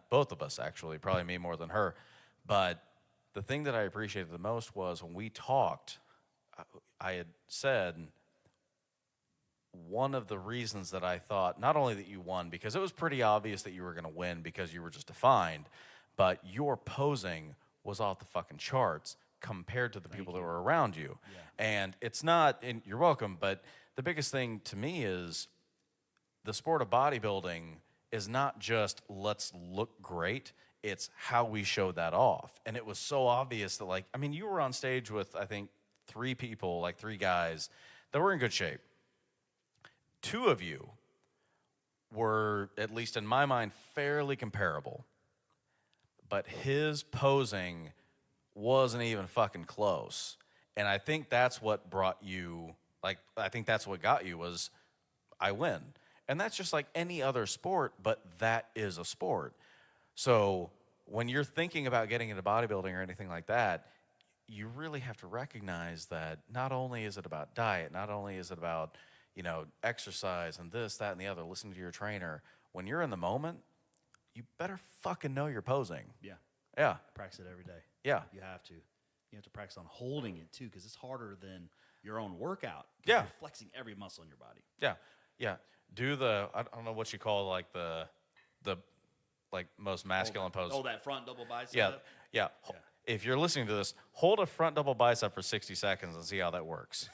Both of us, actually, probably me more than her. But the thing that I appreciated the most was when we talked, I had said, one of the reasons that I thought not only that you won, because it was pretty obvious that you were going to win because you were just defined, but your posing was off the fucking charts compared to the people that were around you. Yeah. And it's not, and you're welcome, but the biggest thing to me is the sport of bodybuilding is not just let's look great, it's how we show that off. And it was so obvious that, like, I mean, you were on stage with, I think, 3 people, like 3 guys that were in good shape. 2 of you were, at least in my mind, fairly comparable. But his posing wasn't even fucking close. And I think that's what brought you, like, I think that's what got you was, I win. And that's just like any other sport, but that is a sport. So when you're thinking about getting into bodybuilding or anything like that, you really have to recognize that not only is it about diet, not only is it about, you know, exercise and this, that, and the other, listening to your trainer. When you're in the moment, you better fucking know you're posing. Yeah. Yeah. Practice it every day. Yeah. You have to. You have to practice on holding it, too, because it's harder than your own workout. Yeah. You're flexing every muscle in your body. Yeah. Yeah. Do the, I don't know what you call, like, the like, most masculine pose. Oh, that front double bicep? Yeah. Yeah. If you're listening to this, hold a front double bicep for 60 seconds and see how that works.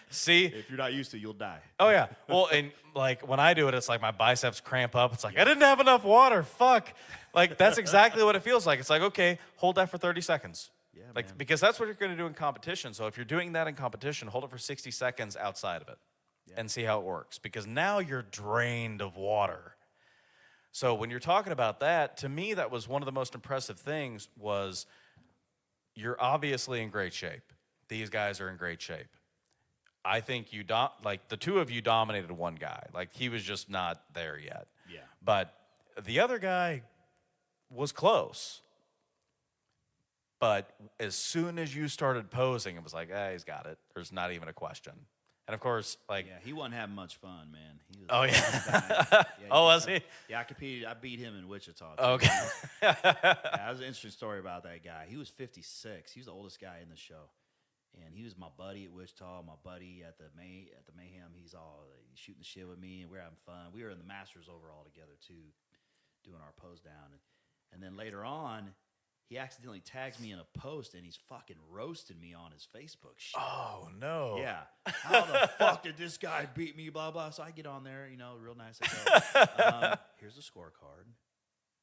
See? If you're not used to it, you'll die. Oh, yeah. Well, and, like, when I do it, it's like my biceps cramp up. It's like, I didn't have enough water. Fuck. Like, that's exactly what it feels like. It's like, okay, hold that for 30 seconds. Yeah, like, man. because that's what you're going to do in competition. So if you're doing that in competition, hold it for 60 seconds outside of it and see how it works. Because now you're drained of water. So when you're talking about that, to me, that was one of the most impressive things was you're obviously in great shape. These guys are in great shape. I think like the 2 of you dominated one guy. Like he was just not there yet. Yeah. But the other guy was close. But as soon as you started posing, it was like, he's got it. There's not even a question. And of course, like, Yeah, he wasn't having much fun, man. He was oh yeah, yeah, oh was he? Yeah, I competed. I beat him in Wichita. Too. Okay. Yeah, that was an interesting story about that guy. He was 56. He was the oldest guy in the show, and he was my buddy at Wichita. My buddy at the Mayhem. He's shooting the shit with me, and we're having fun. We were in the Masters overall together too, doing our pose down, and then later on, he accidentally tags me in a post, and he's fucking roasting me on his Facebook shit. Oh no. Yeah. How the fuck did this guy beat me, blah, blah. So I get on there, real nice. I go, here's the scorecard.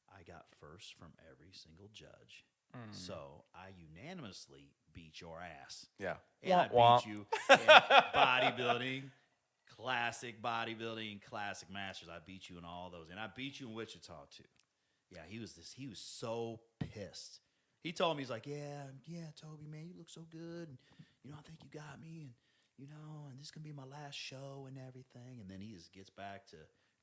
I got first from every single judge. So I unanimously beat your ass. Yeah. And I beat you in bodybuilding, classic masters. I beat you in all those. And I beat you in Wichita, too. Yeah, he was so pissed. He told me, he's like, yeah, Toby, man, you look so good. And, I think you got me. And, and this is going to be my last show and everything. And then he just gets back to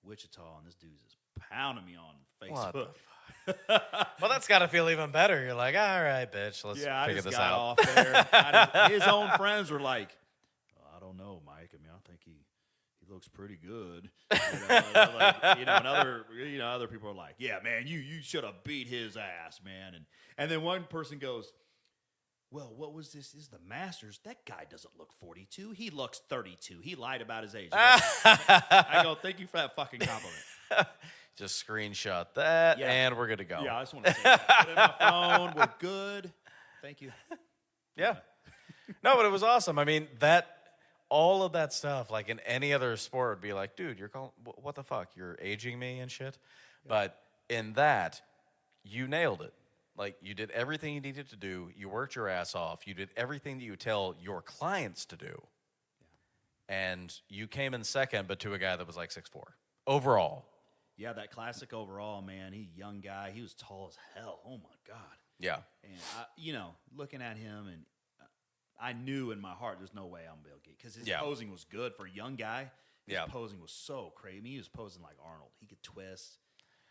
Wichita, and this dude's just pounding me on Facebook. What the fuck? Well, that's got to feel even better. You're like, all right, bitch, let's figure this out. Off there. His own friends were like, I don't know, Mike. I mean, I think he looks pretty good. And other people are like, yeah, man, you should have beat his ass, man. And then one person goes, well, what was this? This is the Masters. That guy doesn't look 42. He looks 32. He lied about his age. I go, thank you for that fucking compliment. Just screenshot that, and we're good to go. Yeah, I just want to say that. Put it in my phone. We're good. Thank you. Yeah. No, but it was awesome. I mean, all of that stuff, like in any other sport, would be like, dude, you're calling, what the fuck? You're aging me and shit? Yeah. But in that, you nailed it. Like, you did everything you needed to do. You worked your ass off. You did everything that you tell your clients to do. Yeah. And you came in second, but to a guy that was like 6'4". Overall. Yeah, that classic overall, man. He's a young guy. He was tall as hell. Oh, my God. Yeah. And, looking at him, and I knew in my heart there's no way I'm going to be able to get, because his posing was good for a young guy. His posing was so crazy. I mean, he was posing like Arnold. He could twist.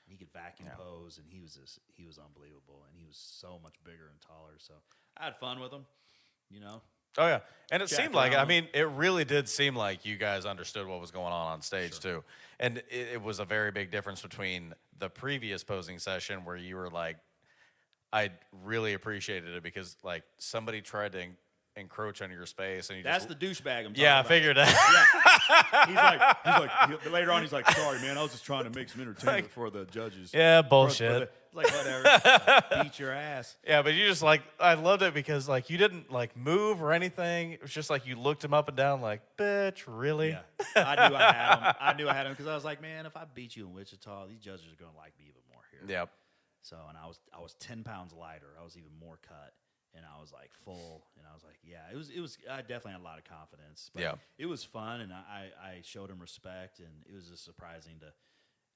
He could vacuum pose, and he was unbelievable, and he was so much bigger and taller. So I had fun with him, Oh, yeah. And it seemed like, it really did seem like you guys understood what was going on stage, too. And it was a very big difference between the previous posing session where you were like, I really appreciated it because, like, somebody tried to encroach on your space, and you That's just the douchebag I'm talking yeah, I about. figured that. Later on, he's like, sorry, man, I was just trying to make some entertainment for the judges. Yeah, bullshit. Like, whatever. Beat your ass. Yeah, but you just like, I loved it because like you didn't like move or anything. It was just like you looked him up and down like, bitch, really? Yeah. I knew I had him. Because I was like, man, if I beat you in Wichita, these judges are going to like me even more here. Yep. So, and I was 10 pounds lighter. I was even more cut. And I was like full, and I was like, yeah, it was. I definitely had a lot of confidence. But Yeah. it was fun, and I showed him respect, and it was just surprising to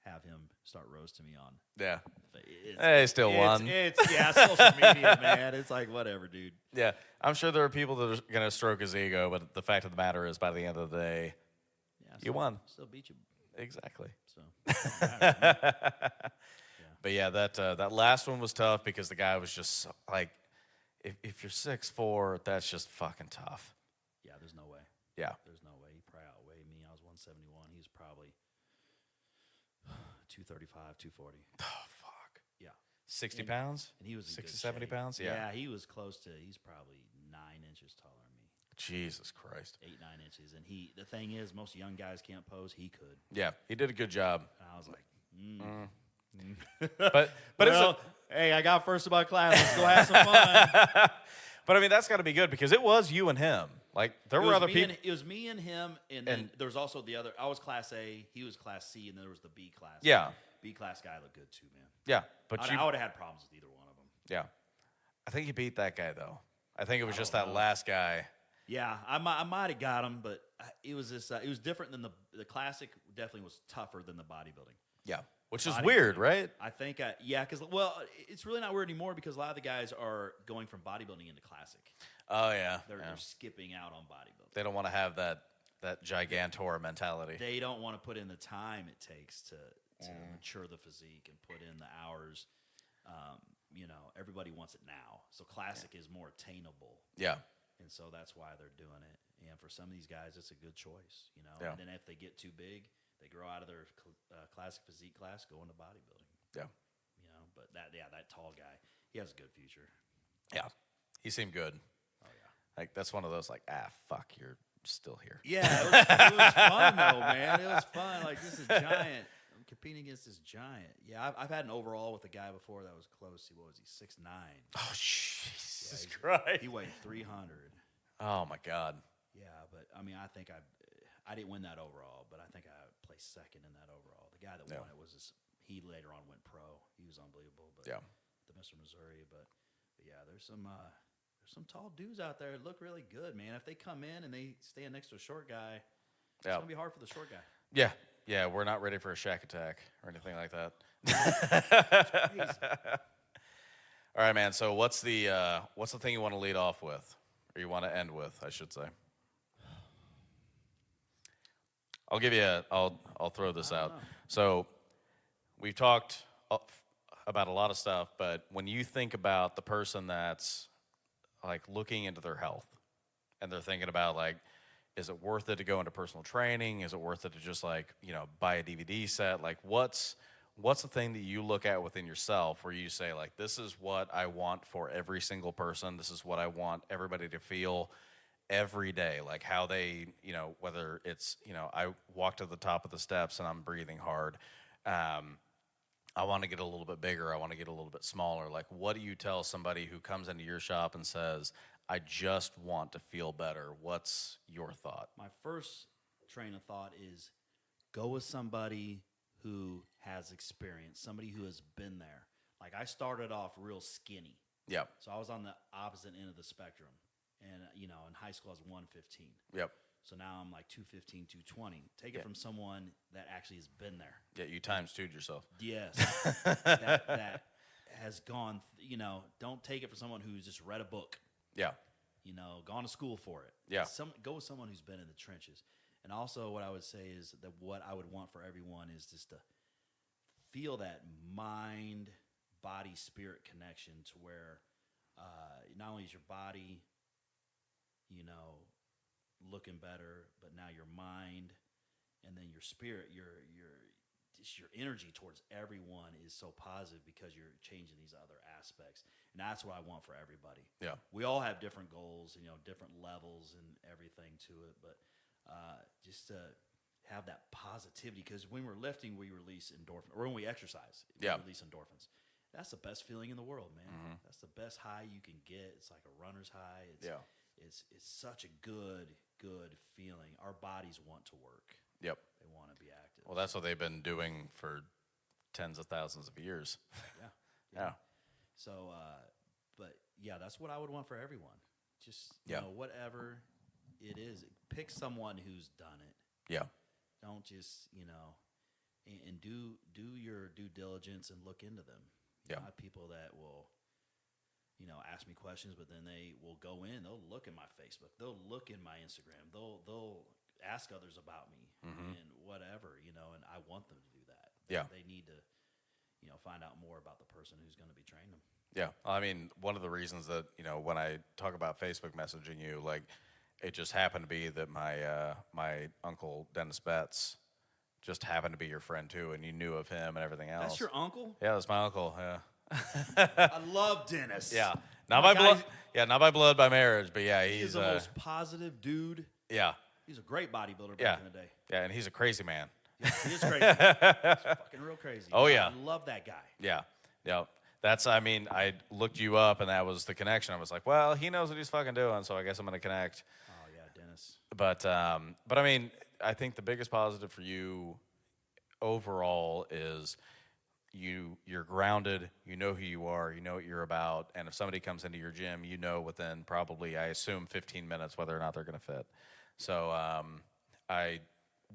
have him start roasting me on. Yeah. It's, Hey, still won. It's social media, man. It's like whatever, dude. Yeah. I'm sure there are people that are going to stroke his ego, but the fact of the matter is, by the end of the day, Yeah, you won. Still beat you. Exactly. So, it don't matter, man. But yeah, that last one was tough because the guy was just so, like, if you're 6'4", that's just fucking tough. Yeah, there's no way. Yeah. There's no way. He probably outweighed me. I was 171. He was probably 235, 240. Oh, fuck. Yeah. 60 pounds? And he was in 60, good 70 shape. pounds? Yeah. Yeah, he was close to, he's probably 9 inches taller than me. Jesus Christ. 8, 9 inches. And the thing is, most young guys can't pose. He could. Yeah, he did a good job. And I was like, But well, hey, I got first of my class. Let's go have some fun. but I mean, that's got to be good because it was you and him. Like there were other people. It was me and him, and then there was also the other. I was Class A, he was Class C, and then there was the B class. Yeah. B class guy looked good too, man. Yeah, but I would have had problems with either one of them. Yeah, I think you beat that guy though. I think it was just that last guy. Yeah, I might have got him, but it was this. It was different than the classic. Definitely was tougher than the bodybuilding. Yeah, which is weird, right? I think, because it's really not weird anymore because a lot of the guys are going from bodybuilding into classic. Oh yeah, They're skipping out on bodybuilding. They don't want to have that gigantor mentality. They don't want to put in the time it takes to mature the physique and put in the hours. Everybody wants it now, so classic is more attainable. Yeah. And so that's why they're doing it. And for some of these guys, it's a good choice, Yeah. And then if they get too big, they grow out of their classic physique class, go into bodybuilding. Yeah. But that tall guy, he has a good future. Yeah. He seemed good. Oh, yeah. Like, that's one of those, like, fuck, you're still here. Yeah, it was fun, though, man. It was fun. Like, this is giant. I'm competing against this giant. Yeah, I've had an overall with a guy before that was close. What was he, 6'9"? Oh, Jesus Christ. He weighed 300. Oh, my God. Yeah, but, I mean, I think I didn't win that overall, but I think I placed second in that overall. The guy that won it was he later on went pro. He was unbelievable. But the Mr. Missouri. But yeah, there's some tall dudes out there that look really good, man. If they come in and they stand next to a short guy, it's gonna be hard for the short guy. Yeah. Yeah, we're not ready for a shack attack or anything like that. All right, man. So what's the thing you want to lead off with, or you want to end with, I should say? I'll give you I'll throw this out. So we've talked about a lot of stuff, but when you think about the person that's like looking into their health and they're thinking about like, is it worth it to go into personal training? Is it worth it to just like, buy a DVD set? Like what's the thing that you look at within yourself where you say like, this is what I want for every single person. This is what I want everybody to feel every day, like how they, whether it's, I walk to the top of the steps and I'm breathing hard. I want to get a little bit bigger. I want to get a little bit smaller. Like, what do you tell somebody who comes into your shop and says, I just want to feel better? What's your thought? My first train of thought is go with somebody who has experience, somebody who has been there. Like I started off real skinny. Yep. So I was on the opposite end of the spectrum. And, in high school I was 115. Yep. So now I'm like 215, 220. Take it from someone that actually has been there. Yeah, you times two'd yourself. Yes. that has gone, don't take it from someone who's just read a book. Yeah. Gone to school for it. Yeah. Go with someone who's been in the trenches. And also what I would say is that what I would want for everyone is just to feel that mind, body, spirit connection to where not only is your body, looking better, but now your mind and then your spirit, just your energy towards everyone is so positive because you're changing these other aspects. And that's what I want for everybody. Yeah. We all have different goals, different levels and everything to it. But just to have that positivity, because when we're lifting, we release endorphins, or when we exercise, we release endorphins. That's the best feeling in the world, man. Mm-hmm. That's the best high you can get. It's like a runner's high. It's such a good feeling. Our bodies want to work. Yep. They want to be active. Well, that's what they've been doing for tens of thousands of years. Yeah. So, but yeah, that's what I would want for everyone. Just, whatever it is, pick someone who's done it. Yeah. Don't just, and do your due diligence and look into them. Yeah. I have people that will, ask me questions, but then they will go in. They'll look at my Facebook. They'll look in my Instagram. They'll ask others about me and whatever, and I want them to do that. Yeah. They need to, find out more about the person who's going to be training them. Yeah. I mean, one of the reasons that, when I talk about Facebook messaging you, like, it just happened to be that my uncle, Dennis Betts, just happened to be your friend, too, and you knew of him and everything else. That's your uncle? Yeah, that's my uncle, yeah. I love Dennis. Yeah. Not by blood. Yeah, not by blood, by marriage, but yeah, he's the most positive dude. Yeah. He's a great bodybuilder back in the day. Yeah, and he's a crazy man. Yeah, he is crazy. He's fucking real crazy. Oh, yeah. I love that guy. Yeah. Yeah. I looked you up, and that was the connection. I was like, well, he knows what he's fucking doing, so I guess I'm going to connect. Oh, yeah, Dennis. But I mean, I think the biggest positive for you overall is you're grounded, you know who you are, you know what you're about, and if somebody comes into your gym, you know within probably, I assume, 15 minutes whether or not they're going to fit. So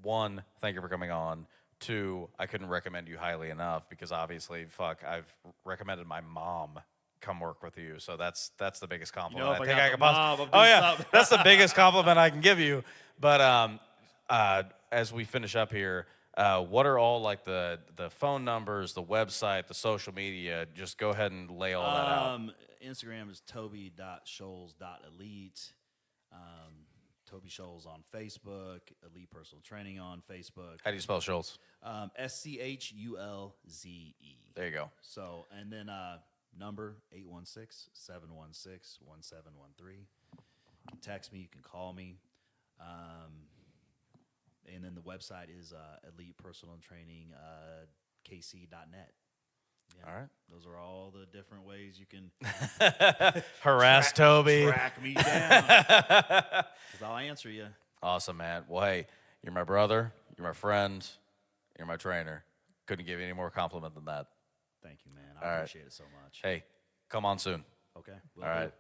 one, thank you for coming on. Two, I couldn't recommend you highly enough because obviously, I've recommended my mom come work with you. So that's the biggest compliment. That's the biggest compliment I can give you. But as we finish up here, what are all like the phone numbers, the website, the social media? Just go ahead and lay all that out. Instagram is toby.schulze.elite. Toby Schulze on Facebook, Elite Personal Training on Facebook. How do you spell Schulze? Schulze. There you go. So, and then number 816-716-1713. You can text me, you can call me. And then the website is Elite Personal Training KC.net. Yeah, all right. Those are all the different ways you can harass Toby. Track me down. Because I'll answer you. Awesome, man. Well, hey, you're my brother. You're my friend. You're my trainer. Couldn't give you any more compliment than that. Thank you, man. I appreciate it so much. Hey, come on soon. Okay. All right.